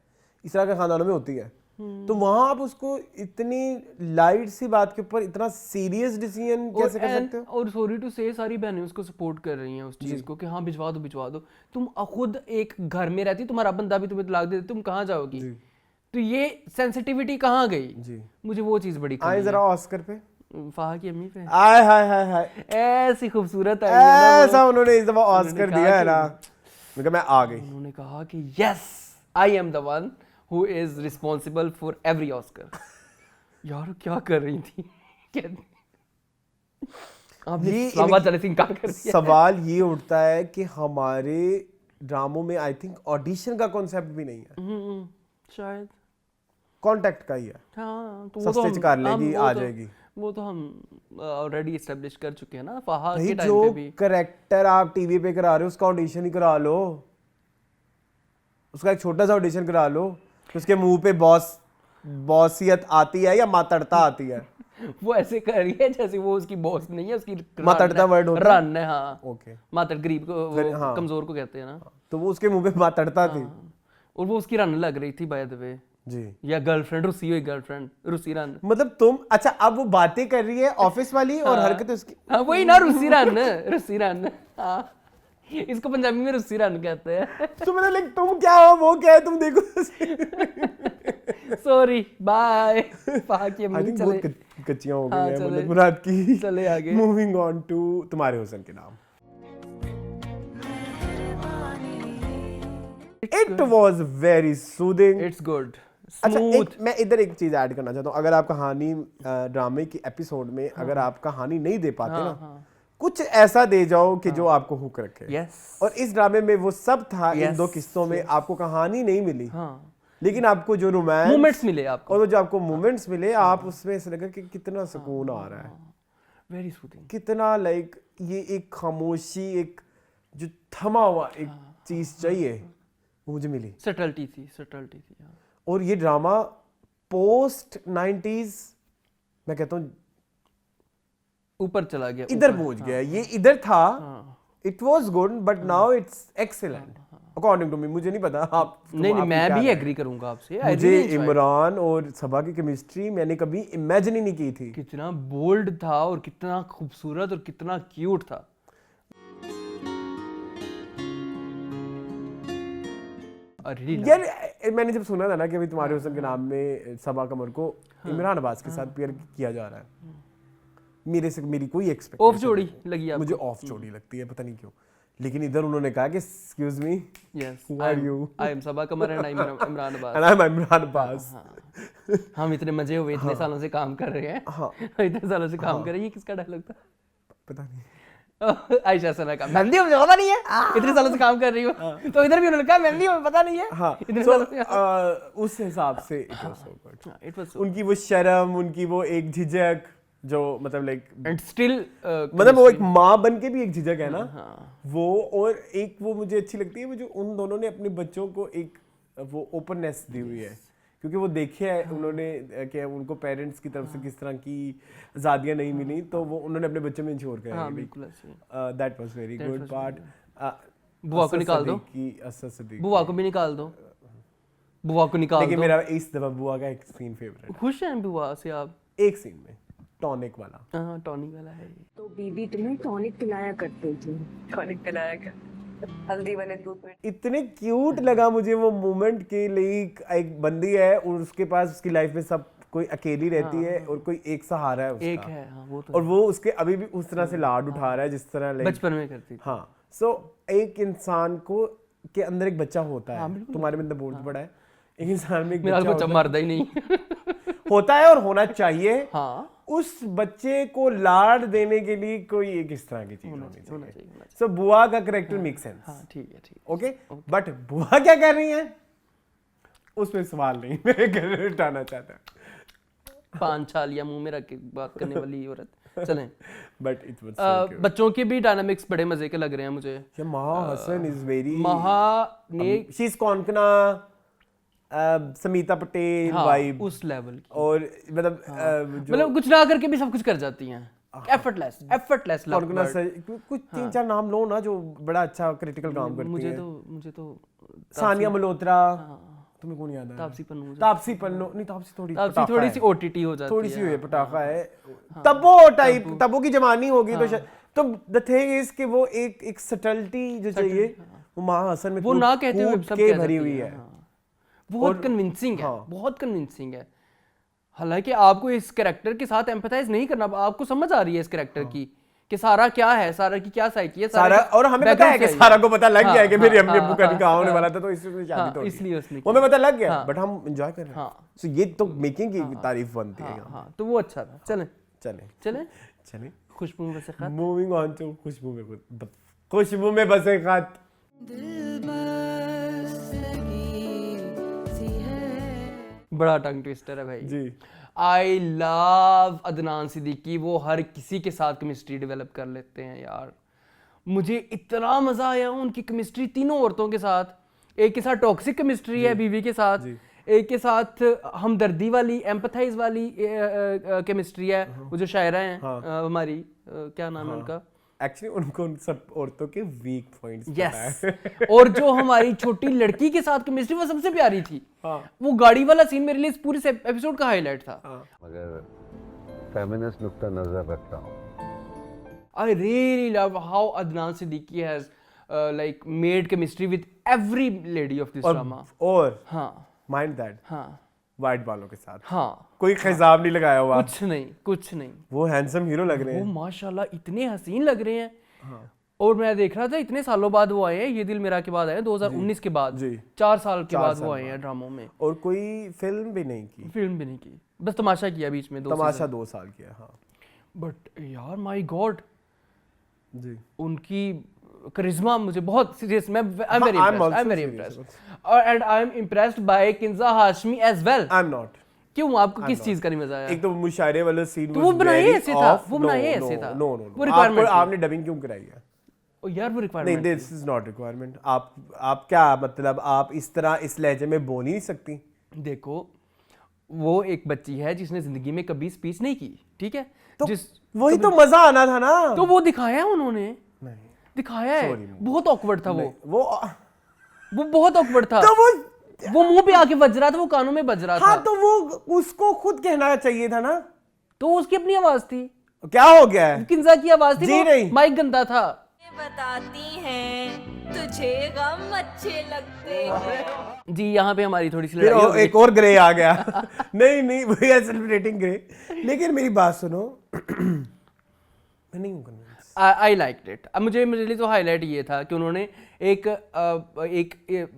इस तरह के खानदानों में होती है, तो वहां आप उसको इतनी लाइट सी बात के ऊपर इतना सीरियस डिसीजन कैसे कर सकते हो? और सॉरी टू से सारी बहनें उसको सपोर्ट कर रही हैं उस चीज को कि हाँ भिजवा दो। तुम खुद एक घर में रहती, तुम्हारा बंदा भी तुम्हें तलाक दे दे, तुम कहाँ जाओगी? तो ये सेंसिटिविटी कहाँ गई जी? मुझे वो चीज बड़ी आए जरा ऑस्कर पे, फाहा की अम्मी पे, आय हाय हाय हाय, ऐसी खूबसूरत ऐसा उन्होंने इस दफा ऑस्कर दिया है ना, मैं आ गई। उन्होंने कहा कि yes I am the one who is responsible for every Oscar. यार क्या कर रही थी? सवाल ये उठता है कि हमारे ड्रामों में आई थिंक ऑडिशन का कॉन्सेप्ट भी नहीं है, शायद कांटेक्ट का ही है। हाँ, तो सस्ते कर लेगी, आ जाएगी। वो तो हम ऑलरेडी एस्टेब्लिश कर चुके हैं ना फाहा के टाइम पे भी। करेक्टर आप टीवी पे करा रहे हो, उसका ऑडिशन ही करा लो, उसका एक छोटा सा ऑडिशन करा लो, उसके मुंह पे बॉसियत आती है या मातड़ता आती है। वो ऐसे कर रही है जैसे वो उसकी बॉस नहीं है, उसकी मातड़ता वर्ड होता है, रन है। हाँ ओके, मातड़ गरीब को, हाँ, कमजोर को कहते हैं ना, तो वो उसके मुंह पे मातड़ता थी, और वो उसकी रन लग रही थी बाय द वे जी, या गर्लफ्रेंड, रुसी हुई गर्लफ्रेंड, रुसी रन। मतलब तुम, अच्छा अब वो बातें कर रही है ऑफिस वाली और हरकतें उसकी, हाँ वही ना, रुसी रन, रुसी रन, हाँ इसको पंजाबी में रुसी रन कहते हैं। तो मतलब लाइक तुम क्या हो वो क्या है, तुम देखो। Sorry bye. बाकी हम चले, बहुत कच्चियां हो गई हैं मतलब मुराद की। चले आगे, मूविंग ऑन टू तुम्हारे हुस्न के नाम। It was very soothing. It's good. अच्छा मैं इधर एक चीज ऐड करना चाहता हूँ, अगर आप कहानी ड्रामे की एपिसोड में अगर आप कहानी नहीं दे पाते ना, कुछ ऐसा दे जाओ कि जो आपको हुक रखे। और इस ड्रामे में वो सब था। इन 2 किस्तों में आपको कहानी नहीं मिली, लेकिन आपको जो रोमांस मोमेंट्स मिले आपको, और जो आपको मोमेंट्स मिले, आप उसमें ऐसा लगा कि कितना सुकून आ रहा है, वेरी सूदिंग, कितना लाइक ये एक खामोशी, एक जो थमा हुआ एक चीज चाहिए, मुझे मिली। सटल्टी थी। और ये ड्रामा पोस्ट 90s मैं कहता हूँ ऊपर चला गया, इधर पहुंच गया। ये इधर था, it was good but now it's excellent according to me. मुझे नहीं पता आप, नहीं मैं भी एग्री करूंगा आपसे। मुझे इमरान और सबा की केमिस्ट्री मैंने कभी इमेजिन ही नहीं की थी। कितना बोल्ड था और कितना खूबसूरत और कितना क्यूट था। यार मैंने जब सुना था ना कि अभी तुम्हारे हुस्न के नाम में सबा कमर को इमरान अब्बास के साथ पेयर किया जा रहा है, मेरे से मेरी कोई एक्सपेक्टेशन ऑफ जोड़ी लगी आपको? मुझे ऑफ जोड़ी लगती है, पता नहीं क्यों। लेकिन इधर उन्होंने कहा कि excuse me, yes who are you? I am Saba Qamar and I am Imran Abbas. and I'm Imran Abbas. हम इतने मजे हुए, इतने सालों से काम कर रहे हैं। हाँ। इतने सालों से काम कर रहे हैं। ये किसका डायलॉग था? पता नहीं। आयशा सना का। मेहंदी मुझे पता नहीं है, इतने सालों से काम कर रही हूँ। तो इधर भी उन्होंने कहा मेहंदी मुझे पता नहीं है। हाँ, इतने so, सालों से उस हिसाब से it was so good। It was उनकी वो शर्म, उनकी वो एक झिझक जो मतलब लाइक एंड स्टिल मतलब वो एक माँ बन के भी एक झिझक है ना, हाँ। वो और एक वो मुझे अच्छी लगती है वो जो उन दोनों ने अपने बच्चों को एक वो ओपननेस दी हुई है, क्योंकि वो देखे है उन्होंने कि उनको पेरेंट्स की तरफ से किस तरह की आज़ादियाँ नहीं मिली, तो वो उन्होंने अपने बच्चों में इंश्योर हाँ करा। बिल्कुल ऐसे। That was very good part. बुआ को निकाल दो, बुआ को भी निकाल दो, बुआ को निकाल लेकिन दो। मेरा इस दफा बुआ का एक सीन फेवरेट, खुश हैं बुआ से आप? एक सीन में टॉनिक वाला। हाँ टॉनिक वाला है ये। तो बीबी तुम्हें टॉनिक पिलाया करती थी। टॉनिक पिलाया क्या? हल्दी वाले दूध में। इतने क्यूट लगा मुझे वो मोमेंट के लिए। एक बंदी है और उसके पास उसकी लाइफ में सब कोई अकेली रहती है और कोई एक सहारा है उसका। एक है, हाँ वो तो और वो उसके अभी भी उस तरह से लाड उठा रहा है जिस तरह like- बचपन में करती थी। हाँ, सो एक इंसान को के अंदर एक बच्चा होता है, तुम्हारे में अंदर बोझ पड़ा है, एक इंसान में एक मेरा बच्चा बच्चा मरदा ही नहीं। होता है और होना चाहिए। हाँ उस बच्चे को लाड देने के लिए कोई एक इस तरह की चीज होनी होना चाहिए। चाहिए। सो बुआ का करेक्टर मेक सेंस। हाँ ठीक है ठीक ओके, बट बुआ क्या कर रही है उसमें सवाल नहीं मैं घर उठाना चाहता। है। पान छालिया मुंह में रख के बात करने वाली औरत। चलें, बट इट वाज बच्चों के भी डायनामिक्स बड़े मजे के लग रहे हैं मुझे। महा हसन इज वेरी महा ने शी इज कॉन्कना समीता पटेल हाँ, वाइब उस लेवल की, और मतलब जो मतलब कुछ ना करके भी सब कुछ कर जाती हैं। एफर्टलेस कॉन्कना से कुछ 3-4 नाम लो ना जो बड़ा अच्छा क्रिटिकल काम करती मुझे है। तो सानिया मल्होत्रा, तुम्हें कौन याद है? तापसी पन्नू मुझे। तापसी पन्नू नहीं, तापसी थोड़ी तापसी पटाखा थोड़ी है। सी ओटीटी हो जाती है। थोड़ी सी हुई है, पटाखा है। तब्बो टाइप, तब्बो की जवानी होगी तो शायद। तो द थिंग इज कि वो एक सटलिटी जो चाहिए वो महा हसन में वो ना कहते हुए कूट सब के कह भरी जाती हुई है। है। हाँ। बहुत कन्विंसिंग है, हाँ। बहुत कन्विंसिंग है। हालांकि आपको इस कैरेक्टर के साथ एम्पैथाइज नहीं करना, आपको समझ आ रही है इस कैरेक्टर की कि सारा क्या है, सारा की क्या साइकी है, सारा की और हमें पता है कि background सारा को पता लग हाँ, गया है कि मेरी हाँ, अम्मी अब्बू का हाँ, निकाह होने हाँ, वाला था तो इसलिए उसने शादी हाँ, तोड़ दी। इसलिए उसने वो हमें पता लग गया, हाँ। बट हम एंजॉय कर रहे हैं। हाँ। सो ये तो मेकिंग की तारीफ बनती है। हाँ, हाँ, तो वो अच्छा था। चलें चले चलें चले खुशबू में बसे खत। मूविंग ऑन टू खुशबू में बसे खत। बड़ा टंग ट्विस्टर है भाई जी। I love Adnan Siddiqui. वो हर किसी के साथ केमिस्ट्री डेवलप कर लेते हैं यार। मुझे इतना मजा आया उनकी केमिस्ट्री तीनों औरतों के साथ। एक के साथ टॉक्सिक केमिस्ट्री है बीवी के साथ, एक के साथ हमदर्दी वाली एम्पथाइज वाली केमिस्ट्री है। वो जो शायरा हैं हमारी क्या नाम है उनका? एक्चुअली उनको उन सब औरतों के वीक पॉइंट्स यस। और जो हमारी छोटी लड़की के साथ केमिस्ट्री वो सबसे प्यारी थी। हाँ। वो गाड़ी वाला सीन मेरे लिए इस पूरे एपिसोड का हाईलाइट था। मगर फेमिनिस्ट नुक्ता नजर रखता हूँ। I really love how Adnan Siddiqui has like made chemistry with every lady of this drama. और हाँ माइंड दैट हाँ वाइट बालों के साथ हाँ, कोई खिजाब नहीं लगाया हुआ। कुछ नहीं। वो हैंडसम हीरो लग रहे वो हैं। माशाल्लाह इतने हसीन लग रहे हैं। और मैं देख रहा था इतने सालों बाद वो आए हैं, ये दिल मेरा के बाद आए हैं 2019 के बाद। जी। 4 साल के बाद वो आए हैं ड्रामों में। और कोई फिल्म भी नहीं की, फिल्म भी नहीं की, बस तमाशा किया बीच में 2 तमाशा 2 साल किया। हाँ बट यार माय गॉड, जी। उनकी करिश्मा मुझे बहुत सीरियस, मैं I am very I'm impressed, also I am very serious impressed. और and I am impressed by Kinza Hashmi as well. I am not. क्यों, आपको किस चीज का नहीं मजा आया? एक तो मुशायरे वाला सीन तो वो बनाए ऐसे था, वो बनाए ऐसे था। नो वो requirement थी। आपने डबिंग क्यों कराई है? ओ यार वो नहीं, requirement this is not requirement. आप क्या मतलब आप इस तरह इस लहजे में बोल ही नहीं सकती। देखो, वो एक बच्ची है जिसने जिंदगी में कभी स्पीच नहीं की, ठीक है? तो वही तो मजा आना था ना। तो वो दिखाया है उन्होंने, नहीं, दिखाया है। बहुत ऑकवर्ड था वो बहुत ऑकवर्ड था। तो वो मुंह पे आके बज रहा था, वो कानों में बज रहा हाँ, था। तो वो उसको खुद कहना चाहिए था ना। तो उसकी अपनी आवाज थी, क्या हो गया है? किंजा की आवाज थी। जी नहीं। माइक गंदा था। बताती हैं तुझे गम अच्छे लगते हैं। जी यहाँ पे हमारी थोड़ी सी फिर लड़ाई हो गई। एक और ग्रे आ गया नहीं वी आर सेलिब्रेटिंग ग्रे। लेकिन मेरी बात सुनो मैं नहीं हूँ convinced। I like it. अब मुझे मेरे लिए तो हाईलाइट ये था कि उन्होंने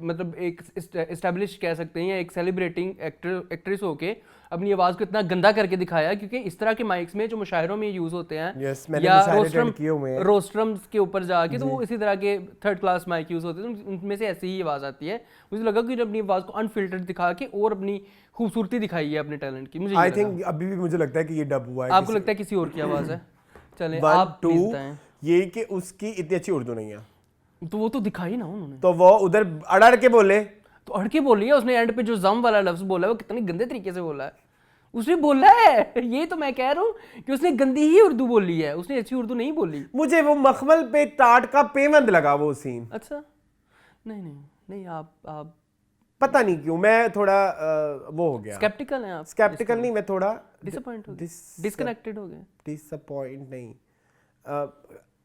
मतलब एक एस्टेब्लिश कह सकते हैं या एक सेलिब्रेटिंग एक्ट्रेस होके अपनी आवाज़ को इतना गंदा करके दिखाया, क्योंकि इस तरह के माइक्स में जो मुशायरों में यूज़ होते हैं Yes, मैंने या मुशायरे attend किए हुए हैं। रोस्ट्रम्स के ऊपर जाके, तो वो इसी तरह के थर्ड क्लास माइक यूज़ होते हैं, तो उनमें से ऐसी ही आवाज़ आती है। मुझे लगा कि अपनी आवाज़ को अनफिल्टर्ड दिखा के और अपनी खूबसूरती दिखाई है अपने टैलेंट की। मुझे आई ये लगा। थिंक अभी भी मुझे लगता है कि ये डब हुआ है। आपको लगता है किसी और की आवाज़ है? चले वन आप टू प्लीज बताएं। ये कि उसकी इतनी अच्छी उर्दू नहीं है, तो वो तो दिखाई ना उन्होंने, तो वो उधर अड़ड़ के बोले। तो अड़के बोली है उसने। एंड पे जो जम वाला लफ्ज बोला है वो कितने गंदे तरीके से बोला है उसने बोला है। ये तो मैं कह रहा हूँ कि उसने गंदी ही उर्दू बोली है, उसने अच्छी उर्दू नहीं बोली। मुझे वो मखमल पे टाट का पेवंद लगा वो सीन। अच्छा नहीं आप पता नहीं क्यों मैं थोड़ा वो हो गया, स्केप्टिकल हैं आप? स्केप्टिकल नहीं, मैं थोड़ा डिसअपॉइंट हो गए, डिस्कनेक्टेड हो गए? डिसअपॉइंट नहीं,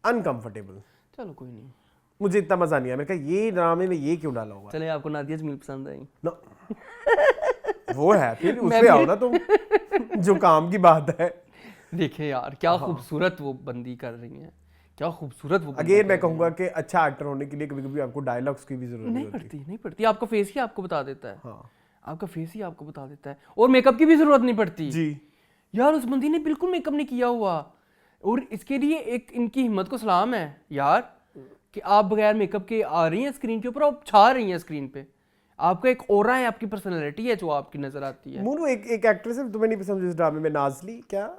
अनकंफर्टेबल। चलो कोई नहीं, मुझे इतना मजा नहीं आया। मैंने कहा ये ड्रामे में ये क्यों डाला हुआ है? चले आपको नादिया जमील पसंद आई? No. वो है फिर उस पे आओ ना तुम जो काम की बात है। देखिए यार क्या खूबसूरत वो बंदी कर रही है, क्या खूबसूरत वो अगेन मैं कहूंगा कि अच्छा एक्टर होने के लिए कभी कभी आपको डायलॉग्स की भी जरूरत नहीं पड़ती। आपका फेस ही आपको बता देता है। हाँ। आपका फेस ही आपको बता देता है, और मेकअप की भी जरूरत नहीं पड़ती जी यार। उस बंदी ने बिल्कुल मेकअप नहीं किया हुआ, और इसके लिए एक इनकी हिम्मत को सलाम है यार कि आप बगैर मेकअप के आ रही हैं स्क्रीन के ऊपर, आप छा रही हैं स्क्रीन पे। आपका एक ऑरा है, आपकी पर्सनैलिटी है जो आपकी नजर आती है। मोनू एक एक्ट्रेस है तुम्हें नहीं पसंद इस ड्रामे में, नाजली क्या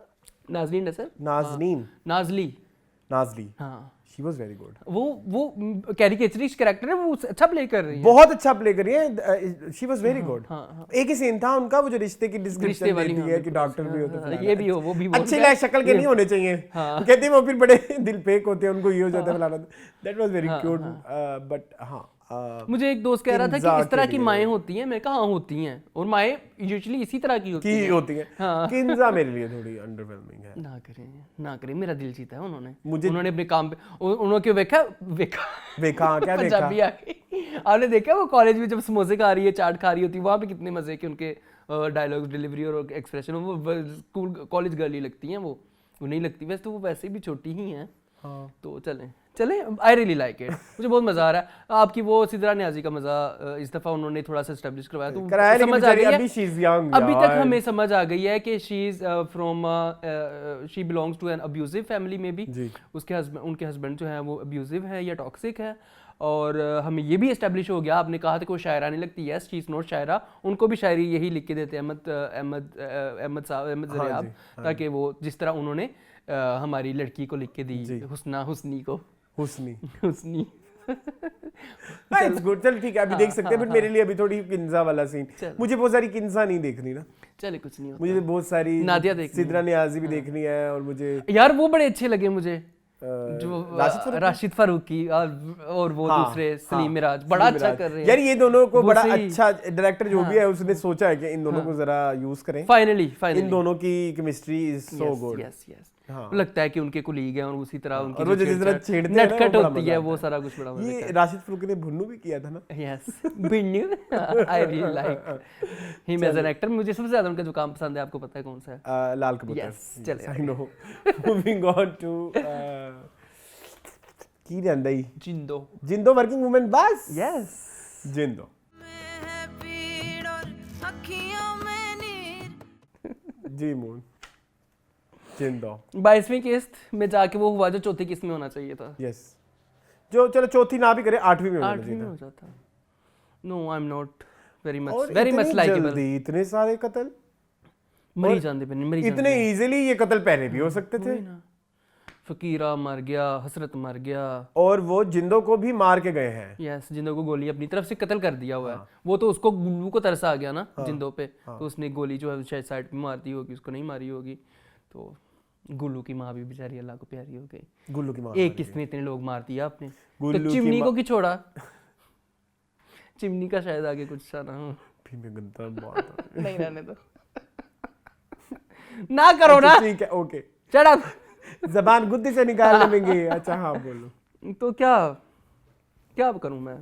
नाजनीन है सर? नाजनीन नाजली हाँ शी वाज वेरी गुड। वो कैरिकेचरिश कैरेक्टर है, वो अच्छा प्ले कर रही है, बहुत अच्छा प्ले कर रही है। She was very good. हाँ। एक ही सीन था उनका वो जो रिश्ते की डिस्क्रिप्शन वाली, देती है कि डॉक्टर भी होते हैं, ये भी हो वो भी हो। अच्छे लायक शक्ल के नहीं होने चाहिए। कहते हैं वो फिर बड़े दिल फेक होते हैं, उनको ये हो जाता है फलाना। That was very cute. But हाँ मुझे एक दोस्त कह रहा था कि इस तरह की माएँ होती हैं। मैं कहा हाँ होती हैं, और माएँ यूजुअली इसी तरह की होती हैं। किंजा मेरे लिए थोड़ी अंडरवेलमिंग है। ना करें मेरा दिल जीता है उन्होंने। मुझे उन्होंने अपने काम पे उन्होंने क्यों देखा क्या देखा पंजाबी आ गई। आपने देखा वो कॉलेज में जब समोसे खा रही है, चाट खा रही होती है, वहाँ पे कितने मजे के उनके डायलॉग डिलीवरी और एक्सप्रेशन। वो स्कूल कॉलेज गर्ल ही लगती हैं, वो नहीं लगती। वैसे तो वो वैसे भी छोटी ही हैं। तो चले आई रियली लाइक इट। मुझे बहुत मजा आ रहा है। आपकी वो सिद्रा न्याजी का मजा इस दफा उन्होंने थोड़ा सा एस्टेब्लिश करवाया, तो समझ आ गई है। अभी तक हमें समझ आ गई है कि she is from she belongs to an abusive family में भी। उनके हस्बैंड जो है वो अब्यूजिव है या टॉक्सिक है, और हमें ये भी एस्टेब्लिश हो गया। आपने कहा था कि वो शायरा नहीं लगती, यस शी इज नॉट शायरा। उनको भी शायरी यही लिख के देते अहमद ज़रियाब, ताकि वो जिस तरह उन्होंने हमारी लड़की को लिख के दी, हुस्नी इट्स गुड। चल ठीक है, अभी देख सकते हैं। बट मेरे लिए अभी थोड़ी किंजा वाला सीन, मुझे बहुत सारी किंजा नहीं देखनी ना। चले कुछ नहीं होता। मुझे बहुत सारी नादिया देखनी, सिद्रा नियाज़ी भी देखनी है। और मुझे यार वो बड़े अच्छे लगे मुझे, जो राशिद फारूकी और वो दूसरे सलीम मिराज बड़ा अच्छा कर रहे हैं यार। ये दोनों को बड़ा अच्छा डायरेक्टर जो भी है उसने सोचा है कि इन दोनों को जरा यूज करें। फाइनली इन दोनों की केमिस्ट्री इज सो गुड। लगता है कि उनके कुलीग हैं, और उसी तरह उनकी जो जिस तरह छेड़ते हैं नटखट होती है वो सारा कुछ बड़ा। ये राशिद फारूकी ने भुन्नू भी किया था ना। Yes Bhunnu I really like him as an actor. मुझे सबसे ज्यादा उनका जो काम पसंद है, आपको पता है कौन सा है? लाल कबूतर। यस चले I know. Moving on to की रंदई जिंदो वर्किंग वुमेन बस। यस जिंदो जी मून जिंदो 22वीं किस्त में जाके वो हुआ जो चौथी किस्त में होना चाहिए था। यस जो चलो चौथी ना भी करे 8वीं में हो जाता। No I am not very much likeable. इतने सारे कत्ल मरी जाते पे नहीं, इतने इजीली ये कत्ल पहले भी हो सकते थे। फकीरा मर गया, हसरत मर गया, और वो जिंदो को भी मार के गए हैं। यस जिंदो को गोली अपनी तरफ से कत्ल कर दिया हुआ है। वो तो उसको गुल्लू को तरस आ गया ना जिंदो पे, तो उसने गोली जो है शायद साइड पे मार दी होगी, उसको नहीं मारी होगी। तो गुल्लू की माँ भी बेचारी अल्लाह को प्यारी हो गई। गुल्लू की माँ एक किसने इतने लोग मार दिया आपने, तो चिमनी को की छोड़ा। चिमनी का शायद आगे कुछ सा ना हो। नहीं रहने दो ना करो ना। ठीक है ओके शट अप। जबान गुद्दी से निकाल लेंगे। अच्छा हाँ बोलो। तो क्या क्या करूं मैं?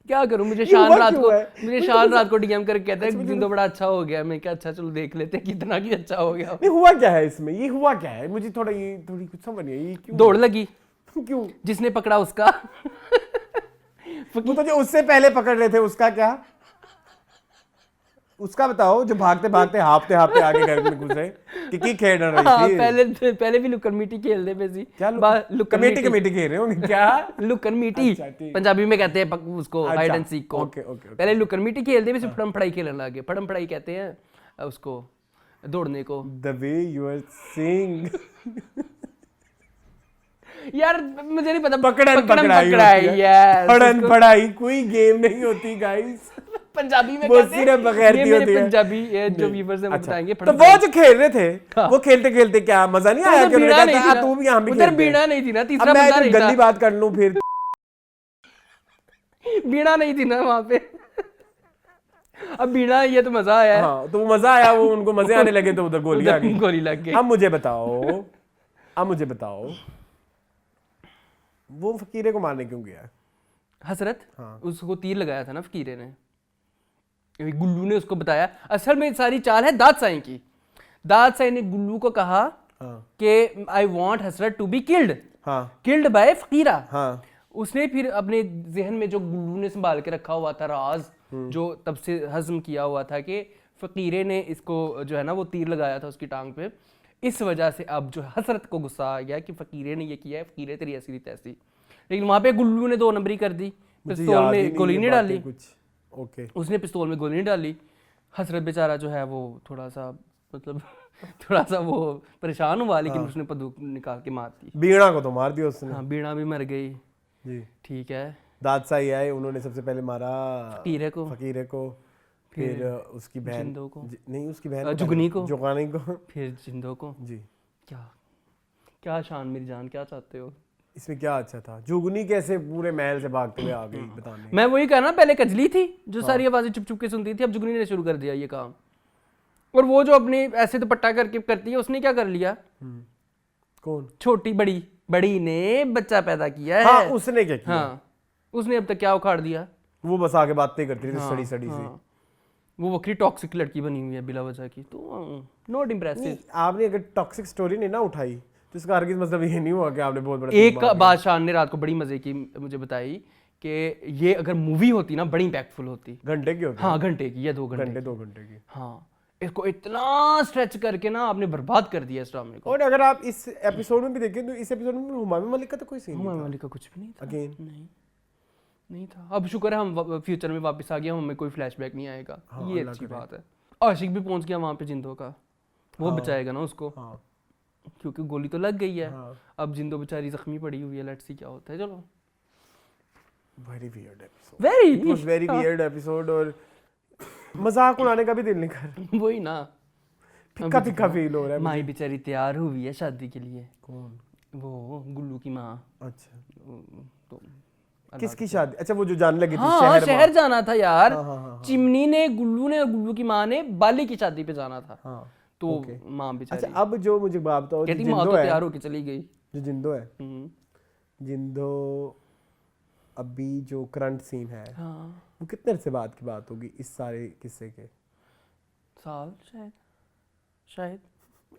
क्या करूं? मुझे ये हुआ शान रात क्यों को है? मुझे शान रात को डीएम करके कहता है जिंदो बड़ा अच्छा हो गया। मैं क्या अच्छा, चलो देख लेते हैं कितना की अच्छा हो गया। नहीं हुआ क्या है इसमें, ये हुआ क्या है? मुझे थोड़ा ये थोड़ी कुछ समझ नहीं आई, ये क्यों दौड़ लगी, क्यों? जिसने पकड़ा उसका। वो तो जो उससे पहले पकड़ रहे थे उसका क्या? उसका बताओ, जो भागते भागते हाफते हाफते आगे घर में घुसे कि खेल रही हाँ, थी। पहले भी लुकन मीटी खेलते पे सी। क्या लुकन कमेटी खेल रहे होंगे क्या? लुकन मीटी अच्छा, ठीक। पंजाबी में कहते हैं उसको, अच्छा, हाइड एंड सीक को। Okay, okay. पहले लुकन मीटी खेलते पे, फड़म फड़ाई खेलने लगे। फड़म फड़ाई कहते हैं उसको, दौड़ने को। The way you are saying यार मुझे नहीं पता। पकड़न पकड़ाई यस। पकड़न पकड़ाई कोई गेम नहीं होती गाइस। पंजाबी में वो कहते हैं, सिर्फ बगैरती ये मेरे होती है। पंजाबी जो व्यूअर्स हैं वो अच्छा, बताएंगे। तो वो जो खेल रहे थे वो खेलते खेलते क्या मजा नहीं आया? उधर बीड़ा नहीं थी ना, तू भी यहाँ भी उधर खेलते। बीड़ा नहीं थी ना, अब तीसरा मैं बंदा जो नहीं गंदी था। बात कर लूं फिर। बीड़ा नहीं थी ना वहां पे। अब बीड़ा ये तो मजा आया है। हाँ, तो वो मजा आया, वो उनको मजे आने लगे तो उधर गोली आ गई। गोली लग गई। अब मुझे बताओ वो फकीरे को मारने क्यों गया? हसरत, हाँ। उसको तीर लगाया था ना फकीरे ने, गुल्लू ने उसको बताया। असल में सारी चाल है दाद साईं की। दाद साईं ने गुल्लू को कहा हाँ। कि I want Hasrat to be killed, हाँ किल्ड बाय फकीरा। हाँ उसने फिर अपने जहन में जो गुल्लू ने संभाल के रखा हुआ था राज, जो तब से हजम किया हुआ था कि फकीरे ने इसको जो है ना वो तीर लगाया था उसकी टांग पे, इस वजह से अब जो हसरत को गुस्सा आ गया कि फकीरे ने ये किया है, फकीरे तेरी ऐसी तैसी। लेकिन वहां पे गुल्लू ने 2 नंबरी कर दी, पिस्तौल में गोली नहीं डाली। कुछ ओके। उसने पिस्तौल में गोली नहीं डाली। हसरत बेचारा जो है वो थोड़ा सा मतलब थोड़ा सा वो परेशान हुआ, लेकिन उसने बंदूक निकाल के मार दी। बीणा को तो मार दिया उसने। हाँ, बीणा भी मर गई। जी ठीक है। दादशाही आए, उन्होंने सबसे पहले मारा फकीरे को, फिर उसकी बहन जिंदो को, नहीं उसकी बहन जुगनी को, फिर जिंदो को। जी क्या क्या शान मेरी जान, क्या चाहते हो? इसमें क्या अच्छा था? जुगनी कैसे पूरे महल से भागते हुए आ गई बताने? मैं वही कह रहा, पहले कजली थी जो सारी आवाजें चुप चुप के सुनती थी, अब जुगनी ने शुरू कर दिया ये काम। और वो जो अपने ऐसे दुपट्टा करके करती है, उसने क्या कर लिया? कौन? छोटी बड़ी ने बच्चा पैदा किया है। हाँ, उसने क्या किया? हाँ, उसने अब तक क्या उखाड़ दिया? वो बस आगे बातें करती थी सड़ी सड़ी सी। हाँ, वो वक्री टॉक्सिक लड़की बनी हुई है बिला वजह की, तो नॉट इम्प्रेसिव। आपने अगर टॉक्सिक स्टोरी नहीं ना उठाई तो इसका हरगिज़ मतलब ये नहीं हुआ कि आपने बहुत बड़ा एक बात शान ने रात को बड़ी मजे की मुझे बताई कि ये अगर मूवी होती ना बड़ी इम्पैक्टफुल होती। घंटे की होती? हाँ, घंटे की या 2 घंटे। 2 घंटे की। हाँ, इसको इतना स्ट्रेच करके ना आपने बर्बाद कर दिया इस ड्रामे को। और अगर आप इस एपिसोड में भी देखें तो इस एपिसोड में हुमायूं मलिक का तो कोई सीन नहीं हुमायूं मलिक का कुछ भी नहीं था। अगेन नहीं था। अब शुक्र है हम फ्यूचर में वापस आ गए, हमें कोई फ्लैशबैक नहीं आएगा। हाँ, ये अच्छी बात है। आशिक भी पहुंच गया वहां पे जिंदो का, वो बचाएगा ना उसको। हाँ क्योंकि गोली तो लग गई है। हाँ। अब जिंदो बेचारी जख्मी पड़ी हुई है, लेट्स सी क्या होता है। चलो, very weird episode, very it was very weird episode. और मजाक उड़ाने का भी दिल नहीं कर रहा, वही ना, फिक्का फिक्का फील हो रहा है। माई बेचारी तैयार हुई है शादी के लिए। कौन? वो गुल्लू की माँ। अच्छा, तो किसकी शादी? अच्छा, वो जो जाने लगी थी हाँ, शहर जाना था यार। हाँ। चिमनी ने, गुल्लू ने और गुल्लू की माँ ने बाली की शादी पे जाना था। हाँ, तो माँ बेचारी, अच्छा अब जो मुझे बात बताओ, कहती माँ तो तैयार होके चली गई। जो जिंदो है, हम्म, जिंदो अभी जो करंट सीन है, हाँ, वो कितने अरसे बाद की बात होगी इस सारे किस्से के? साल शायद।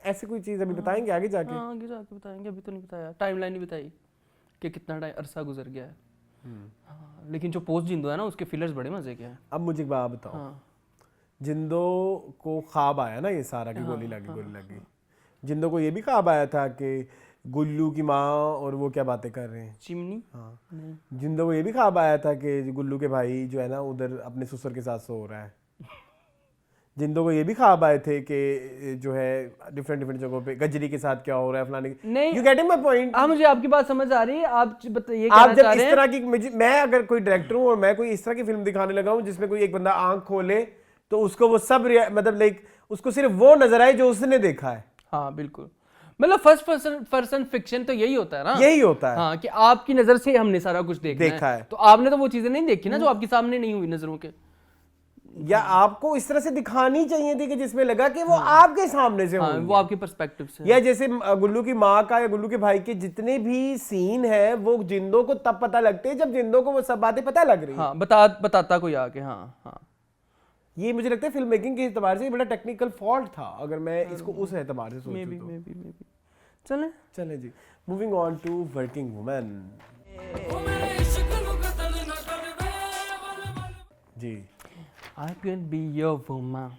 ऐसी कोई चीज अभी बताएंगे आगे जाके? हाँ, आगे जाके बताएंगे, अभी तो नहीं बताया, टाइमलाइन नहीं बताई कि कितना टाइम अरसा गुजर गया है। हाँ, लेकिन जो पोस्ट जिंदो है ना उसके फिलर्स बड़े मजे के हैं। अब मुझे एक बात बताओ, हाँ, जिंदो को ख्वाब आया ना ये सारा कि गोली लगी। जिंदो को ये भी ख्वाब आया था कि गुल्लू की माँ और वो क्या बातें कर रहे हैं? चिमनी। हाँ, नहीं, जिंदो को ये भी ख्वाब आया था कि गुल्लू के भाई जो है ना उधर अपने ससुर के साथ सो रहा है। जिंदो को ये भी ख्वाब आए थे कि जो है डिफरेंट जगहों पे गजरी के साथ क्या हो रहा है फलाने। नहीं, यू गेटिंग माय पॉइंट? हाँ, मुझे आपकी बात समझ आ रही है। आप ये आप कहना जब चाह इस रहे हैं, तरह की मैं अगर कोई डायरेक्टर हूँ और मैं कोई इस तरह की फिल्म दिखाने लगा हूँ जिसमें कोई एक बंदा आंख खोले तो उसको वो सब मतलब लाइक उसको सिर्फ वो नजर आए जो उसने देखा है। हाँ बिल्कुल, मतलब फर्स्ट पर्सन फिक्शन तो यही होता है ना, यही होता है। हाँ, कि आपकी नजर से हमने सारा कुछ देखा है। तो आपने तो वो चीजें नहीं देखी ना जो आपके सामने नहीं हुई नजरों के। या आपको इस तरह से दिखानी चाहिए थी कि जिसमें लगा कि वो आपके सामने से हाँ, होंगे। वो आपके पर्सपेक्टिव से। या जैसे गुल्लू की माँ का या गुल्लू के भाई के जितने भी सीन है वो जिंदों को तब पता लगते हैं जब जिंदों को वो सब बातें पता लग रही है। हाँ, बताता कोई आके। हाँ हाँ, ये मुझे लगता है फिल्म मेकिंग के एतबार से बड़ा टेक्निकल फॉल्ट था, अगर मैं इसको उस एतबार से सोचूं तो। मे बी चलें जी, moving on to working women. जी, I can be your woman,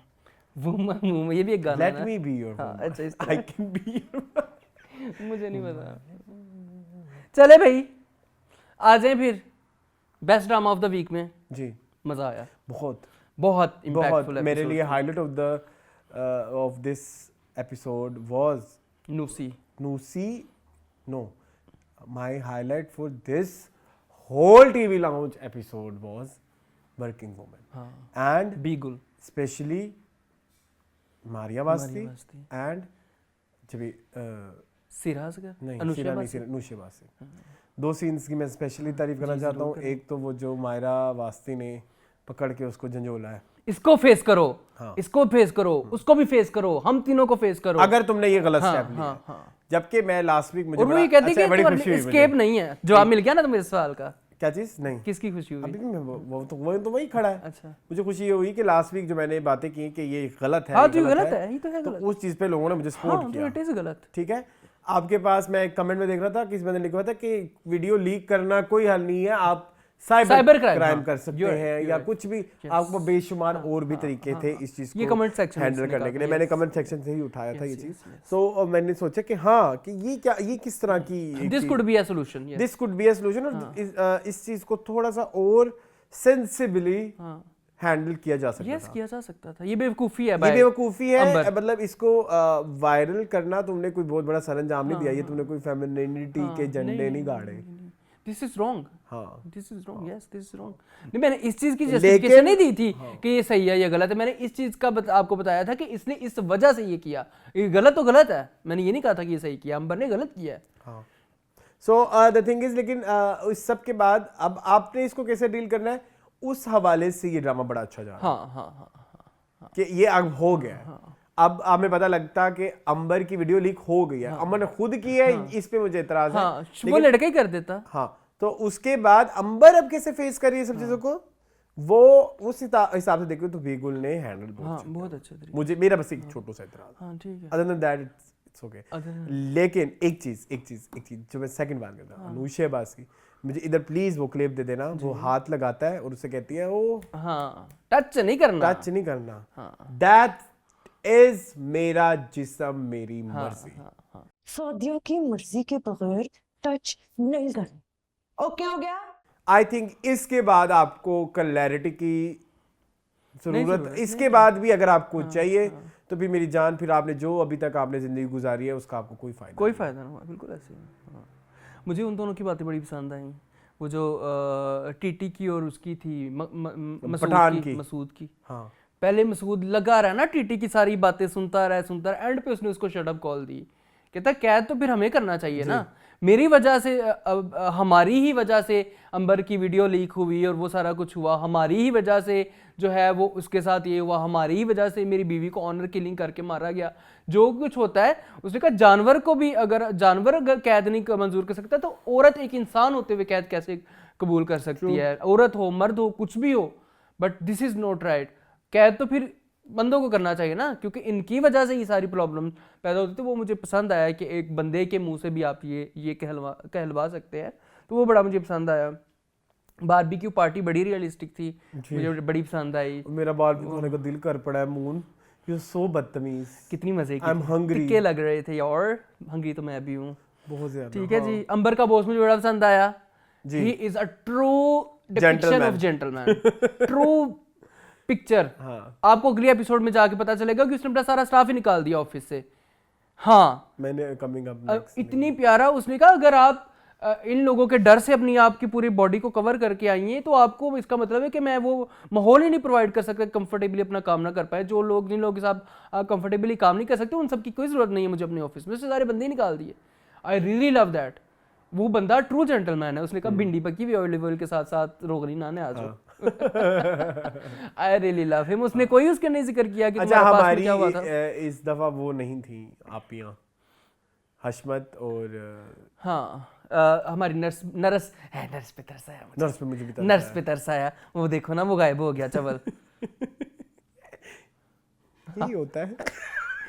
ये भी एक गाना लेट है मी बी योर हाँ, अच्छा, इस आई कैन बी योर। मुझे नहीं पता। चले भाई, आ जाए फिर best drama of the week में। जी, मजा आया, बहुत बहुत बहुत इम्पैक्टफुल। मेरे लिए highlight of this episode was Nusi. No, my highlight for this whole TV Lounge episode was Working Woman, and बीगुल, especially Maria Basti Basti. and जब सिराज का नहीं अनुष्का सिरा नहीं बासी। सिरा अनुष्का बासी। दो सीन्स की मैं स्पेशली तारीफ करना चाहता हूँ। एक तो वो जो मायरा वास्ती ने पकड़ के उसको झंझोला है, इसको फेस करो, हाँ। इसको फेस करो, उसको भी फेस करो, हम तीनों को फेस करो। अगर तुमने ये गलत हाँ, स्टेप लिया। हाँ, हाँ। जबकि मैं लास्ट वीक मुझे और वो ये कहते अच्छा, कि बड़ी खुशी तुम्हारे हुई एस्केप मुझे। नहीं है। जवाब मिल गया ना तुम्हें इस सवाल का? क्या चीज? नहीं, किसकी खुशी हुई? अभी भी मैं वो तो वही खड़ा है। अच्छा, मुझे खुशी ये हुई कि लास्ट वीक जो मैंने बातें की कि ये गलत है, हाँ, ये जो गलत है, ये तो है तो गलत। उस चीज पे लोगों ने मुझे हाँ, सपोर्ट तो किया। इट इज गलत। ठीक है, आपके पास मैं एक कमेंट में देख रहा था, किसी बंदे ने लिखा था कि वीडियो लीक करना कोई हल नहीं है, आप साइबर क्राइम हाँ, कर सकते हैं या कुछ भी। आपको बेशुमार और भी तरीके थे इस चीज ये को comment section में हैंडल से करने के लिए। निकाला, मैंने yes. कमेंट सेक्शन से ही उठाया था ये Yes, चीज। yes, yes. तो मैंने सोचा कि हाँ कि ये किस तरह की this could be a solution. This could be a solution, और इस चीज को थोड़ा सा और सेंसिबली हैंडल किया जा सकता यस, था। किया जा सकता था। ये बेवकूफी है ये भाई, बेवकूफी है, अंबर। मतलब इसको वायरल करना तुमने कोई बहुत बड़ा सरंजाम नहीं दिया, ये तुमने कोई फेमिनिटी के झंडे नहीं गाड़े। दिस इज रॉन्ग, हाँ, this is wrong, yes this is wrong. नहीं, मैंने इस चीज की जस्टिफिकेशन नहीं दी थी कि ये सही है या गलत है। मैंने इस चीज का आपको बताया था कि इसने इस वजह से ये किया। ये गलत तो गलत है, मैंने ये नहीं कहा था कि ये सही किया। अंबर ने गलत किया है। हाँ। सो द थिंग इज, लेकिन इस सब के बाद अब आपने इसको कैसे डील करना है, उस हवाले से ये ड्रामा बड़ा अच्छा जा रहा है। हाँ हाँ हाँ, कि ये अब हो गया है। अब हमें पता लगता कि अंबर की वीडियो लीक हो गई है, अंबर ने खुद की है, इस पे मुझे एतराज है। हाँ, वो लड़का ही कर देता। हाँ, तो उसके बाद अंबर अब कैसे फेस कर रही है सब चीजों को, वो उस हिसाब से देखो तो बीगुल ने हैंडल बहुत अच्छे तरीके। मुझे मेरा बस एक छोटा सा एतराज। हाँ, ठीक है। Other than that it's okay. लेकिन एक चीज जो मैं सेकंड बात करता हूं, अनुष्का बासी, मुझे इधर प्लीज वो क्लिप दे देना। वो हाथ लगाता है और उसे कहती है ओ हाँ, टच नहीं करना, टच नहीं करना, दैट इज मेरा जिस्म मेरी मर्जी। सौदियों की मर्जी के बगैर टच नहीं करना। ओके हो गया? आई थिंक इसके बाद आपको क्लैरिटी की जरूरत, इसके बाद भी अगर आपको चाहिए तो भी मेरी जान, फिर आपने जो अभी तक आपने जिंदगी गुजारी है उसका आपको कोई फायदा ना हुआ। बिल्कुल ऐसे ही। हाँ। मुझे उन दोनों की बातें बड़ी पसंद आई। वो जो टीटी की और उसकी थी पठान की, मसूद की। हाँ, पहले मसूद लगा रहा ना टीटी की सारी बातें सुनता रहा, एंड पे उसने उसको शट अप कॉल दी। कहता कैद तो फिर हमें करना चाहिए ना, मेरी वजह से हमारी ही वजह से अंबर की वीडियो लीक हुई और वो सारा कुछ हुआ, हमारी ही वजह से जो है वो उसके साथ ये हुआ, हमारी ही वजह से मेरी बीवी को ऑनर किलिंग करके मारा गया। जो कुछ होता है उसने कहा जानवर को भी अगर कैद नहीं मंजूर कर सकता तो औरत एक इंसान होते हुए कैद कैसे कबूल कर सकती है? औरत हो, मर्द हो, कुछ भी हो, but this is not right. कैद तो फिर बंदों को करना चाहिए ना, क्योंकि इनकी वजह से ये सारी प्रॉब्लम पैदा होती। तो वो मुझे पसंद आया कि एक बंदे के मुंह से भी आप ये कहलवा सकते हैं, तो वो बड़ा मुझे पसंद आया। बारबेक्यू पार्टी बड़ी रियलिस्टिक थी, मुझे बड़ी पसंद आई। मेरा बारबेक्यू खाने का दिल कर पड़ा है। मून यू सो बदतमीज, कितनी मजे की, आई एम हंग्री, टिक्के लग रहे थे यार, हंग्री तो मैं भी हूँ बहुत ज्यादा। ठीक है जी। अंबर का बॉस मुझे बड़ा पसंद आया। He is a true depiction of gentleman, true picture. आपको अगले एपिसोड में जाके पता चलेगा कि उसने अपना सारा स्टाफ ही निकाल दिया ऑफिस से। हाँ, मैंने कमिंग अप नेक्स्ट इतनी प्यारा उसने कहा अगर आप इन लोगों के डर से अपनी आपकी पूरी बॉडी को कवर करके आई हैं तो आपको इसका मतलब है कि मैं वो माहौल ही नहीं प्रोवाइड कर सकता कंफर्टेबली अपना काम ना कर पाए। जो लोग जिन लोगों के साथ कंफर्टेबली काम नहीं कर सकते उन सब की कोई जरूरत नहीं है मुझे अपने ऑफिस में, उससे सारे बंदे निकाल दिए। आई रियली लव दैट। वो बंदा ट्रू जेंटलमैन है। उसने कहा भिंडी पकी हुई ऑलिव ऑयल के साथ साथ रोगनी नान है आज आई रियली लव हिम। उसने कोई उसके नहीं जिक्र किया कि अच्छा, तुम्हारे पास में हमारी क्या हुआ था। इस दफा वो नहीं थी आपियां, हशमत और हाँ हमारी नर्स नर्स है, नर्स पे तरस आया मुझे। नर्स पे मुझे भी तरस नर्स आया। पे तरस आया, वो देखो ना वो गायब हो गया चवल। यही होता है।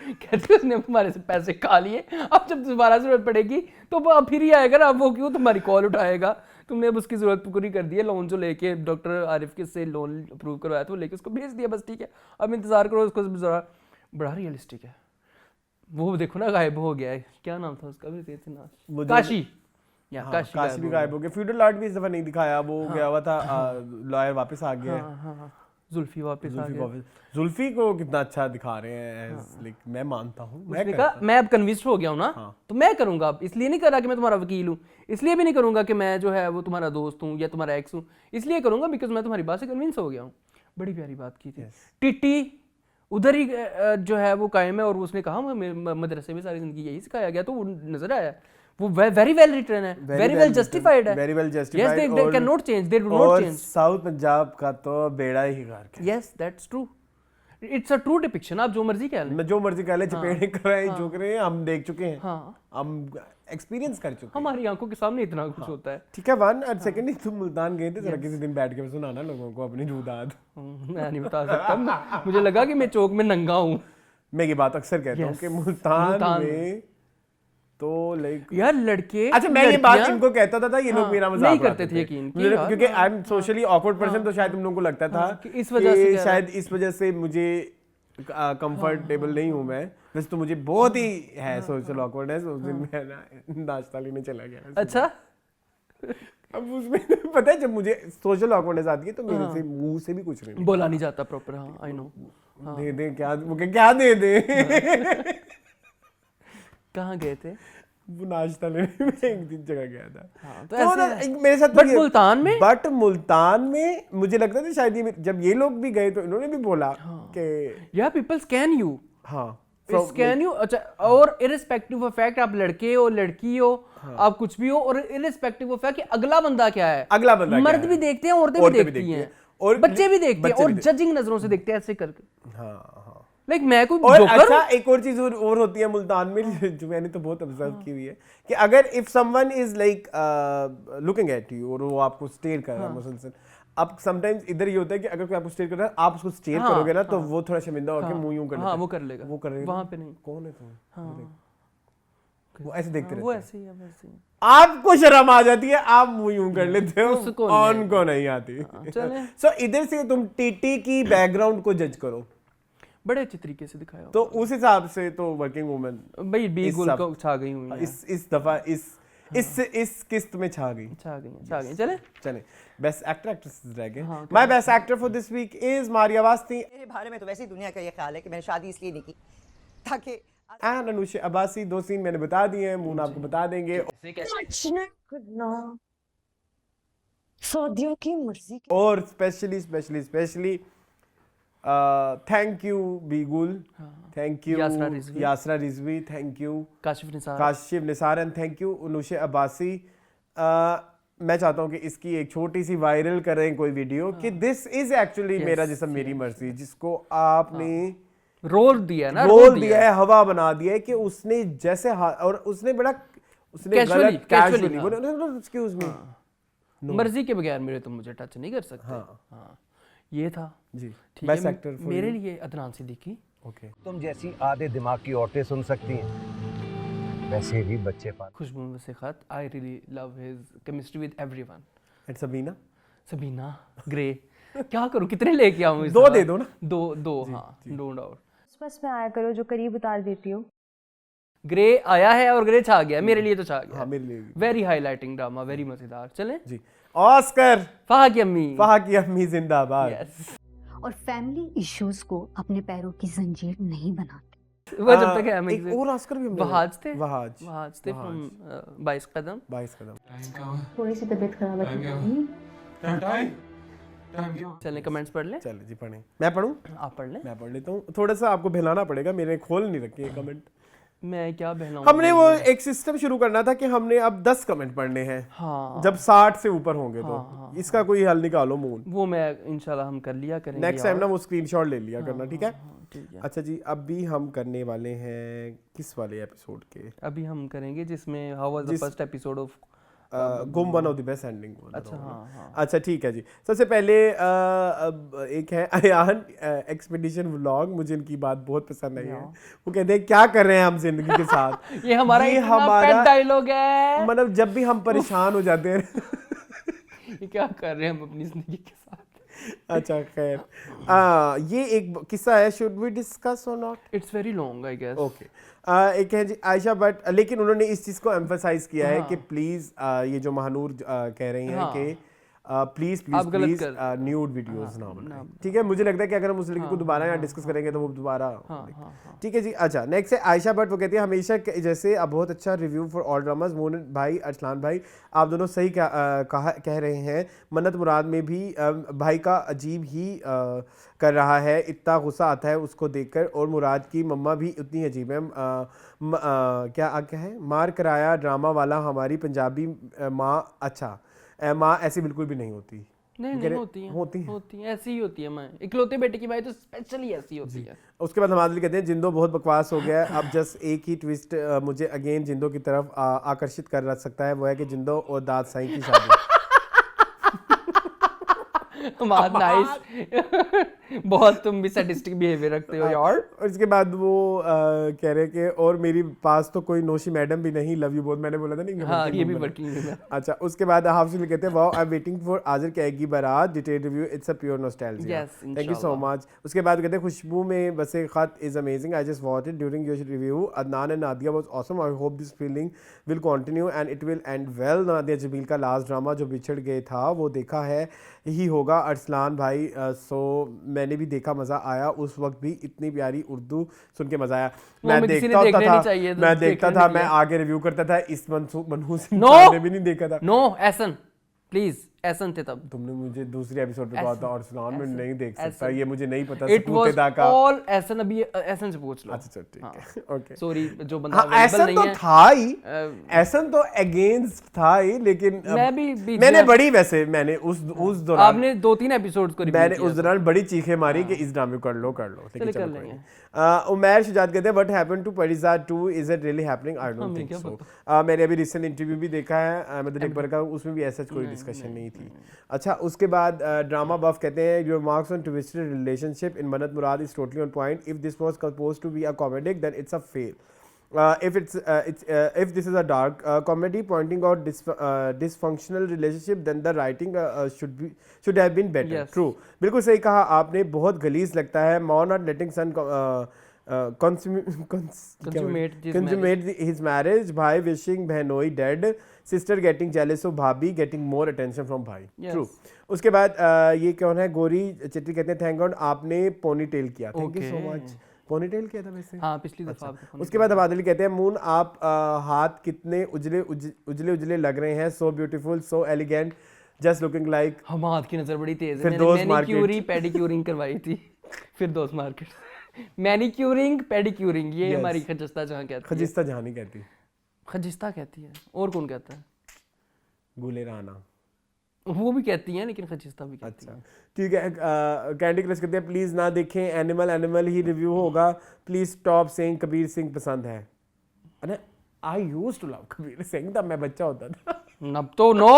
कहते उसने हमारे से पैसे खा लिए, अब जब दोबारा जरूरत पड़ेगी तो वो अब फिर ही आएगा ना, अब वो क्यों तुम्हारी कॉल उठाएगा। तुमने अब उसकी जरूरत पूरी कर दी है, लोन जो लेके डॉक्टर आरिफ के से लोन अप्रूव करवाया था वो लेके उसको भेज दिया, बस ठीक है। अब इंतजार करो उसको, बड़ा रियलिस्टिक है। वो देखो ना गायब हो गया है, क्या नाम था उसका भी वो जो- काशी, या हाँ, काशी काशी भी गायब हो गया। फ्यूडल आर्ट भी इस दफा नहीं दिखाया, वो गया हुआ था, लॉयर वापस आ गया है। हाँ जुल्फी वापस आ जुल्फी गया। को- जुल्फी को कितना अच्छा दिखा रहे हैं as like, मैं मानता हूँ, मैं उसने करता कहा मैं अब कन्विंस्ड हो गया हूँ ना, हाँ। तो मैं करूंगा। अब इसलिए नहीं कर रहा कि मैं तुम्हारा वकील हूँ, इसलिए भी नहीं करूंगा कि मैं जो है वो तुम्हारा दोस्त हूँ या तुम्हारा एक्स हूँ, इसलिए करूंगा बिकॉज मैं तुम्हारी बात से कन्विंस हो गया हूँ। बड़ी प्यारी बात की थी। टिट्टी उधर ही जो है वो कायम है, और उसने कहा मदरसे में सारी जिंदगी यही सिखाया गया, तो वो नजर आया वो वेरी वेल रिटर्न है, वेरी वेल जस्टिफाइड है, very well justified, yes they और- can not change, they do not और चेंज। साउथ पंजाब का तो बेड़ा ही गर्क है। Yes that's true, it's a true depiction. आप जो मर्जी कह लें। मैं जो मर्जी कह ले, चपेड़े कर रहे हैं, झुक रहे हैं, हम देख चुके हैं, हाँ हम एक्सपीरियंस कर चुके हैं। हमारी आंखों के सामने इतना कुछ होता है। ठीक है, वन और सेकंड ही तुम मुल्तान गए थे, जरा किसी दिन बैठ के सुनाना लोगों को अपनी रूदात। मैं नहीं बता सकता, मुझे लगा कि मैं चौक में नंगा हूँ। मैं ये बात अक्सर कहता हूँ Yes. कि मुल्तान मुल्तान में तो लाइक, यार लड़के, अच्छा मैं ये बात लड़कियां- इनको कहता था ये लोग हाँ, मेरा मजाक नहीं करते उड़ाते थे यकीन, कि मुझे- यार, क्योंकि हाँ, I am socially awkward person, तो शायद तुम लोगों को लगता था कि इस वजह से कि कह रहा शायद इस वजह से मुझे कंफर्टेबल नहीं हूँ मैं। वैसे तो मुझे बहुत ही है सोशल ऑकवर्डनेस। उस दिन मैं ना नाश्ता लेने चला गया। अच्छा अब उसमें पता है, जब मुझे सोशल ऑकवर्डनेस आती है तो मेरे से मुंह से भी कुछ नहीं बोला नहीं जाता प्रॉपर। हाँ आई नो। दे दे क्या, वो क्या दे दे। कहाँ गए थे? वो नाश्ता लेने में एक दिन जगह गया था। हाँ, तो तो ना ऐसे मेरे साथ बट मुल्तान में, बट मुल्तान में मुझे लगता था शायद जब ये लोग भी गए तो इन्होंने भी बोला कि या पीपल स्कैन यू, हाँ स्कैन यू। अच्छा, और इरिस्पेक्टिव ऑफ फैक्ट आप लड़के हो लड़की हो, आप कुछ भी हो, और इरिस्पेक्टिव ऑफ फैक्ट कि अगला बंदा क्या है, अगला बंदा क्या मर्द है। भी देखते हैं, औरतें भी देखती हैं, और बच्चे भी देखते हैं, बच्चे और भी जजिंग नजरों से देखते हैं ऐसे करके। हाँ हाँ। लाइक मैं कोई और जोकर अच्छा एक और चीज और होती है मुल्तान में जो मैंने तो बहुत ऑब्जर्व की हुई है कि अगर if someone is like looking at you और वो आपको स्टेयर कर रहा है मुसलसल, अब समटाइम्स इधर ये होता है कि अगर कोई आपको स्टेयर कर रहा है, आप उसको स्टेयर हाँ, करोगे ना तो वो थोड़ा शर्मिंदा होकर मुंह यूं कर हाँ लेता है। वो कर लेगा, वो करेगा, वहाँ पे नहीं। कौन है तुम, वो ऐसे देखते वो रहते हैं। ऐसे ही है, वैसे ही। आपको शर्म आ जाती है, आप मुंह यूं कर लेते हो, उसको नहीं उनको नहीं आती। चलें। सो इधर से तुम टीटी की बैकग्राउंड को जज करो, बड़े अच्छे तरीके से दिखाया तो उस हिसाब से तो वर्किंग वुमन भाई बी इस गुल सब- को छा गई हुई है। इस दफा इस किस्त में छा गई। छा गई चले। चले, बेस्ट एक्टर एक्ट्रेस रह गए। हाँ, my best actor for this week is Maria Wasti मेरे बारे में तो वैसे ही दुनिया का ये ख्याल है कि मैंने शादी इसलिए नहीं की ताकि एंड अनुषा अब्बासी। दो सीन मैंने बता दिए हैं, मून आपको बता देंगे। सच में करना सऊदियों की मर्जी के और स्पेशली थैंक यू बीगुल, thank you Yasra Rizvi, thank you Kashif Nisar and thank you Anusha Abbasi. मैं चाहता हूँ कि इसकी एक छोटी सी वायरल करें कोई वीडियो कि दिस इज एक्चुअली मेरा जिस्म मेरी मर्जी, जिसको आपने रोल दिया है ना, रोल दिया है, हवा बना दिया है कि उसने जैसे और उसने बड़ा उसने Casually, गलत casually, कैजुअली हाँ। बोला एक्सक्यूज मी मर्जी के बगैर मेरे तुम मुझे टच नहीं कर सकते। हाँ ये था जी। ठीक बेस्ट है। एक्टर मेरे लिए अदनान सिद्दीकी। ओके। तुम जैसी आधे दिमाग की औरतें सुन सकती हैं, वैसे भी बच्चे पाल। खुशबू मुस्लिखत, I really love his chemistry with everyone. And Sabina Sabina Grey, क्या करूं, कितने लेके आऊं इस दो बार? दे दो ना। दो हाँ, नो डाउट। बस में आया करो जो करीब उतार देती हो। ग्रे आया है और ग्रे छा गया, मेरे लिए तो छा गया। हाँ मेरे लिए भी। वेरी हाईलाइटिंग ड्रामा, वेरी मजेदार। चलें जी। ऑस्कर फहा की अम्मी। फहा की अम्मी जिंदाबाद। यस। और फैमिली इश्यूज को अपने पैरों की जंजीर नहीं बनाते। वो जब तक है एक और ऑस्कर भी हमने- वहाज थे वहाज फ्रॉम 22 कदम। 22 कदम। थोड़ी सी तबीयत खराब है। चलें कमेंट्स पढ़ लें। चले जी पढ़ें। मैं पढ़ूं? आप पढ़ लें। मैं पढ़ लेता हूँ। थोड़ा सा आपको बहलाना पड़ेगा, मेरे खोल नहीं रखे कमेंट। मैं क्या बहलाऊं। हमने वो एक सिस्टम शुरू करना था कि हमने अब 10 कमेंट पढ़ने हैं हाँ जब 60 से ऊपर होंगे तो हाँ, इसका कोई हल निकालो मून। वो मैं इंशाल्लाह हम कर लिया करेंगे नेक्स्ट टाइम यार। ना वो स्क्रीनशॉट ले लिया करना, ठीक है? ठीक है। अच्छा जी, अभी हम करने वाले हैं किस वाले एपिसोड के? अभी हम करेंगे जिसमें how was the first episode of Gum one of the best ending. अच्छा हाँ। अच्छा ठीक है जी। सबसे पहले अब एक है अयान एक्सपीडिशन व्लॉग, मुझे इनकी बात बहुत पसंद आई है। वो कहते हैं क्या कर रहे हैं हम जिंदगी के साथ। ये हमारा पेट डायलॉग है। मतलब जब भी हम परेशान हो जाते हैं ये क्या कर रहे हैं हम अपनी जिंदगी के साथ। अच्छा खैर, ये एक किस्सा है, शुड वी डिस्कस और not? It's very long I guess. Okay, एक है जी आयशा भट्ट, लेकिन उन्होंने इस चीज़ को एम्फसाइज किया है कि प्लीज़ ये जो महानूर कह रही हैं कि प्लीज आप गलत प्लीज कर- न्यूड वीडियोस ना बनाएं, ठीक है? मुझे लगता है कि अगर हम उस लड़की को दोबारा यहाँ डिस्कस करेंगे तो वो दोबारा, ठीक है जी। अच्छा नेक्स्ट है आयशा भट्ट, वो कहती है हमेशा जैसे अब बहुत अच्छा review for all dramas. Mohan भाई, अरसलान भाई, आप दोनों सही कह रहे हैं। मन्नत मुराद में भी भाई का अजीब ही कर रहा है, इतना गुस्सा आता है उसको देखकर। और मुराद की मम्मा भी उतनी अजीब है। क्या है, मार कराया ड्रामा वाला हमारी पंजाबी माँ। अच्छा, माँ ऐसी बिल्कुल भी नहीं होती। नहीं होती हैं ऐसी ही होती है। मैं इकलौते बेटे की भाई तो स्पेशली ऐसी होती है। उसके बाद हमारे कहते हैं जिंदो बहुत बकवास हो गया है। अब जस्ट एक ही ट्विस्ट मुझे अगेन जिंदो की तरफ आकर्षित कर सकता है, वो है कि जिंदो और दाद साईं की शादी। बहुत नाइस। बहुत तुम भी सैडिस्टिक बिहेवियर रखते हो यार। और इसके बाद वो कह रहे कि और मेरे पास तो कोई नौशी मैडम भी नहीं, लव यू बहुत, मैंने बोला था नहीं। हाँ, ये भी वर्किंग है। अच्छा, उसके बाद हाफिज कहते हैं wow I am waiting for Azar की आएगी बारात detail review, it's a pure nostalgia, thank you so much. उसके बाद कहते हैं खुशबू में बसे खत is amazing, I just watch it during your review. Adnan and Nadia was awesome, I hope this feeling will continue and it will end well. Nadia Jabeel का लास्ट ड्रामा जो बिछड़ गए था वो देखा है ही होगा अरसलान भाई। सो मैंने भी देखा, मज़ा आया। उस वक्त भी इतनी प्यारी उर्दू सुन के मज़ा आया। मैं देखता था, मैं आगे रिव्यू करता था। इस मनहूस ने भी नहीं देखा था। नो एहसन प्लीज, एहसन थे तब। तुमने मुझे दूसरी एपिसोड पे कहा था अरसलान मैं नहीं देख सकता, ये मुझे नहीं पता। It was all Ehsan. अभी एहसन से पूछ लो। अच्छा ठीक है, ओके सॉरी जो बंदा अवेलेबल नहीं है। तो था ही एहसन तो अगेंस्ट था ही, लेकिन मैंने बड़ी वैसे मैंने उस दौरान आपने 2-3 एपिसोड्स को मैंने उस दौरान बड़ी चीखें मारी कि इस ड्रामे कर लो लेकिन उमैर शुजात कहते हैं what happened to Pariza 2, is it really happening? I don't think so. मैंने अभी रिसेंट इंटरव्यू भी देखा है अहमद अकबर का, उसमें भी ऐसा कोई डिस्कशन नहीं थी। अच्छा, उसके बाद ड्रामा बफ कहते हैं your marks on twisted relationship in Mannat Murad is totally on point. If this was supposed to be a comedy then it's a fail. If this is a dark comedy pointing out dysfunctional relationship, then the writing should have been better. Yes. True, बिल्कुल सही कहा आपने। बहुत गलीज लगता है। Mom not letting son consummate his marriage. भाई wishing बहनोई dead. Sister getting jealous of भाभी getting more attention from भाई. Yes. True. उसके बाद ये कौन है, गोरी चिट्ठी कहते हैं थैंक गॉड आपने पोनी टेल किया, thank you so much. Ponytail किया था वैसे, हाँ पिछली दफा। उसके बाद अबादल कहते हैं मून आप हाथ कितने उजले लग रहे हैं, so beautiful so elegant just looking like. हम हाथ की नजर बड़ी तेज है। मैंने मैनीक्यूरी पेडिक्यूरिंग करवाई थी फिर दोस्त मार्केट। मैनीक्यूरिंग पेडिक्यूरिंग ये हमारी खजिस्ता जहां कहती है। खजिस्ता जहां नहीं कहती, खजिस्ता कहती है। और कौन कहता है? गुले राना वो भी कहती हैं, लेकिन खजिस्ता भी कहती है। ठीक है। कैंडी क्रश कहते हैं प्लीज ना देखें, एनिमल ही रिव्यू होगा, please stop saying Kabir Singh पसंद है। अरे I used to love Kabir Singh तब मैं बच्चा होता था। अब तो नो,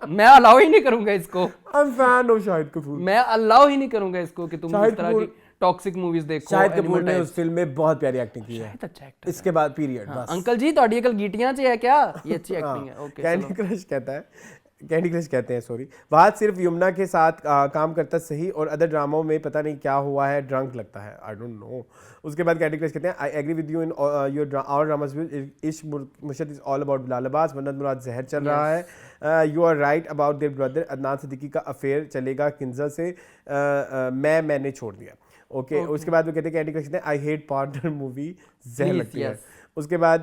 मैं अलाउ ही नहीं करूंगा इसको। I am fan of Shahid Kapoor. मैं अलाउ ही नहीं करूंगा इसको कि तुम इस तरह की टॉक्सिक मूवीज देखो। शाहिद कपूर ने उस फिल्म में बहुत प्यारी एक्टिंग की है। अच्छा एक्टर। इसके बाद पीरियड बस। अंकल जी ਤੁਹਾਡੀ अकल गीटियां च है क्या? ये अच्छी एक्टिंग है। ओके। कैंडी क्रश कहते हैं सॉरी, वाद सिर्फ यमुना के साथ काम करता सही और अदर ड्रामों में पता नहीं क्या हुआ है, ड्रंक लगता है, आई डोंट नो। उसके बाद कैंडी क्रश कहते हैं I agree with you in your our dramas Ishq Murshid is all about Bilal Abbas, Mannat Murad जहर चल रहा है। You are right about their brother Adnan Siddiqui का अफेयर चलेगा किंजल से, मैंने छोड़ दिया। ओके। उसके बाद वो कहते हैं कैंडी क्रश कहते हैं आई हेट पार्टनर मूवी जहर लगती है। उसके बाद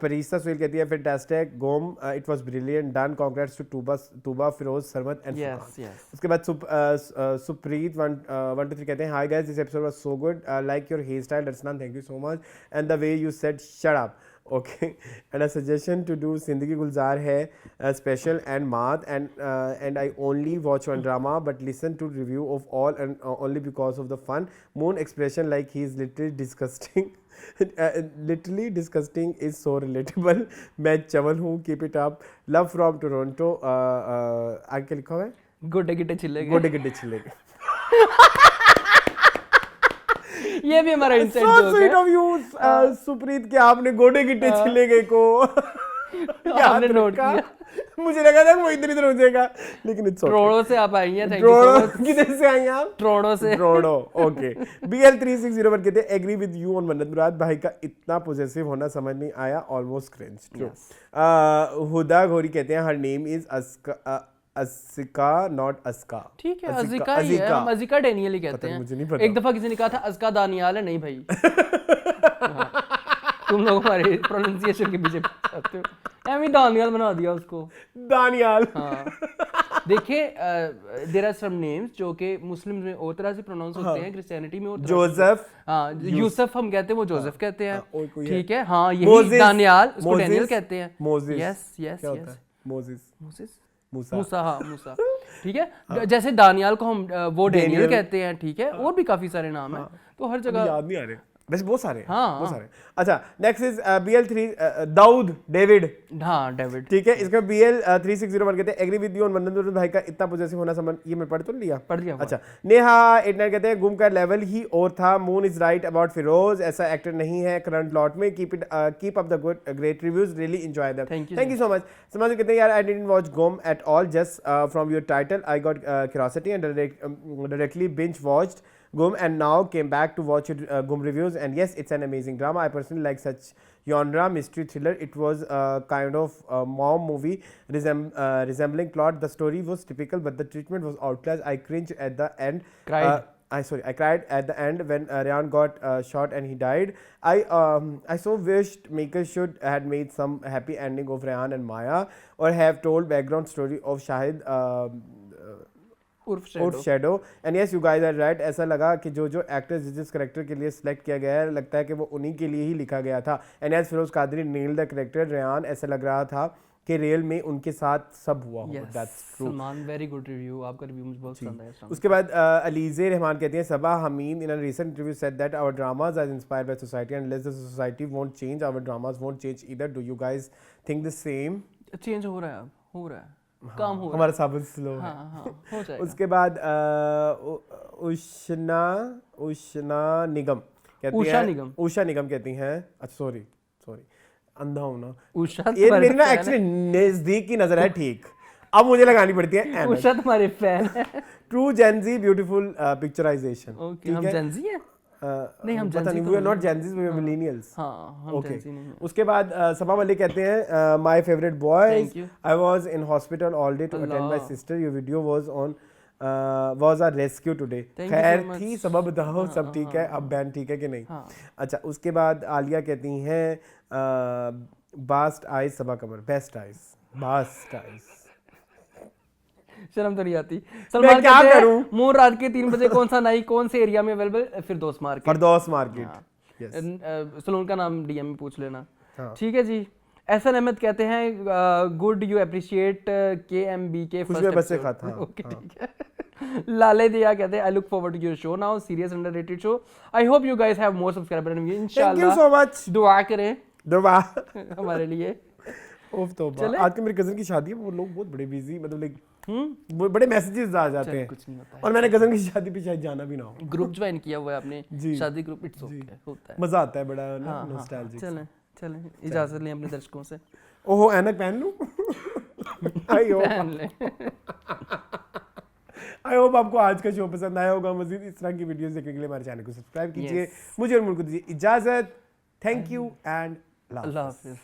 परीसा सुहेल कहती है फैंटास्टिक गोम, it was brilliant done, congrats to Tuba Feroze Sarmat and yes yes उसके बाद सुप्रीत 123 कहते हैं hi guys this episode was so good, like your hair style Rachna, thank you so much and the way you said shut up, okay and a suggestion to do Zindagi Gulzar hai special and math and I only watch one drama but listen to review of all and only because of the fun. Moon expression like he is literally disgusting literally disgusting is so relatable. मैं चवल हूँ, keep it up, love from Toronto. आगे क्या लिखा हुआ है? गोटे गिट्टे छिलेगे, गोटे गिट्टे छिलेगे। ये भी हमारा इनसाइड So जोक sweet है। of you, सुप्रीत कि आपने गोटे गिट्टे छिलेगे को आपने नोट किया। मुझे लगा था वो इधर हो जाएगा लेकिन इट्स ओके। ट्रोड़ो से आप आई हैं, थैंक यू सो मच। किधर से आई हैं आप? ट्रोड़ो से। ट्रोड़ो, ओके। BL3601 कहते हैं एग्री विद यू ऑन मन्नत मुराद भाई का इतना पॉजेसिव होना समझ नहीं आया, ऑलमोस्ट क्रिंज। ट्रू। हुदा घोरी कहते हैं her name is Aska not Aska. ठीक है, अज़िका ही है, हम अज़िका डेनियल ही कहते हैं। मुझे नहीं पता। एक दफा किसी ने कहा था अज़का दानियाल है, नहीं भाई। हाँ। तुम लोग हमारे प्रोनाउंसिएशन के पीछे पड़ते हो। एमी दानियाल बना दिया उसको। दानियाल। हाँ। देखिए देयर आर सम नेम्स जो कि मुस्लिम में और तरह से प्रोनाउंस होते हैं, क्रिश्चियनिटी में और जोसेफ। हाँ, यूसुफ हम कहते हैं, वो जोसेफ कहते हैं। ठीक है, हाँ, यही मोसेस, दानियाल, उसको मोसेस, डेनियल कहते हैं। मोसेस। यस यस क्या होता यस। है? मोसेस। मोसेस मूसा। मूसा, हाँ मूसा। ठीक है, जैसे दानियाल को हम वो डेनियल कहते हैं, ठीक है, और भी काफी सारे नाम हैं, तो हर जगह याद नहीं आ रहे, वैसे बहुत सारे हैं। हाँ, बहुत सारे। अच्छा, next is BL3 Dawood David. हाँ, डेविड। ठीक है, इसका BL3601 कहते हैं एग्री विद यू ऑन मन्नत भाई का इतना पॉजेसिव होना समझ, ये मैं पढ़ तो लिया। पढ़ लिया। अच्छा, नेहा 89 कहते हैं गुम का लेवल ही और था, Moon is right about Feroze, ऐसा एक्टर नहीं है करंट लॉट में, keep up the good great reviews, really enjoy them, thank you so much. समझ कहते हैं यार I didn't watch Gumm at all, just from your title I got curiosity and directly binge watched Gum and now came back to watch your Gum reviews, and yes, it's an amazing drama. I personally like such genre mystery thriller. It was kind of a mom movie resembling plot. The story was typical, but the treatment was outclassed. I cringed at the end. Cried. I cried at the end when Ryan got shot and he died. I so wished makers should had made some happy ending of Ryan and Maya, or have told background story of Shahid. उर्फ shadow and yes you guys are right. ऐसा लगा कि जो एक्टर्स जिस करेक्टर के लिए सिलेक्ट किया गया है लगता है कि वो उन्हीं के लिए ही लिखा गया था। And as Feroze Qadri nail the character Rehan, ऐसा लग रहा था कि रियल में उनके साथ सब हुआ हो। That's true. Salman very good review, आपका रिव्यू मुझे बहुत पसंद आया। उसके बाद अलीजे रहमान कहते हैं Saba Hameed in a recent interview said that our dramas are inspired by society and less the society won't change our dramas won't change either. Do you guys think the same? Change हो रहा है, हो रहा है, काम हो रहा है, हमारा साबित स्लो है। हाँ, हाँ, हो जाएगा। उसके बाद उषा निगम कहती हैं अच्छा सॉरी अंधा हूं ना, उषा ये मेरी ना एक्चुअली नजदीक की नजर है, ठीक, अब मुझे लगानी पड़ती है। उषा तुम्हारे फैन है। True Gen Z beautiful picturisation. Okay, हम जेनजी हैं? नहीं, हम पता नहीं, we are not Gen Zs, we are millennials. हाँ, हम जेनजी नहीं हैं। उसके बाद सबा मलिक कहते हैं my favourite boys, I was in hospital all day to attend my sister, your video was on was a rescue today। खैर थी, सबब बताओ सब ठीक है, अब बैन ठीक है कि नहीं? अच्छा, उसके बाद आलिया कहती हैं बास्ट आइज सबा कमर, बेस्ट आइज, बास्ट आइज। शर्म तो नहीं आती। सलमान क्या करूं? मोर रात के 3 बजे कौन सा नाई कौन से एरिया में अवेलेबल? फिरदौस मार्केट। सलून का नाम DM में पूछ लेना। ठीक है जी। एहसन अहमद कहते हैं गुड यू अप्रिशिएट KMB के फर्स्ट एपिसोड। ओके, ठीक है। लाले दिया कहते हैं I look forward to your show now, serious underrated show. I hope you guys have more subscriber and इंशाल्लाह। Thank you so much. दुआ करें, दुआ हमारे लिए। ओफ तौबा, आज के मेरे कजन की शादी है, वो लोग बहुत बड़े बिजी, मतलब लाइक बड़े मैसेजेस आ जाते हैं, कुछ नहीं होता है। और मैंने कजन की शादी पे शायद जाना भी ना हो। ग्रुप ज्वाइन किया हुआ है आपने, शादी ग्रुप, इट्स ओके, होता है, मजा आता है बड़ा ना, नॉस्टैल्जिक। चलें इजाजत लें अपने दर्शकों से। ओहो, ऐनक पहन लूं? आई होप आपको आज का शो पसंद आया होगा। मजीद इस तरह की वीडियोस देखने के लिए हमारे चैनल को सब्सक्राइब कीजिए। मुझे और मुल्क को दीजिए इजाजत। थैंक यू एंड अल्लाह हाफिज़।